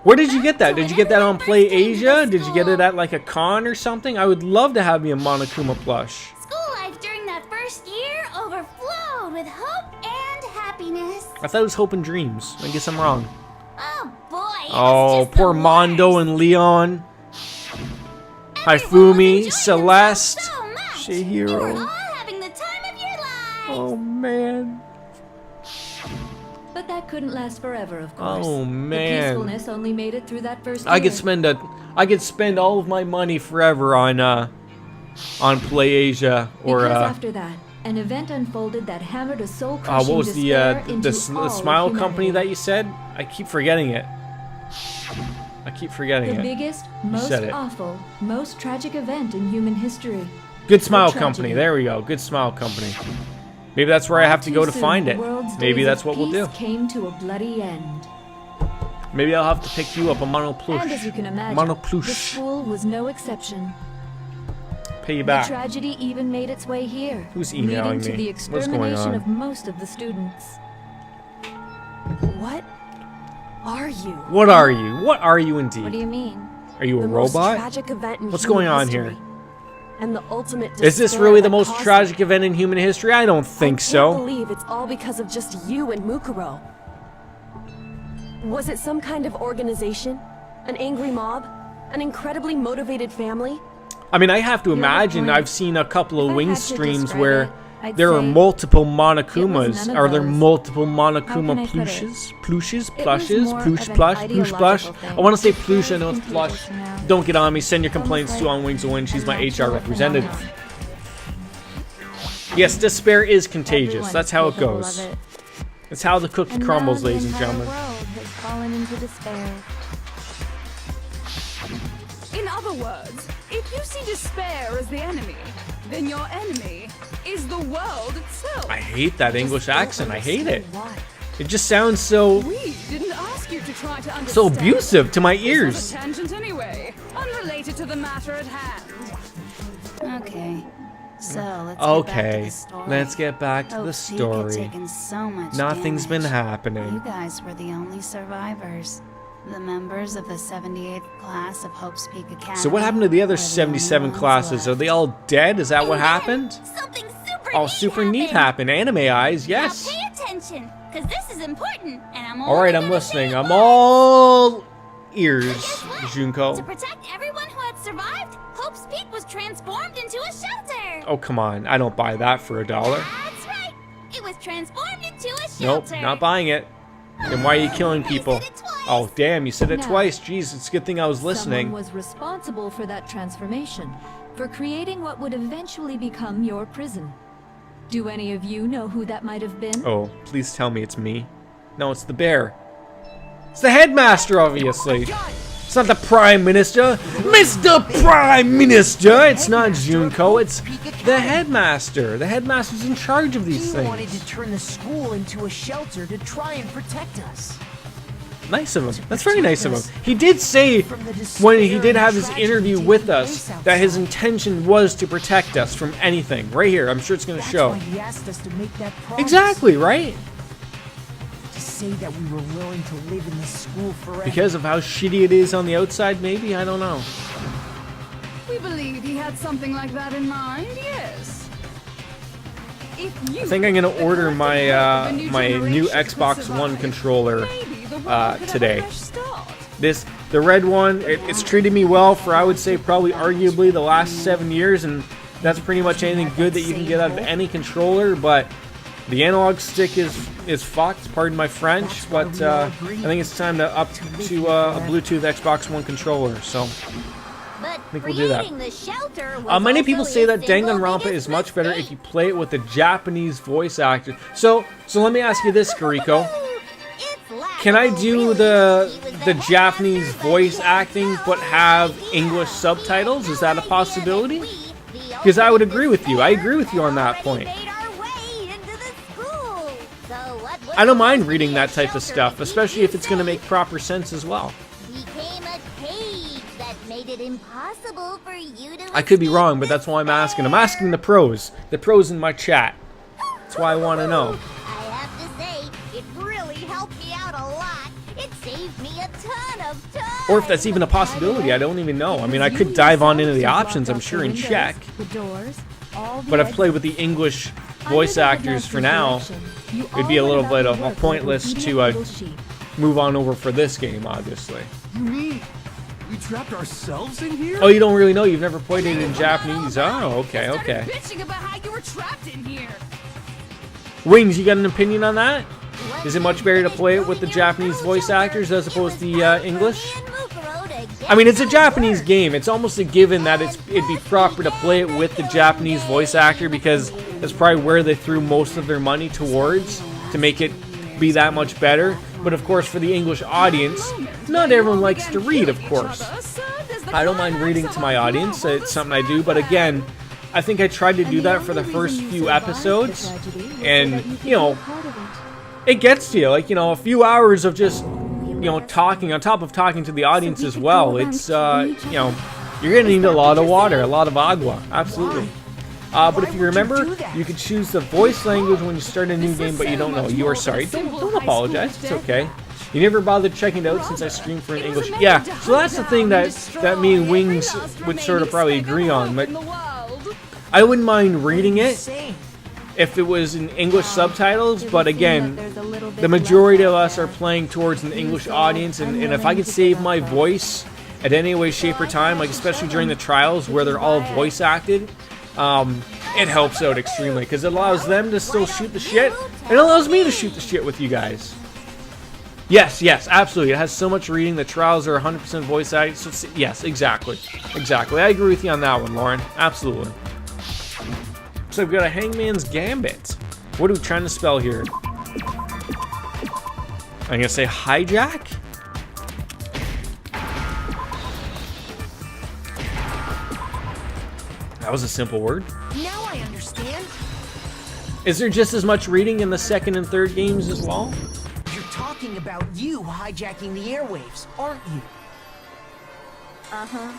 Where did you get that? Did you get that on Play Asia? Did you get it at like a con or something? I would love to have me a Monokuma plush. School life during that first year overflowed with hope and happiness. I thought it was Hope and Dreams. I guess I'm wrong. Oh boy. Oh, poor Mondo and Leon. Haifumi, Celeste, Chihiro. Having the time of your life. Oh man. But that couldn't last forever, of course. Oh The man. peacefulness only made it through that first I year. could spend all of my money forever on Play Asia or Because after that, an event unfolded that hammered a soul-crushing What was despair the into all of smile company humanity. that you said? I keep forgetting it. I keep forgetting The it. biggest, most said it. awful, most tragic event in human history. Good Smile The Company. tragedy. There we go. Good Smile Company. Maybe that's where I have to go to Too find soon, it. the world's Maybe days that's of what we'll do. peace came to a bloody end. Maybe I'll have to pick you up a mono plush. And as you can imagine, Mono the plush. school was no exception. Pay you The back. tragedy even made its way here, Who's emailing leading to me? the What's going extermination on? of most of the students. What are you? What are you? What are you indeed? What do you mean? Are you a The most robot? tragic event in What's human going on history. here? And the ultimate Is this despair really the that most caused tragic event in human history? I don't think I so. can't believe it's all because of just you and Mukuro. Was it some kind of organization? An angry mob? An incredibly motivated family? I mean, I have to You have a imagine point. I've seen a couple of If I wing had to streams describe where it, I'd there are say multiple it was Monokumas. none of Are there those. multiple How Monokuma can I put it? plushes? Plushes? It was Plushes? more Plush? of an Plush? Plush? Plush? ideological thing. I want to say It's plush. I very know it's confusing plush. now. Don't get on me. Send your Almost complaints to like On Wings to Win. She's a my HR natural representative. phenomenon. Yes, despair is contagious. Everyone That's is how it capable goes. of it. That's how the cookie And crumbles, now the ladies and entire gentlemen. world has fallen into despair. In other words, if you see despair as the enemy, then your enemy is the world itself. I hate that English Don't accent. I hate it. understand why. It just sounds so We didn't ask you to try to understand. so abusive to my This was ears. a tangent anyway, unrelated to the matter at hand. Okay. So let's Okay, let's get back to the Had story. taken so much Nothing's been damage. happening. You guys were the only survivors. The members of the 78th class of Hope's Peak Academy. So what happened to the other were the only 77 ones classes? Are left. they all dead? Is that what happened? Something super Oh, super neat happened. Anime eyes, yes. Now pay attention, because this is important, and I'm All right, only I'm gonna say listening. it I'm once. all ears, Guess what? To Junko. protect everyone who had survived, Hope's Peak was transformed into a shelter. Oh, come on. I don't buy that for $1. That's right. It was transformed into a Nope, shelter. not buying it. Then why are you killing people? I said it twice. Oh, damn, you said it Now, twice. Jeez, it's a good thing I was listening. Someone was responsible for that transformation, for creating what would eventually become your prison. Do any of you know who that might have been? Oh, please tell me it's me. No, it's the bear. It's the headmaster, obviously. It's not the Prime Minister. Mr. Prime Minister! It's not Junko, it's the headmaster. The headmaster's in charge of these He wanted to things. turn the school into a shelter to try and protect us. Nice of him. That's very nice of him. He did say when he did have his interview with us that his intention was to protect us from anything. Right here, I'm sure it's going to That's show. why he asked us to make that promise. Exactly, right? To say that we were willing to live in this school forever. Because of how shitty it is on the outside, maybe? I don't know. We believe he had something like that in mind, yes. If you I think I'm gonna order the my my new generation could Xbox One survive, controller maybe the world could have a today. fresh start. The red one, it's treated me well for I would say probably arguably the last 7 years, and that's pretty much anything good that you can get out of any controller. But the analog stick is fucked. Pardon my French, but I think it's time to up to a Bluetooth Xbox One controller. So. But think we'll do that. creating the shelter was Many people also say his that single Danganronpa biggest is much better if mistake. you play it with the Japanese voice actor. So let me ask you this, Kariko. It's laughable, Can I do really. the He was the the Japanese headmaster, but voice yet acting no but have idea. English subtitles? Is that a No possibility? idea that we, the Because I would ultimate agree with you. I agree with you despair, on that had point. already made our way into the school. So what was I don't supposed mind to be reading a that type of shelter stuff, became, especially if it's going to you make say, proper sense as well. became a cage that made it impossible for you to I could be escape wrong, but that's why I'm asking. I'm asking the pros in my chat. That's why I want to know. I have to say, it really helped me out a lot. It saved me a ton of time. Or if that's even a possibility, I don't even know. I mean, I could dive on into the options, I'm sure, and check. The doors, all the But I've played with exits. the English voice Under the actors for now. direction, you It'd be a all little went bit about of your a work like pointless obedient to little sheep. move on over for this game, obviously. You mean we trapped ourselves in here? Oh, you don't really know? You've never played it in Japanese? Oh, okay, Started okay. bitching about how you were trapped in here. Wings, you got an opinion on that? Is it much better to play it with the Japanese voice actors as opposed to the English? Me and Mukuro to get I mean, it's a Japanese game. It's almost a given that it'd be proper to play it with the Japanese voice actor because that's probably where they threw most of their money towards to make it be that much better. But of course, for the English audience, not everyone likes to read, of course. I don't mind reading to my audience. It's something I do. But again, I think I tried to do that for the first few episodes. And, you know, it gets to you. Like, you know, a few hours of just, you know, talking on top of talking to the audience as well. It's, you know, you're going to need a lot of water, a lot of agua. Absolutely. But if you remember, you could choose the voice language when you start a new game, but you don't know. You are sorry. Don't apologize. It's okay. You never bothered checking it out since I streamed for an English. Yeah, so that's the thing that me and Wings would sort of probably agree on. But I wouldn't mind reading it if it was in English subtitles. But again, the majority of us are playing towards an English audience, and if I could save my voice at any way, shape, or time, like especially during the trials where they're all voice acted, it helps out extremely because it allows them to still shoot the shit, and it allows me to shoot the shit with you guys. Yes, absolutely. It has so much reading. The trials are 100% voice acted. So yes, exactly. I agree with you on that one, Lauren. Absolutely. So we've got a Hangman's Gambit. What are we trying to spell here? I'm gonna say hijack. That was a simple word. Now I understand. Is there just as much reading in the second and third games as well? You're talking about you hijacking the airwaves, aren't you? Uh-huh.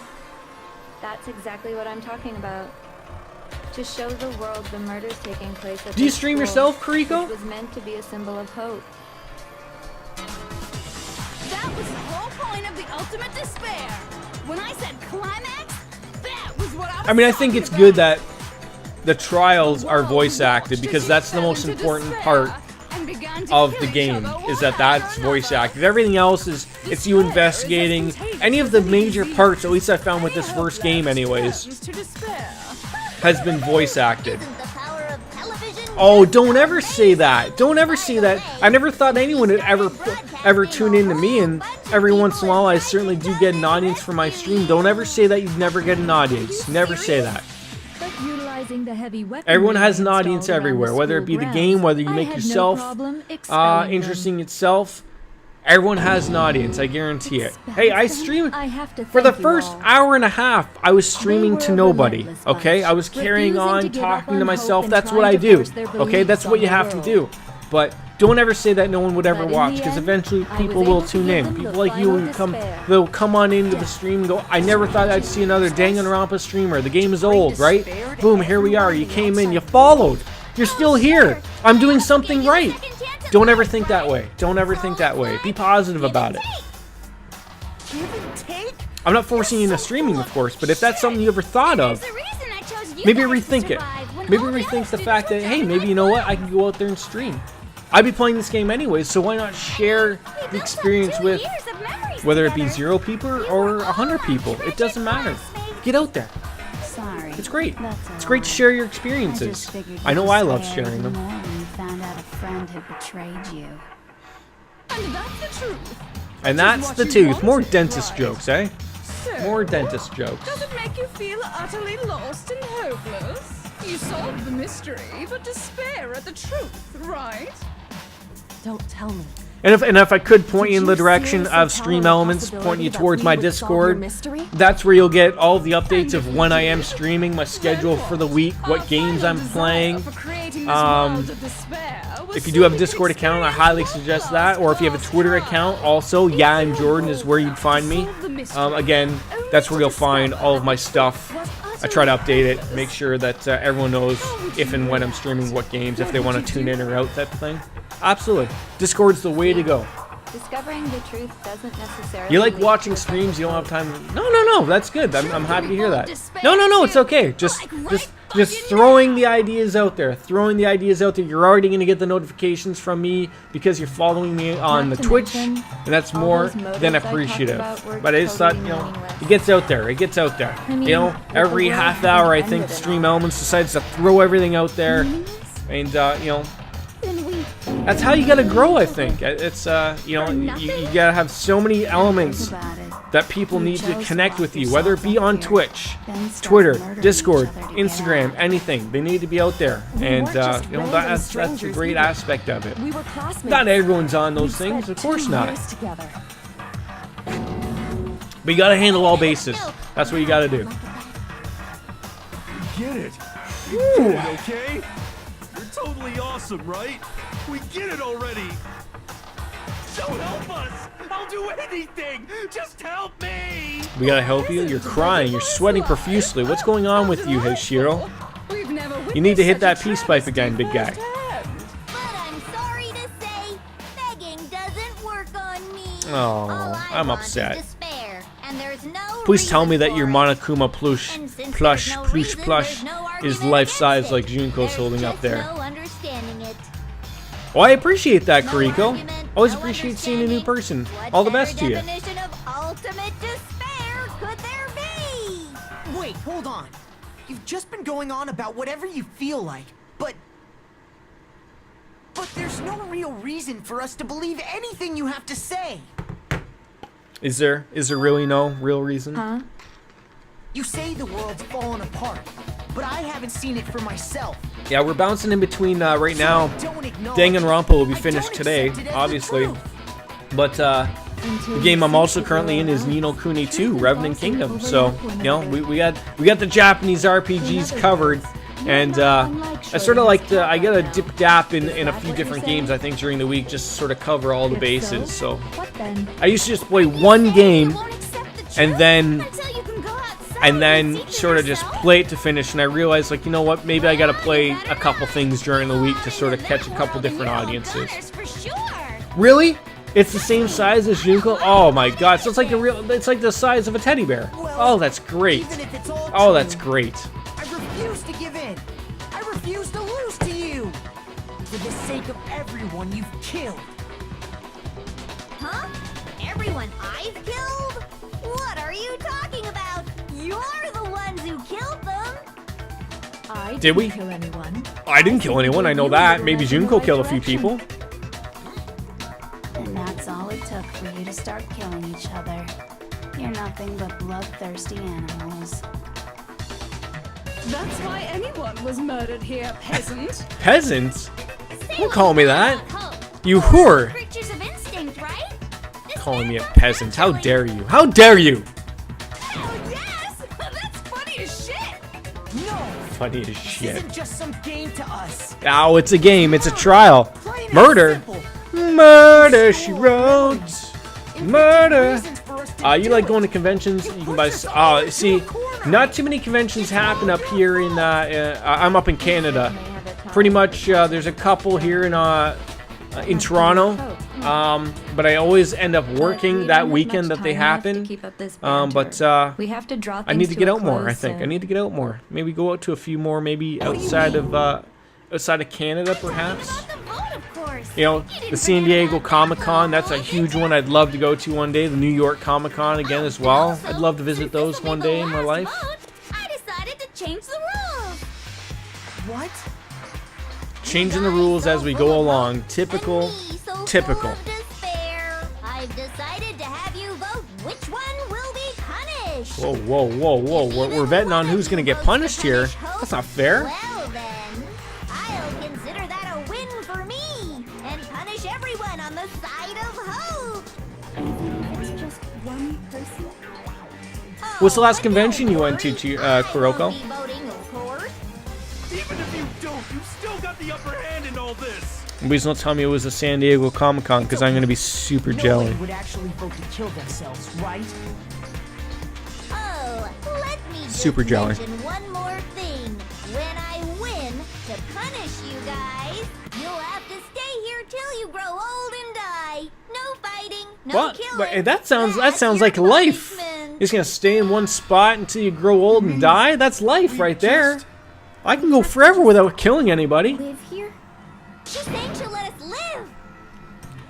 That's exactly what I'm talking about. To show the world the murders taking place at Do you this stream school, yourself, Kariko? which was meant to be a symbol of hope. That was the whole point of the ultimate despair. When I said climax, that was what I was I mean, I think it's good that the trials are voice acted because that's the most important part of the game, is that that's voice acted. Everything else is, it's you investigating. Any of the major parts, at least I found with this first game anyways, has been voice acted. Oh, don't ever say that. Don't ever say that. I never thought anyone would ever tune in to me, and every once in a while I certainly do get an audience for my stream. Don't ever say that you'd never get an audience. Never say that. Everyone has an audience everywhere, whether it be the game, whether you make yourself interesting itself. Everyone has an audience, I guarantee it. Hey, I stream for the first hour and a half. I was streaming to nobody. Okay, I was carrying on, talking to myself. That's what I do. Okay, that's what you have to do. But don't ever say that no one would ever watch, because eventually people will tune in. People like you will they'll come on into the stream and go, I never thought I'd see another Danganronpa streamer. The game is old, right? Boom, here we are. You came in, you followed. You're still here. I'm doing something right. Don't ever think that way. Don't ever think that way. Be positive about it. I'm not forcing you into streaming, of course, but if that's something you ever thought of, maybe rethink it. Maybe rethink the fact that, hey, maybe you know what? I can go out there and stream. I'd be playing this game anyways, so why not share the experience with, whether it be 0 people or 100 people. It doesn't matter. Get out there. Sorry. It's great. It's great to share your experiences. I know I love sharing them. Found out a friend had betrayed you. And that's the truth. And that's the tooth. More dentist jokes, eh? More dentist jokes. Does it make you feel utterly lost and hopeless? You solved the mystery, but despair at the truth, right? Don't tell me. And if I could point you in the direction of stream elements, point you towards my Discord, that's where you'll get all the updates of when I am streaming, my schedule for the week, what games I'm playing. If you do have a Discord account, I highly suggest that. Or if you have a Twitter account, also, Yeah and Jordan is where you'd find me. Again, that's where you'll find all of my stuff. I try to update it, make sure that everyone knows if and when I'm streaming what games, if they want to tune in or out, type of thing. Absolutely. Discord's the way to go. Discovering the truth doesn't necessarily... You like watching streams, you don't have time... No, that's good. I'm happy to hear that. No, it's okay. Just throwing the ideas out there. You're already going to get the notifications from me because you're following me on the Twitch, and that's more than appreciative. But I just thought, it gets out there. Every half hour, I think Stream Elements decides to throw everything out there, and, that's how you gotta grow, I think. It's, you gotta have so many elements that people need to connect with you, whether it be on Twitch, Twitter, Discord, Instagram, anything. They need to be out there, and you know, that's a great aspect of it. Not everyone's on those things, of course not. But you gotta handle all bases. That's what you gotta do. Get it? You get it, okay? You're totally awesome, right? We get it already. So help us! I'll do anything! Just help me! We gotta help you? You're crying, you're sweating profusely. What's going on with you, Hashiro? You need to hit that peace pipe again, big guy. But I'm sorry to say, begging doesn't work on me. Oh, I'm upset. Despair, and there's no Please tell me that reason your for it. Monokuma plush And since there's no reason, plush there's no is argument life-size against like it. Junko's There's holding up just there. no understanding it. Well, I appreciate that, No Kuriko. argument, Always no appreciate seeing a new person. What All the better best to you. definition of ultimate despair could there be? Wait, hold on. You've just been going on about whatever you feel like, but there's no real reason for us to believe anything you have to say. Is there really no real reason? Huh? You say the world's fallen apart, but I haven't seen it for myself. Yeah, we're bouncing in between right now. Don't acknowledge Danganronpa will be finished today, obviously. But the game I'm also currently in is Ni no Kuni 2, Revenant Kingdom. So, you know, we got the Japanese RPGs covered. And I sort of like I got a dip dap in a few different games, I think, during the week, just to sort of cover all the bases. So I used to just play one game and then sort of just play it to finish. And I realized, like, you know what, maybe I got to play a couple things during the week to sort of catch a couple different audiences. Really? It's the same size as Junko? Oh my god, so it's like it's like the size of a teddy bear. Oh, that's great. Oh, that's great. I refuse to give in. I refuse to lose to you. For the sake of everyone you've killed. Huh? Everyone I've killed? What are you talking about? You're the ones who killed them. I Did we? didn't kill anyone. I didn't kill anyone, I know that. Maybe Junko killed a few people. And that's all it took for you to start killing each other. You're nothing but bloodthirsty animals. That's why anyone was murdered here, peasant. Peasants? Don't call me that. You whore. Creatures of instinct, right? Calling me a peasant. How dare you? How dare you? Oh, yes! That's funny as shit! No! Funny as This shit. isn't just some game to us. Oh, it's a game. It's a trial. Plain and Murder. simple. Murder, she wrote. Murder. You like going to conventions? You can buy. See, not too many conventions happen up here in. I'm up in Canada. Pretty much, there's a couple here in Toronto. But I always end up working that weekend that they happen. But We have to draw I need to things get a out more. I close think I soon. need to get out more. Maybe go out to a few more. Maybe outside of Canada, perhaps. You know, the San Diego Comic-Con, that's a huge one I'd love to go to one day. The New York Comic-Con again as well. I'd love to visit those one day in my life. I decided to change the rules. What? Changing the rules as we go along. Typical. And me, so Typical. full of despair. I've decided to have you vote which one will be punished. Whoa, whoa, whoa, whoa. We're betting on who's going to get punished here. That's not fair. Well then, I'll consider that a win for me and punish everyone on the side of hope. It's just one person. What's the last convention you went to, Kuroko? I'll be voting, of course. Even if you don't, you still got the upper hand in all this. Please don't tell me it was the San Diego Comic-Con, because I'm going to be super jelly. Nobody would actually vote to kill themselves, right? Oh, let me just Super jelly. mention one more thing. When I win, to punish you guys, you'll have to stay here till you grow old and die. No fighting, no What? killing. Wait, that sounds That's like your life. punishment. You're just gonna stay in one spot until you grow old and die? That's life right there. I can go forever without killing anybody. Live here? She's saying she'll let us live.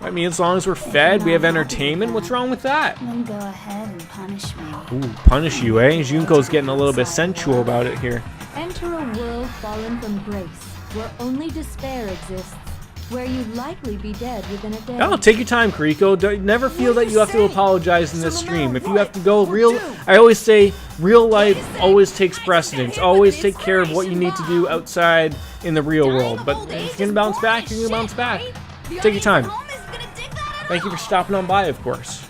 I mean, as long as we're fed, we have entertainment. What's wrong with that? Then go ahead and punish me. Ooh, punish you, eh? Junko's getting a little bit sensual about it here. Enter a world fallen from grace, where only despair exists. where you'd likely be dead within a day. Oh, take your time, Kiriko. Never feel that you have to apologize in this stream. If you have to go real, I always say real life always takes precedence. Always take care of what you need to do outside in the real world. But if you're gonna bounce back, you're gonna bounce back. Take your time. Thank you for stopping on by, of course.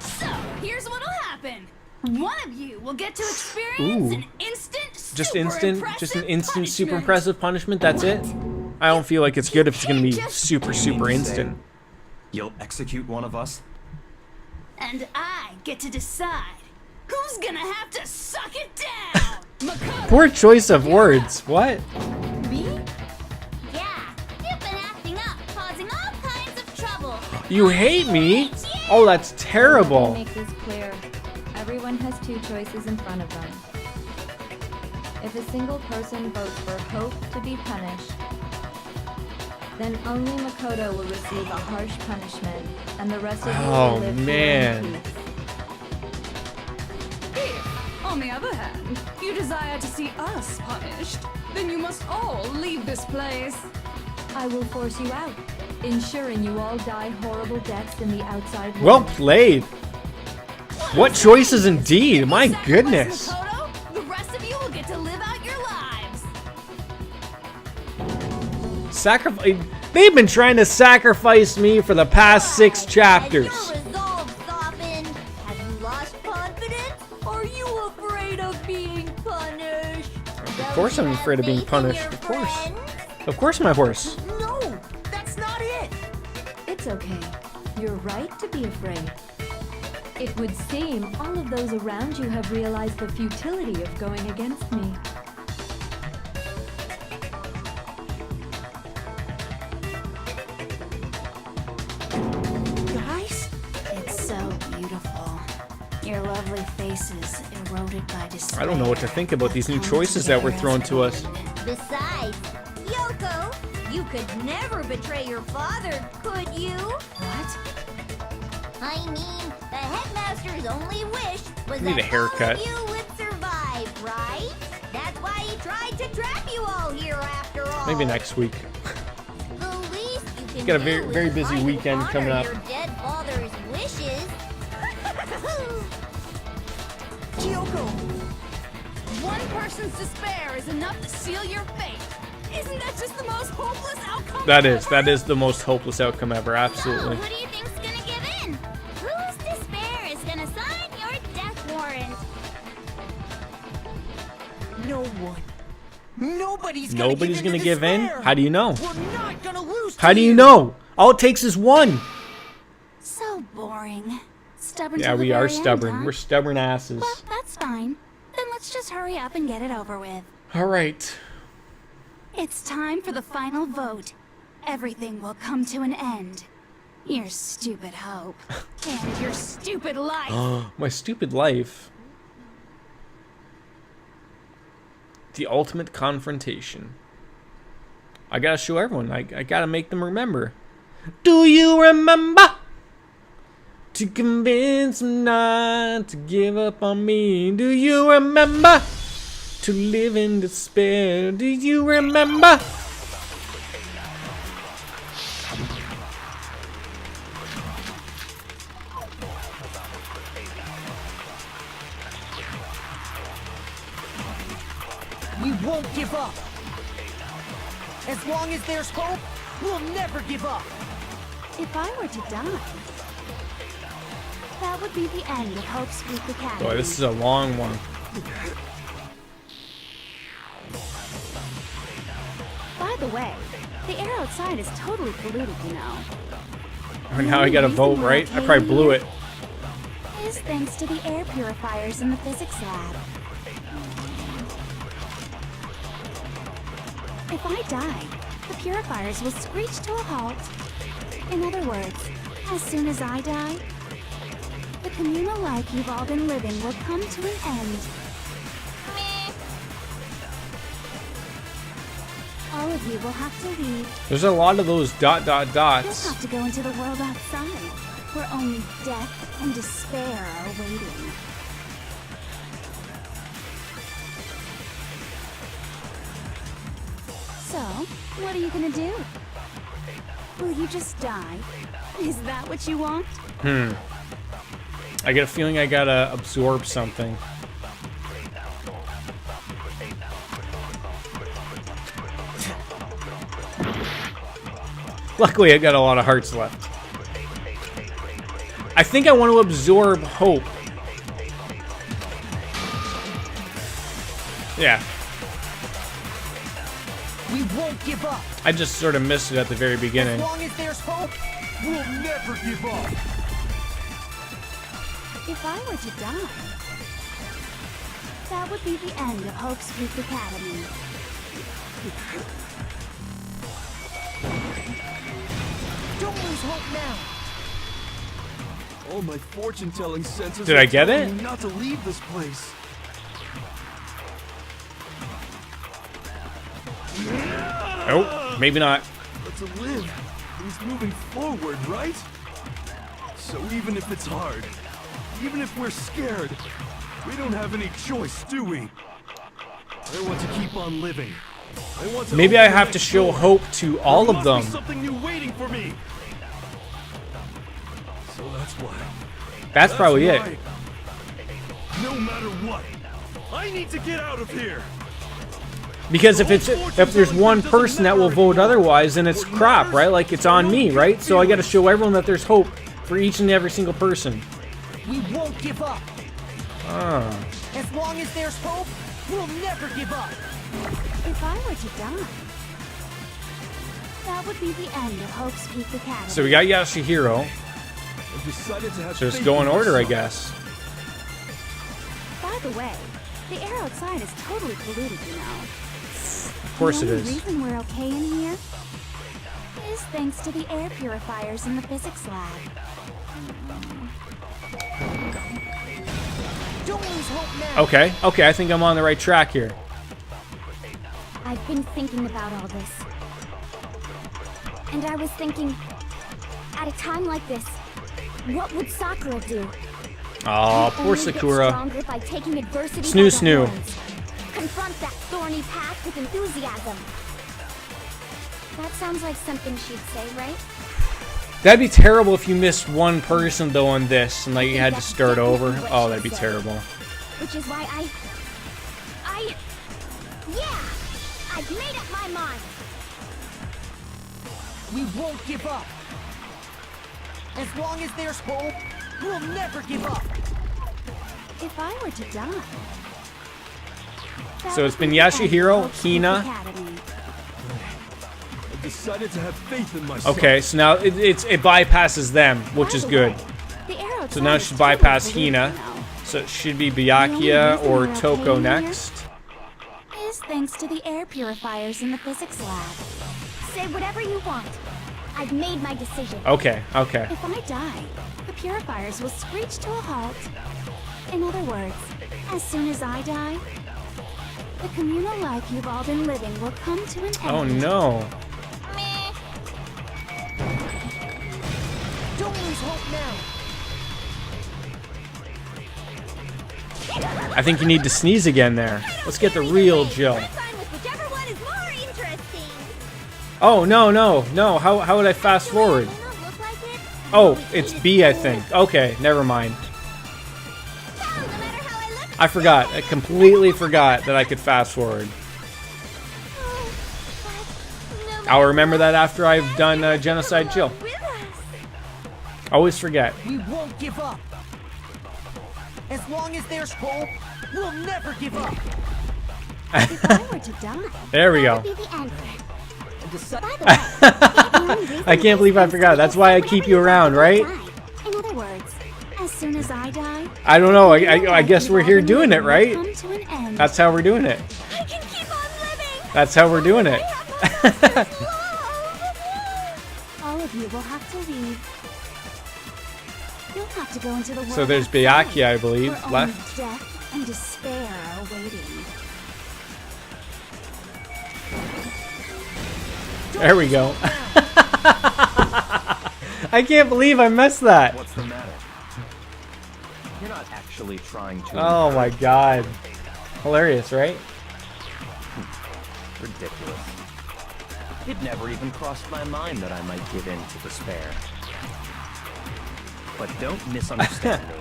So, here's what'll happen. One of you will get to experience an instant, Just super an impressive instant, super punishment. impressive punishment. That's it. I don't feel like it's good if it's gonna be super You mean to say instant. You'll execute one of us? And I get to decide who's gonna have to suck it down. Makoto, Poor choice of words. What? me? Yeah, you've been acting up, causing all kinds of trouble. You hate me? Oh, that's To terrible. make this clear, everyone has two choices in front of them. If a single person votes for Hope to be punished, then only Makoto will receive a harsh punishment, and the rest of you Oh, will live man. here in peace. If, on the other hand, you desire to see us punished, then you must all leave this place. I will force you out, ensuring you all die horrible deaths in the outside world. Well played. What choices indeed. My goodness. Makoto, the rest of you will get to live out your lives. Sacrifice. They've been trying to sacrifice me for the past 6 chapters. Has your resolve softened? Have you lost confidence? Are you afraid of being punished? Of course I'm afraid of being punished. Of course. Of course, my horse. No, that's not it. It's okay. You're right to be afraid. It would seem all of those around you have realized the futility of going against me. Guys, it's so beautiful. Your lovely faces eroded by despair. I don't know what to think about these new choices that were thrown to us. Besides, Yoko, you could never betray your father, could you? What? I mean, the headmaster's only wish was Need a that haircut. all of you would survive, right? That's why he tried to trap you all here after all. Maybe next week. The least you can Got a do very- is very busy try to weekend honor coming up. Your dead father's wishes. Kyoko, one person's despair is enough to seal your fate. Isn't that just the most hopeless outcome? That ever? is the most hopeless outcome ever. So, Absolutely. who do you think's gonna give in? Whose despair is gonna sign your death warrant? No one. Nobody's Gonna give in? How do you know? We're not gonna lose. How do you know? All it takes is one. So boring. Stubborn Yeah, till the we are very end, stubborn. huh? We're stubborn asses. Well, that's fine. Then let's just hurry up and get it over with. All right. It's time for the final vote. Everything will come to an end. Your stupid hope. And your stupid life. My stupid life. The ultimate confrontation. I gotta show everyone. I gotta make them remember. Do you remember? To convince them not to give up on me. Do you remember? To live in despair. Do you remember? We won't give up. As long as there's hope, we'll never give up. If I were to die, that would be the end of Hope Sweet Academy. Boy, this is a long one. By the way, the air outside is totally polluted, you know. Now I gotta vote, right? I probably blew it. Is thanks to the air purifiers in the physics lab. If I die, the purifiers will screech to a halt. In other words, as soon as I die, the communal life you've all been living will come to an end. All of you will have to leave. There's a lot of those ... You'll dots. have to go into the world outside, where only death and despair are waiting. So, what are you gonna do? Will you just die? Is that what you want? I get a feeling I gotta absorb something. Luckily, I got a lot of hearts left. I think I want to absorb hope. Yeah. We won't give up. I just sort of missed it at the very beginning. As long as there's hope, we'll never give up. If I were to die, that would be the end of Hope's Peak Academy. Don't lose hope now. All my fortune-telling senses. Did I get it? Not to leave this place. Oh, maybe not. But to live means moving forward, right? So even if it's hard, even if we're scared, we don't have any choice, do we? I want to keep on living. I want to Maybe I open the have to next show door. hope to all There of must be them. something new waiting for me. So that's why. That's probably it. why, no matter what, I need to get out of here. Because if there's one person that will vote otherwise, then it's crap, right? Like it's on me, right? So I got to show everyone that there's hope for each and every single person. We won't give up. Ah. As long as there's hope, we'll never give up. If I were to die, that would be the end of Hope's Peak Academy. So we got Yashihiro. I've decided to have So just faith go in in order, I myself. guess. By the way, the air outside is totally polluted, you know. Of course it The only is. reason we're okay in here is thanks to the air purifiers in the physics lab. Don't lose hope now. Okay, I think I'm on the right track here. I've been thinking about all this. And I was thinking, at a time like this, what would Sakura do? Oh, We poor only get Sakura. stronger by taking adversity Snoo by the snoo. horns. Confront that thorny path with enthusiasm. That sounds like something she'd say, right? That'd be terrible if you missed one person though on this and like you had to start over. Oh, that'd be terrible. Which is why Yeah! I've made up my mind. We won't give up. As long as there's hope, we'll never give up. if I were to die. that So it's would been be the end of Yashihiro, Hope's Peak Hina. Academy. I've decided to have faith in myself. Okay, so now it bypasses them, which By is the good. way, the air So outside now it is should totally bypass polluted, Hina. you know. So it should be The Byakuya only or reason we're Toko okay in here next. Is thanks to the air purifiers in the physics lab. Say whatever you want. I've made my decision. Okay. If I die, the purifiers will screech to a halt. In other words, as soon as I die, the communal life you've all been living will come to an end. Oh no. Meh. Don't lose hope now. I think you need to sneeze again there. Let's get the real Jill. I'm fine with whichever one is more interesting. Oh, no. How would I fast forward? May not look like it. Oh, it's B, I think. Okay, never mind. Well, no matter how I look, I forgot. I completely forgot that I could fast forward. no I'll remember that after I've done Genocide Jill. with us. Always forget. We won't give up. As long as there's hope, we'll never give up. If I were to die, There we go. Be the end. by the way, the only reason I can't believe I forgot. That's why I keep you around, right? in other words, as soon as I die, I don't know. I guess we're here doing it, right? come to an end. That's how we're doing it. I can keep on living. That's how we're doing it. All of you will have to leave. You'll have to go into the world. So there's outside, Byakuya, I believe, where only left. death and despair are waiting. There we go. I can't believe I missed that. What's the matter? You're not actually trying to. Oh my god. Hilarious, right? Ridiculous. It never even crossed my mind that I might give in to despair. But don't misunderstand me.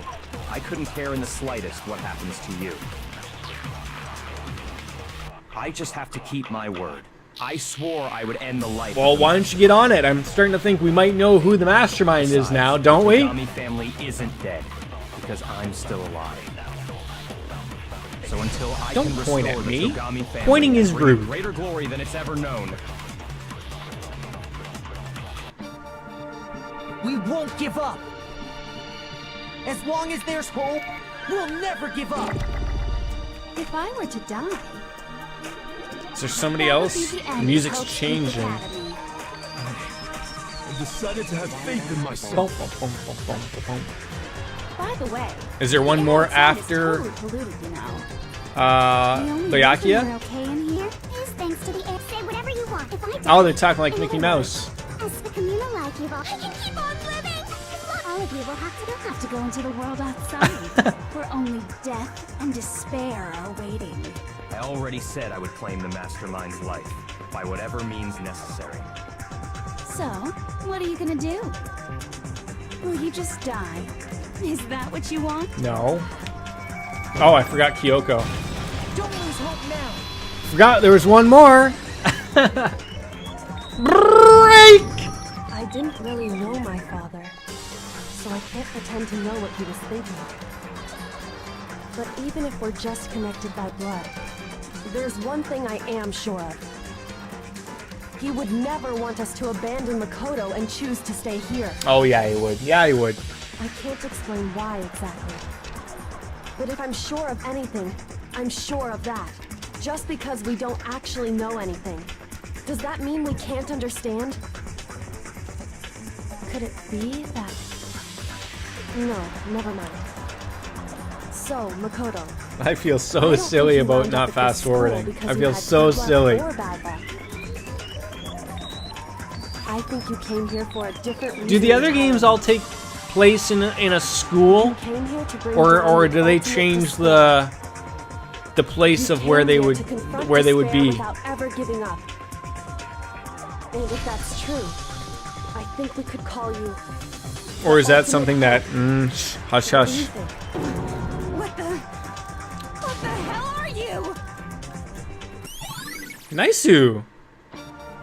I couldn't care in the slightest what happens to you. I just have to keep my word. I swore I would end the life. Well, why don't you get on it? I'm starting to think we might know who the mastermind is now, don't we? The Yagami family isn't dead because I'm still alive. So until I Don't can point restore at the me. Yagami family Pointing is and bring it rude. greater glory than it's ever known. We won't give up. As long as there's hope, we'll never give up. If I were to die, Is there somebody that would else? be the The end music's of Hope's changing. Academy. I decided to have faith in Bum, myself. bum, bum, bum, bum, bum. By the way, Is there one more outside is after totally polluted, you know. The only reason Byakuya? we're okay in here is thanks to the air. Say whatever you want. If I die, Oh, they're talking like Mickey Mouse. as the communal life you all, I can keep on living. All of you will have to go into the world outside, where only death and despair are waiting. I already said I would claim the mastermind's life by whatever means necessary. So, what are you gonna do? Will you just die? Is that what you want? No. Oh, I forgot Kyoko. Don't lose hope now. Forgot there was one more. Break! I didn't really know my father, so I can't pretend to know what he was thinking. But even if we're just connected by blood, there's one thing I am sure of. He would never want us to abandon Makoto and choose to stay here. Oh yeah, he would. Yeah, he would. I can't explain why exactly. But if I'm sure of anything, I'm sure of that. Just because we don't actually know anything, does that mean we can't understand? Could it be that... No, never mind. So, Makoto. I feel I so don't silly think you about wound not up at this fast forwarding. school because I you feel had so good luck silly. or bad luck. I think you came here for a different reason. Do the other games all take place in a school, You came here to bring or down do they ultimate change despair. the place You of where came they here would to confront despair be? without ever giving up. And if that's true, I think we could call you. Or is that something that hush What do you hush? think? What the hell are you? Nice-oo.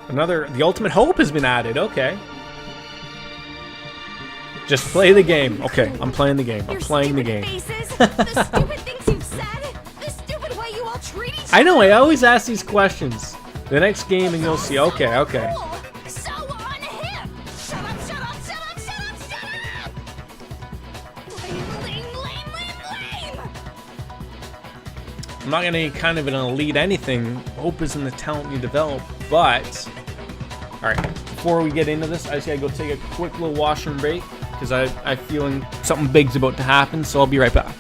The ultimate hope has been added. Okay. Just play the game. Okay, I'm playing the game. I'm Your playing the stupid game. faces, the stupid things you've said, the stupid way you all treat each other. I know. I always ask these questions. The next game, and you'll see. Okay, okay. So on him. Shut up, shut up, shut up, shut up, shut up! Lame. I'm not gonna lead anything. Hope isn't the talent you develop, but all right. Before we get into this, I just gotta go take a quick little washroom break because I'm feeling something big's about to happen. So I'll be right back.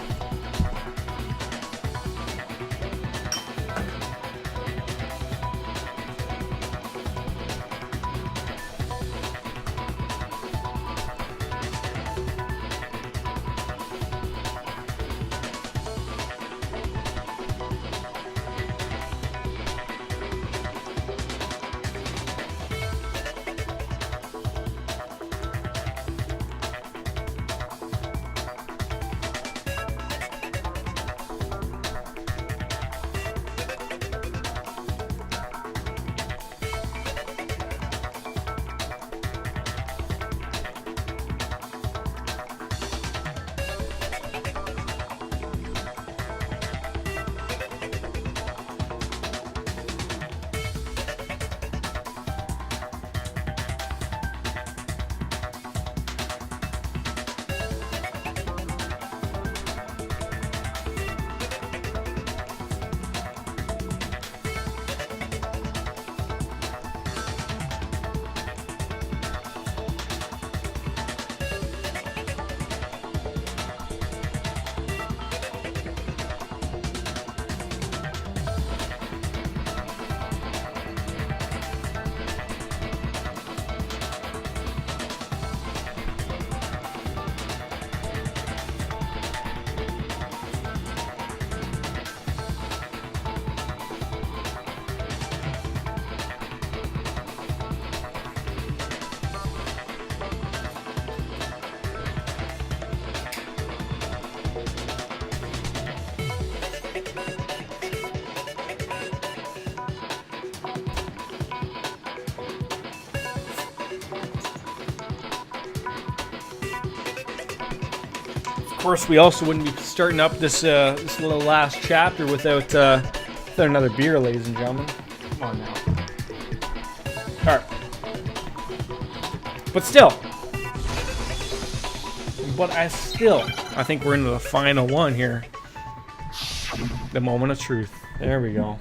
course, we also wouldn't be starting up this this little last chapter without another beer, ladies and gentlemen. Come on now. All right. But still, I think we're into the final one here. The moment of truth. There we go.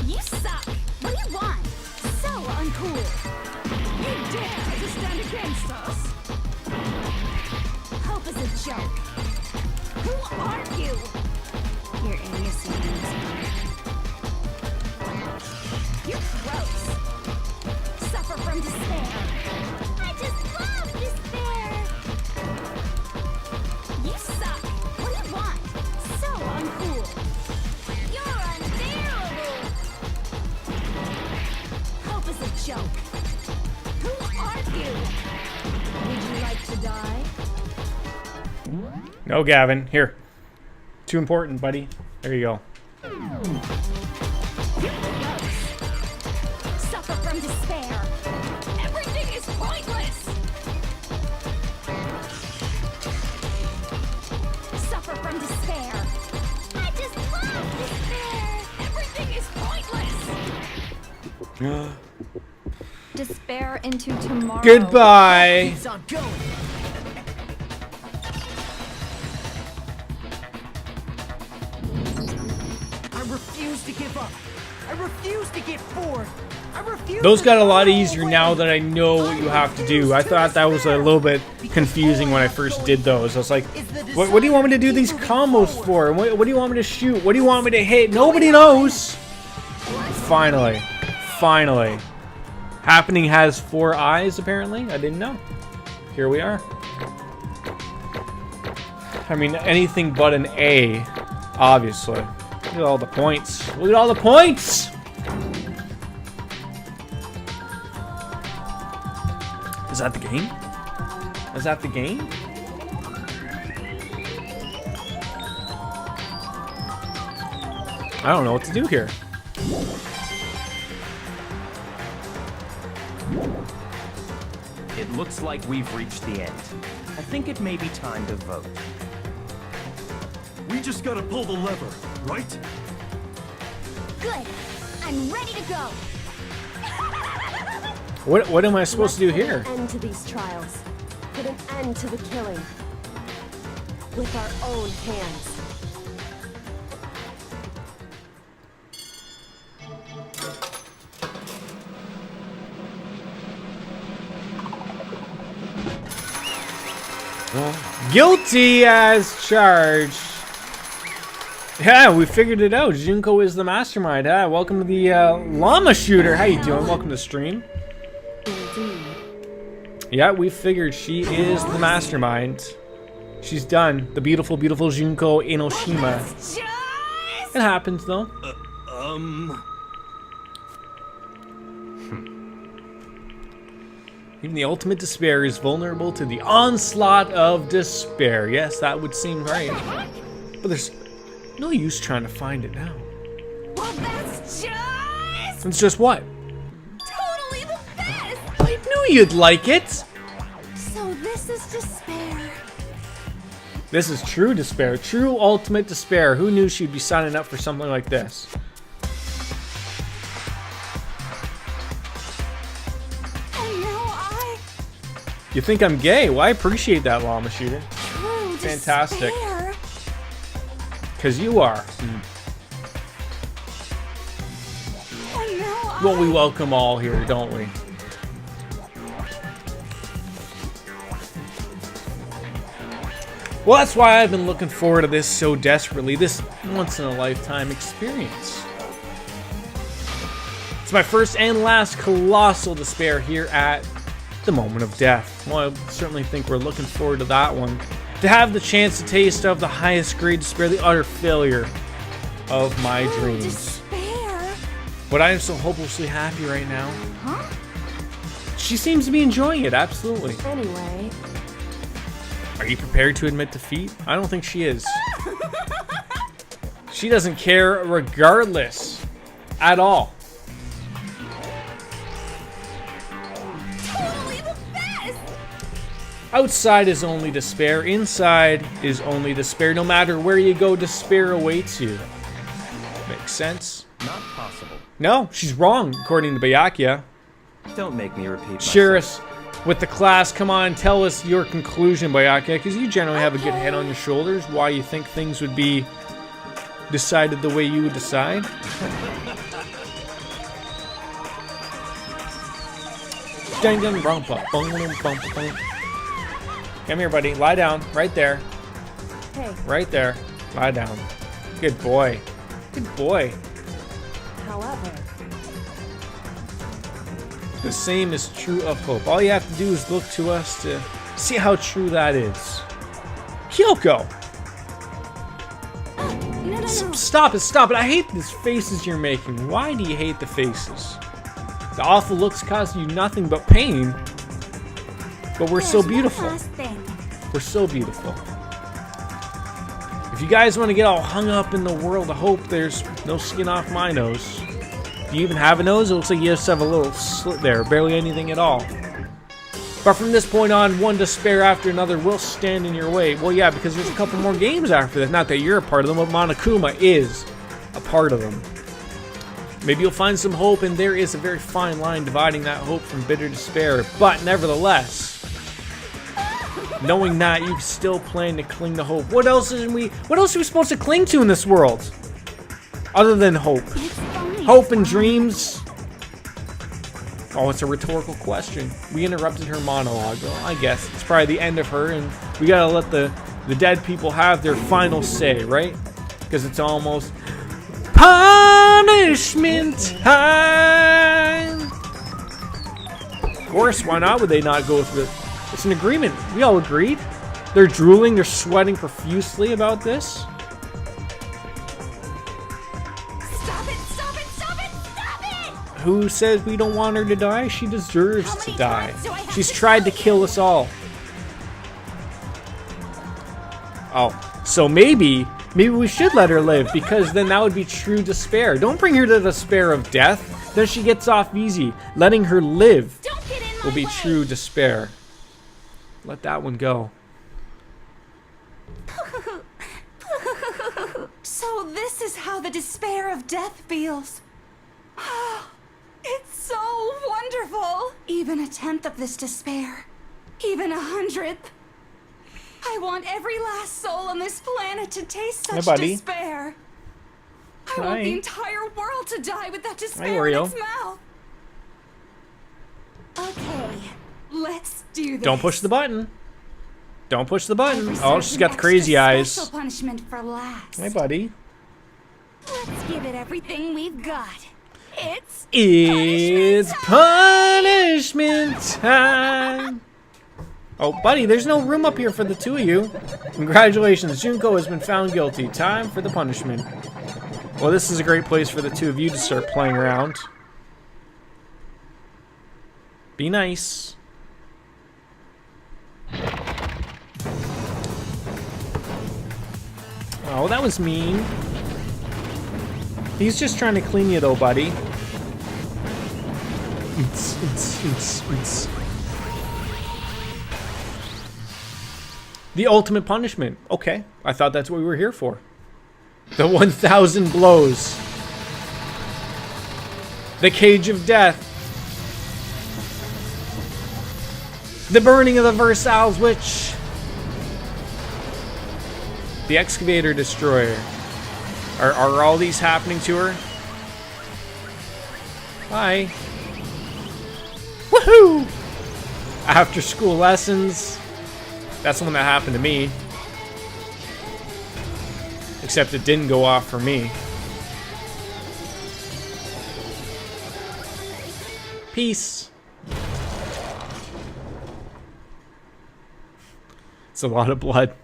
You suck! What do you want? So uncool! You dare to stand against us? Hope is a joke. Who are you? Your idiocy is You're gross. Suffer from despair. I just love despair. You suck! What do you want? So uncool! You're unbearable. Hope is a joke. Who are you? Would you like to die? No, Gavin. Here. Too important, buddy. There you go. You're gross. Suffer from despair. Everything is pointless. Suffer from despair. I just love despair. Everything is pointless. Despair into tomorrow. Goodbye. Keeps on going. I refuse to give up. I refuse to get bored. I refuse. Those to got a lot throw easier away. now that I know what you have to do. I thought that was a little bit confusing when I first did those. I was like, what do you want me to do these combos for? What do you want me to shoot? What do you want me to hit? Nobody knows. Finally. Finally. Happening has 4 eyes, apparently. I didn't know. Here we are. I mean, anything but an A, obviously. Look at all the points. Look at all the points! Is that the game? Is that the game? I don't know what to do here. It looks like we've reached the end. I think it may be time to vote. We just gotta pull the lever, right? Good. I'm ready to go. What am I supposed to do here? Put an end to these trials. Put an end to the killing. With our own hands. Guilty as charged. Yeah, we figured it out. Junko is the mastermind. Welcome to the llama shooter. How you doing? Welcome to stream. Yeah, we figured she is the mastermind. She's done. The beautiful, beautiful Junko Enoshima. It happens though. Even the ultimate despair is vulnerable to the onslaught of despair. Yes, that would seem right. But there's no use trying to find it now. Well, that's just It's just what? totally the best. I knew you'd like it. So this is despair. This is true despair. True ultimate despair. Who knew she'd be signing up for something like this? And now You think I'm gay? Well, I appreciate that, llama shooter. true Fantastic. despair. Because you are. And now Well, we welcome all here, don't we? Well, that's why I've been looking forward to this so desperately. This once-in-a-lifetime experience. It's my first and last colossal despair here at the moment of death. Well, I certainly think we're looking forward to that one. To have the chance to taste of the highest grade despair, the utter failure of my dreams. despair. But I am so hopelessly happy right now. Huh? She seems to be enjoying it, absolutely. Anyway, Are you prepared to admit defeat? I don't think she is. She doesn't care regardless. At all. Totally the best. Outside is only despair. Inside is only despair. No matter where you go, despair awaits you. Makes sense? Not possible. No, she's wrong, according to Byakuya. Don't make me repeat myself. Share us with the class. Come on, tell us your conclusion, Byakuya, because you generally have a good head on your shoulders. Why you think things would be decided the way you would decide? Danganronpa. Come here, buddy. Lie down. Right there. Hey, Right there. Lie down. Good boy. Good boy. however, The same is true of hope. All you have to do is look to us to see how true that is. Kyoko! No. Stop it. I hate these faces you're making. Why do you hate the faces? The awful looks cause you nothing but pain. But we're so There's one beautiful. last thing. We're so beautiful. If you guys want to get all hung up in the world of hope, there's no skin off my nose. Do you even have a nose? It looks like you just have a little slit there. Barely anything at all. But from this point on, one despair after another will stand in your way. Well, yeah, because there's a couple more games after that. Not that you're a part of them, but Monokuma is a part of them. Maybe you'll find some hope, and there is a very fine line dividing that hope from bitter despair. But nevertheless, knowing that, you still plan to cling to hope. What else are we supposed to cling to in this world? Other than hope. Hope and dreams. Oh, it's a rhetorical question. We interrupted her monologue. Well, I guess it's probably the end of her, and we gotta let the dead people have their final say, right? Because it's almost punishment time. Of course, why not would they not go through it? It's an agreement. We all agreed. They're drooling, they're sweating profusely about this. Who says we don't want her to die? She deserves to die. She's tried to kill us all. Oh, so maybe we should let her live, because then that would be true despair. Don't bring her to the despair of death. Then she gets off easy. Letting her live will be true despair. Let that one go. So this is how the despair of death feels. It's so wonderful. Even a tenth of this despair, even 100th. I want every last soul on this planet to taste such despair. I want the entire world to die with that despair in its mouth. Okay, let's do this. Don't push the button. Don't push the button. Oh, she's got the crazy eyes. Special punishment for last. Hey, buddy. Let's give it everything we've got. It's punishment time. Oh, buddy, there's no room up here for the two of you. Congratulations, Junko has been found guilty. Time for the punishment. Well, this is a great place for the two of you to start playing around. Be nice. Oh, that was mean. He's just trying to clean you though, buddy. The ultimate punishment. Okay, I thought that's what we were here for. The 1,000 blows. The cage of death. The burning of the Versailles Witch. The excavator destroyer. Are all these happening to her? Hi. Woohoo! After school lessons. That's the one that happened to me. Except it didn't go off for me. Peace. It's a lot of blood.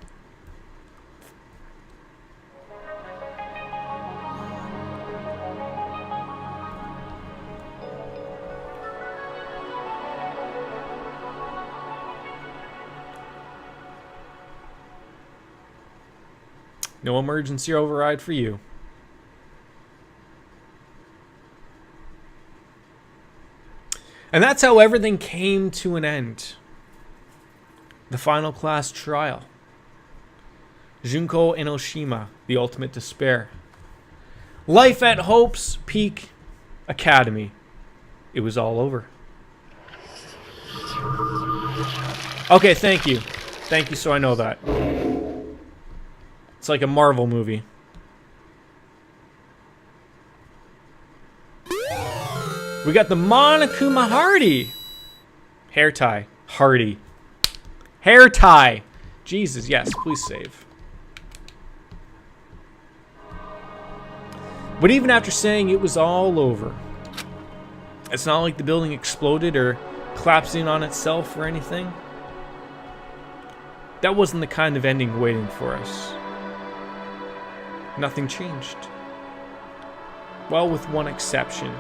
No emergency override for you. And that's how everything came to an end. The final class trial. Junko Enoshima, the ultimate despair. Life at Hope's Peak Academy. It was all over. Okay, thank you. Thank you, so I know that. It's like a Marvel movie. We got the Monokuma Hardy. Hair tie. Hardy. Hair tie. Jesus, yes, please save. But even after saying it was all over, it's not like the building exploded or collapsed in on itself or anything. That wasn't the kind of ending waiting for us. Nothing changed. Well, with one exception.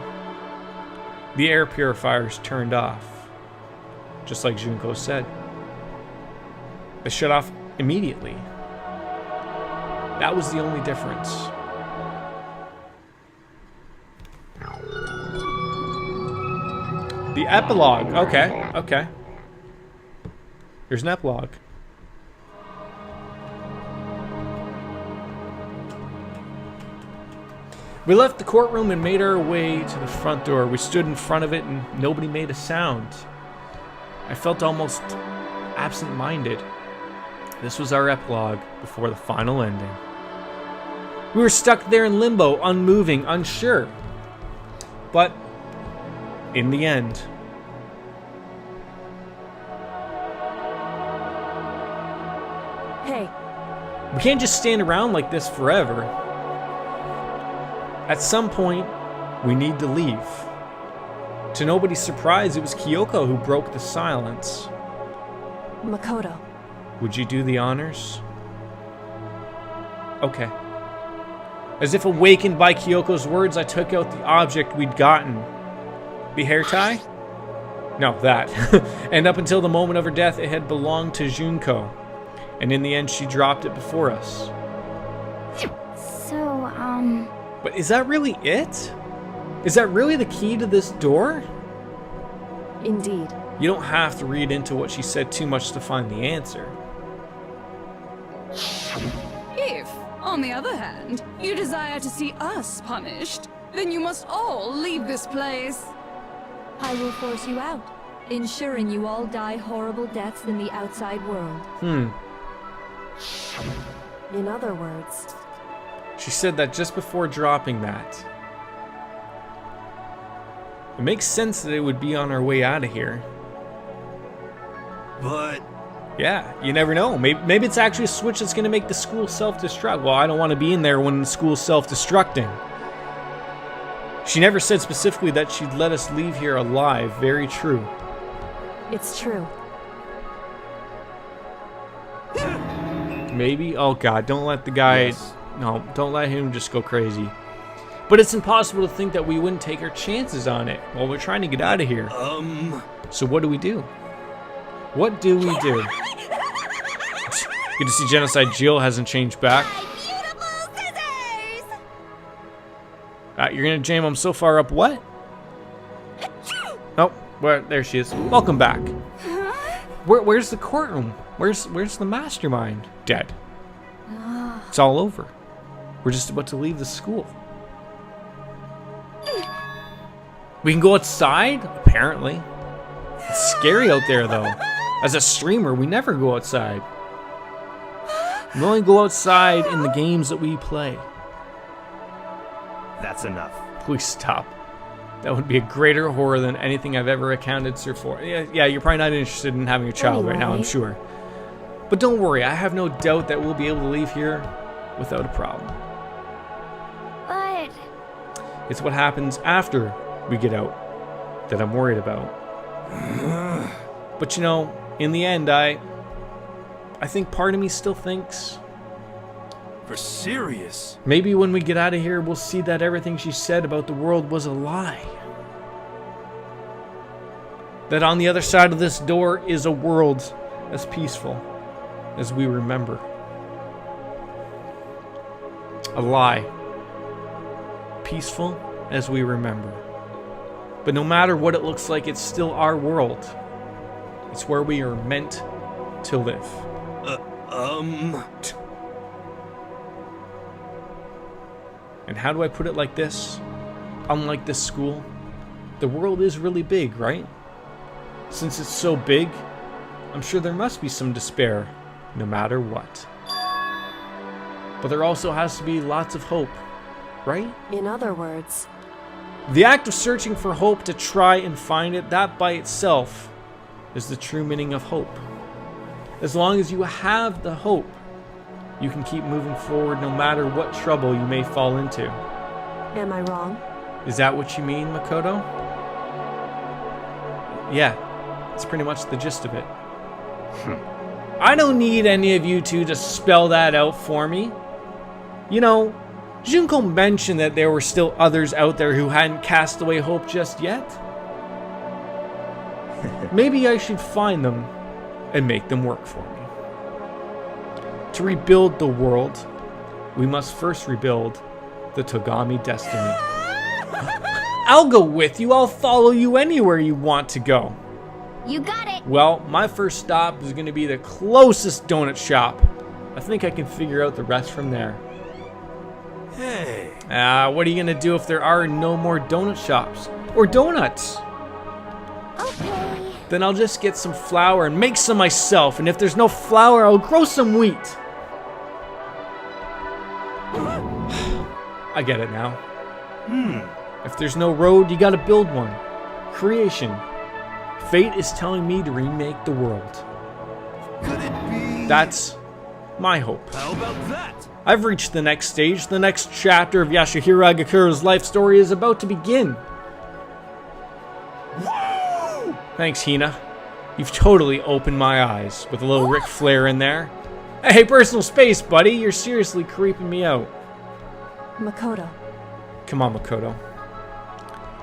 The air purifiers turned off. Just like Junko said. They shut off immediately. That was the only difference. The epilogue. Okay, okay. Here's an epilogue. We left the courtroom and made our way to the front door. We stood in front of it and nobody made a sound. I felt almost absent-minded. This was our epilogue before the final ending. We were stuck there in limbo, unmoving, unsure. But in the end, Hey, we can't just stand around like this forever. At some point, we need to leave. To nobody's surprise, it was Kyoko who broke the silence. Makoto. Would you do the honors? Okay. As if awakened by Kyoko's words, I took out the object we'd gotten. The hair tie? No, that. And up until the moment of her death, it had belonged to Junko. And in the end, she dropped it before us. So, But is that really it? Is that really the key to this door? Indeed. You don't have to read into what she said too much to find the answer. If, on the other hand, you desire to see us punished, then you must all leave this place. I will force you out, ensuring you all die horrible deaths in the outside world. In other words, She said that just before dropping that. It makes sense that it would be on our way out of here. But Yeah, you never know. Maybe it's actually a switch that's going to make the school self-destruct. Well, I don't want to be in there when the school's self-destructing. She never said specifically that she'd let us leave here alive. Very true. it's true. Maybe? Oh god, don't let the guy... No, don't let him just go crazy. But it's impossible to think that we wouldn't take our chances on it while we're trying to get out of here. So what do we do? What do we do? Good to see Genocide Jill hasn't changed back. Beautiful scissors! You're gonna jam them so far up what? Oh, there she is. Welcome back. Where's the courtroom? Where's the mastermind? Dead. It's all over. We're just about to leave the school. We can go outside? Apparently. It's scary out there, though. As a streamer, we never go outside. We only go outside in the games that we play. That's enough. Please stop. That would be a greater horror than anything I've ever accounted for. Yeah, you're probably not interested in having a child right now, I'm sure. But don't worry, I have no doubt that we'll be able to leave here without a problem. but It's what happens after we get out that I'm worried about. But you know, in the end, I think part of me still thinks for serious. maybe when we get out of here, we'll see that everything she said about the world was a lie. That on the other side of this door is a world as peaceful as we remember. A lie. Peaceful as we remember. But no matter what it looks like, it's still our world. It's where we are meant to live. And how do I put it like this? Unlike this school, the world is really big, right? Since it's so big, I'm sure there must be some despair, no matter what. But there also has to be lots of hope, right? In other words, the act of searching for hope to try and find it, that by itself is the true meaning of hope. As long as you have the hope, you can keep moving forward no matter what trouble you may fall into. am I wrong? Is that what you mean, Makoto? Yeah, that's pretty much the gist of it. I don't need any of you two to spell that out for me. You know, Junko mentioned that there were still others out there who hadn't cast away hope just yet. Maybe I should find them and make them work for me. To rebuild the world, we must first rebuild the Togami destiny. I'll go with you. I'll follow you anywhere you want to go. You got it. Well, my first stop is going to be the closest donut shop. I think I can figure out the rest from there. Hey. What are you going to do if there are no more donut shops? Or donuts? Okay. Then I'll just get some flour and make some myself. And if there's no flour, I'll grow some wheat. I get it now. If there's no road, you gotta build one. Creation. Fate is telling me to remake the world. Could it be? That's my hope. How about that? I've reached the next stage. The next chapter of Yasuhiro Agakuro's life story is about to begin. Woo! Thanks, Hina. You've totally opened my eyes with a little Ric Flair in there. Hey, personal space, buddy. You're seriously creeping me out. Makoto. Come on, Makoto.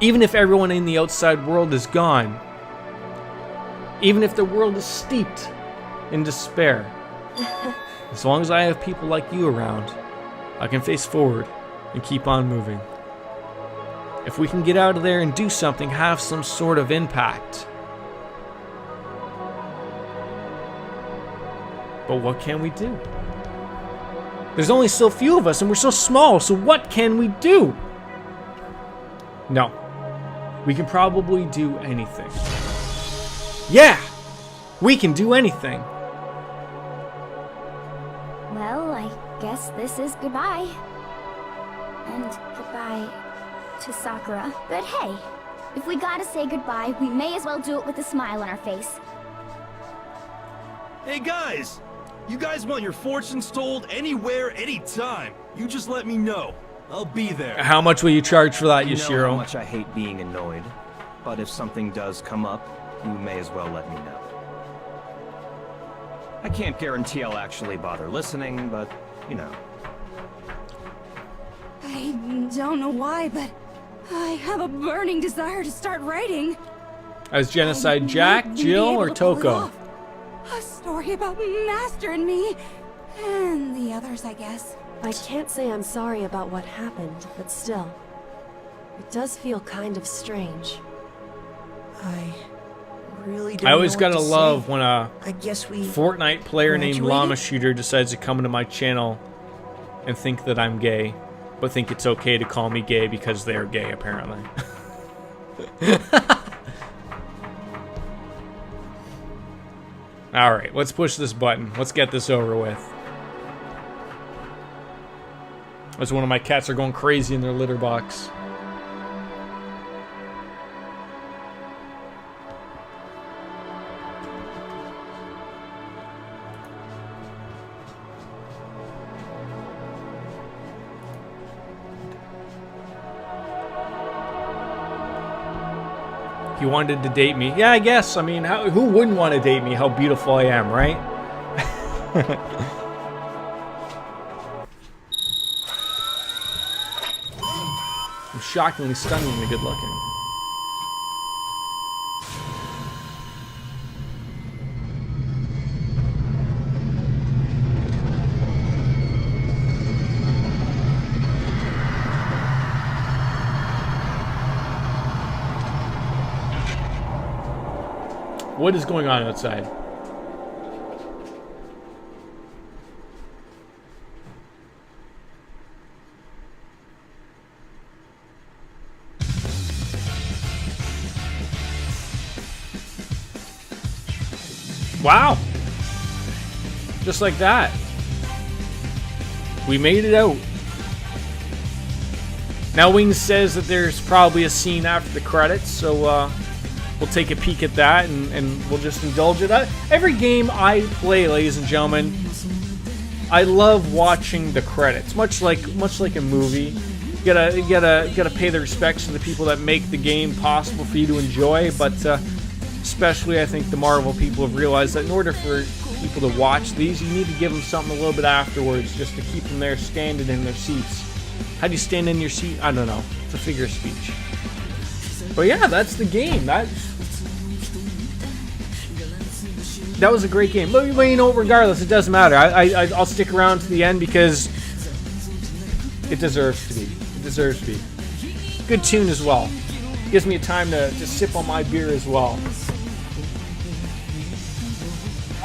Even if everyone in the outside world is gone, even if the world is steeped in despair, as long as I have people like you around, I can face forward and keep on moving. If we can get out of there and do something, have some sort of impact. But what can we do? There's only so few of us and we're so small, so what can we do? No. We can probably do anything. Yeah! We can do anything. Well, I guess this is goodbye. And goodbye to Sakura. But hey, if we gotta say goodbye, we may as well do it with a smile on our face. Hey guys! You guys want your fortunes told anywhere, anytime. You just let me know. I'll be there. How much will you charge for that, You know how Yashiro? much I hate being annoyed, but if something does come up, you may as well let me know. I can't guarantee I'll actually bother listening, but, you know. I don't know why, but I have a burning desire to start writing. As Genocide I Jack, might be Jill, able or to pull it Toko? off. A story about Master and me, and the others, I guess. I can't say I'm sorry about what happened, but still, it does feel kind of strange. I really don't I always know gotta what to love say. when a I guess we Fortnite player named graduated? Llama Shooter decides to come into my channel and think that I'm gay, but think it's okay to call me gay because they're gay, apparently. Alright, let's push this button. Let's get this over with. As one of my cats are going crazy in their litter box. He wanted to date me. Yeah, I guess. I mean, who wouldn't want to date me? How beautiful I am, right? I'm shockingly, stunningly good looking. What is going on outside? Wow. Just like that. We made it out. Now Wings says that there's probably a scene after the credits, so we'll take a peek at that and we'll just indulge it. Every game I play, ladies and gentlemen, I love watching the credits. Much like a movie. You gotta pay the respects to the people that make the game possible for you to enjoy, but especially I think the Marvel people have realized that in order for people to watch these, you need to give them something a little bit afterwards just to keep them there standing in their seats. How do you stand in your seat? I don't know. It's a figure of speech. But yeah, that's the game. That was a great game. But you know, regardless, it doesn't matter. I'll stick around to the end because it deserves to be. It deserves to be. Good tune as well. Gives me a time to sip on my beer as well.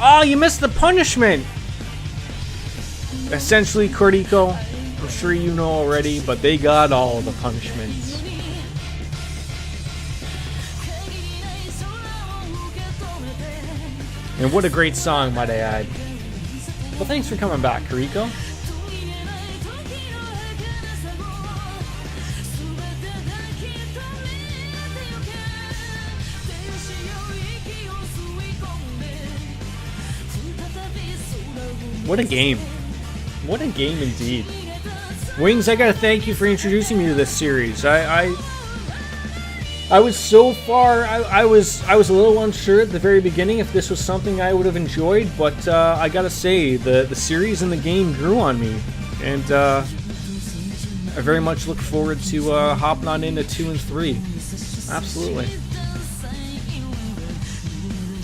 Oh, you missed the punishment! Essentially, Cortico, I'm sure you know already, but they got all the punishments. And what a great song, might I add. Well, thanks for coming back, Cortico. What a game. What a game indeed. Wings, I gotta thank you for introducing me to this series. I was so far, I was a little unsure at the very beginning if this was something I would have enjoyed, but I gotta say, the series and the game grew on me. And I very much look forward to hopping on into 2 and 3. Absolutely.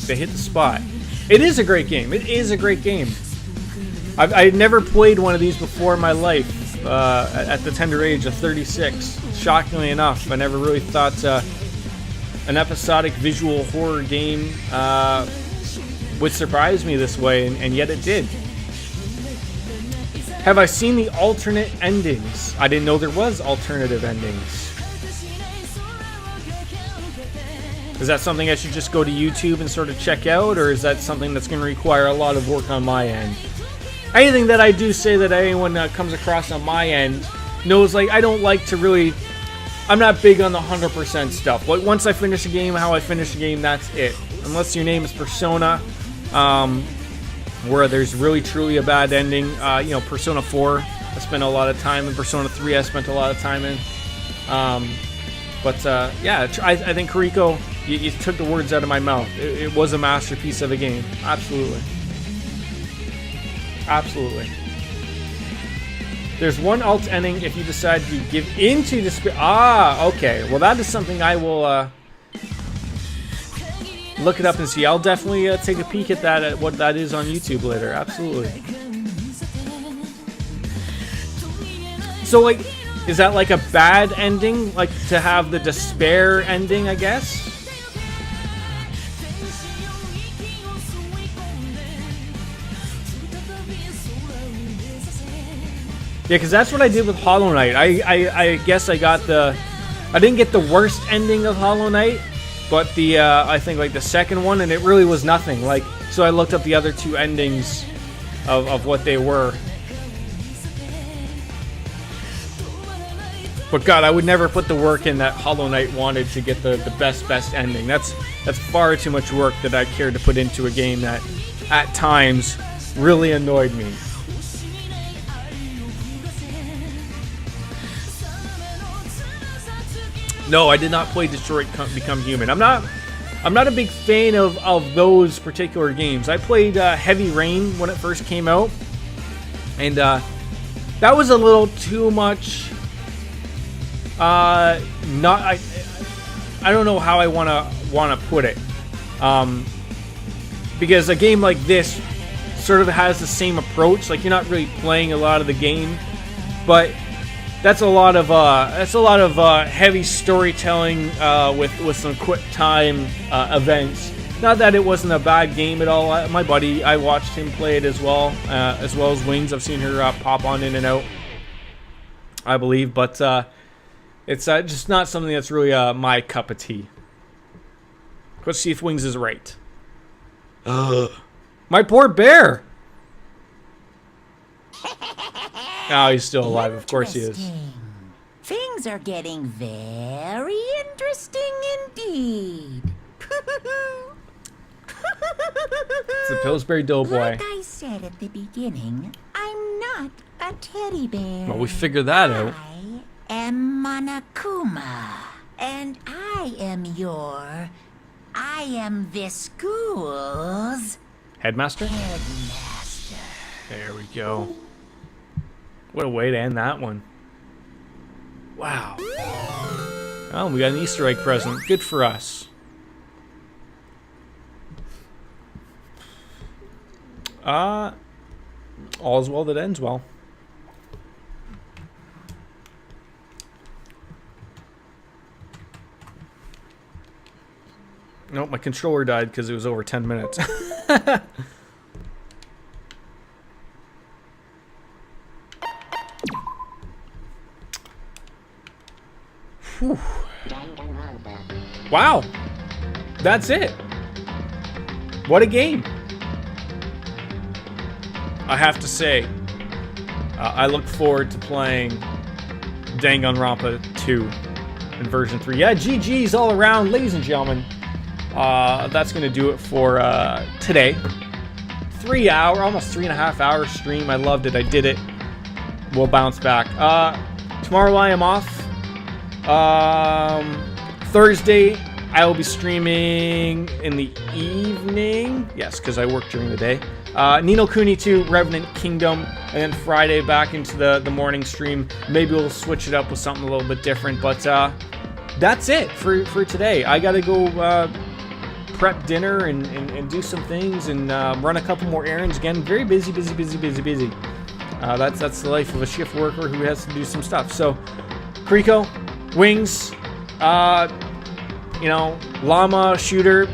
They hit the spot. It is a great game. It is a great game. I had never played one of these before in my life at the tender age of 36. Shockingly enough, I never really thought an episodic visual horror game would surprise me this way, and yet it did. Have I seen the alternate endings? I didn't know there was alternative endings. Is that something I should just go to YouTube and sort of check out, or is that something that's going to require a lot of work on my end? Anything that I do say that anyone comes across on my end knows, like, I don't like to really... I'm not big on the 100% stuff. Like, once I finish a game, how I finish a game, that's it. Unless your name is Persona, where there's really truly a bad ending. You know, Persona 4, I spent a lot of time in. Persona 3, I spent a lot of time in. Yeah, I think Kuriko, you took the words out of my mouth. It was a masterpiece of a game. Absolutely. Absolutely. There's one alt ending if you decide to give into despair. Ah, okay. Well, that is something I will look it up and see. I'll definitely take a peek at that, at what that is on YouTube later. Absolutely. So, like, is that like a bad ending? Like, to have the despair ending, I guess? Yeah, because that's what I did with Hollow Knight. I guess I got the... I didn't get the worst ending of Hollow Knight, but the, I think, like, the second one, and it really was nothing. Like, so I looked up the other two endings of what they were. But God, I would never put the work in that Hollow Knight wanted to get the best ending. That's far too much work that I cared to put into a game that, at times, really annoyed me. No, I did not play Detroit Become Human. I'm not a big fan of those particular games. I played Heavy Rain when it first came out, and that was a little too much. I don't know how I wanna put it, because a game like this sort of has the same approach. Like, you're not really playing a lot of the game, but that's a lot of heavy storytelling with some quick time events. Not that it wasn't a bad game at all. My buddy, I watched him play it as well as Wings. I've seen her pop on in and out, I believe, but it's just not something that's really my cup of tea. Let's see if Wings is right. My poor bear. Oh, he's still alive. Of course he is. Interesting. Things are getting very interesting indeed. It's the Pillsbury Doughboy. Like I said at the beginning, I'm not a teddy bear. Well, we figured that out. I am Monokuma, and I am this school's Headmaster? headmaster. There we go. What a way to end that one. Wow. Oh, we got an Easter egg present. Good for us. All's well that ends well. Nope, my controller died because it was over 10 minutes. Whew. Wow. That's it. What a game. I have to say, I look forward to playing Danganronpa 2 in version 3. Yeah, GG's all around, ladies and gentlemen. That's going to do it for today. 3 hour, almost 3.5 hour stream. I loved it. I did it. We'll bounce back. Tomorrow I am off. Thursday I will be streaming in the evening. Yes, because I work during the day. Ni no Kuni 2, Revenant Kingdom, and then Friday back into the morning stream. Maybe we'll switch it up with something a little bit different, but that's it for today. I gotta go prep dinner and do some things and run a couple more errands. Again, very busy. That's the life of a shift worker who has to do some stuff. So, Kriko, Wings, Llama, Shooter,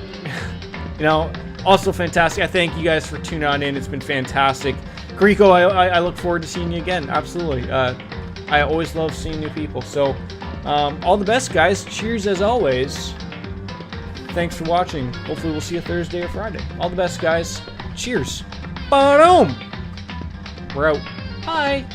also fantastic. I thank you guys for tuning on in. It's been fantastic. Kriko, I look forward to seeing you again. Absolutely. I always love seeing new people. So, all the best, guys. Cheers as always. Thanks for watching. Hopefully we'll see you Thursday or Friday. All the best, guys. Cheers. Ba-dum. We're out. Bye.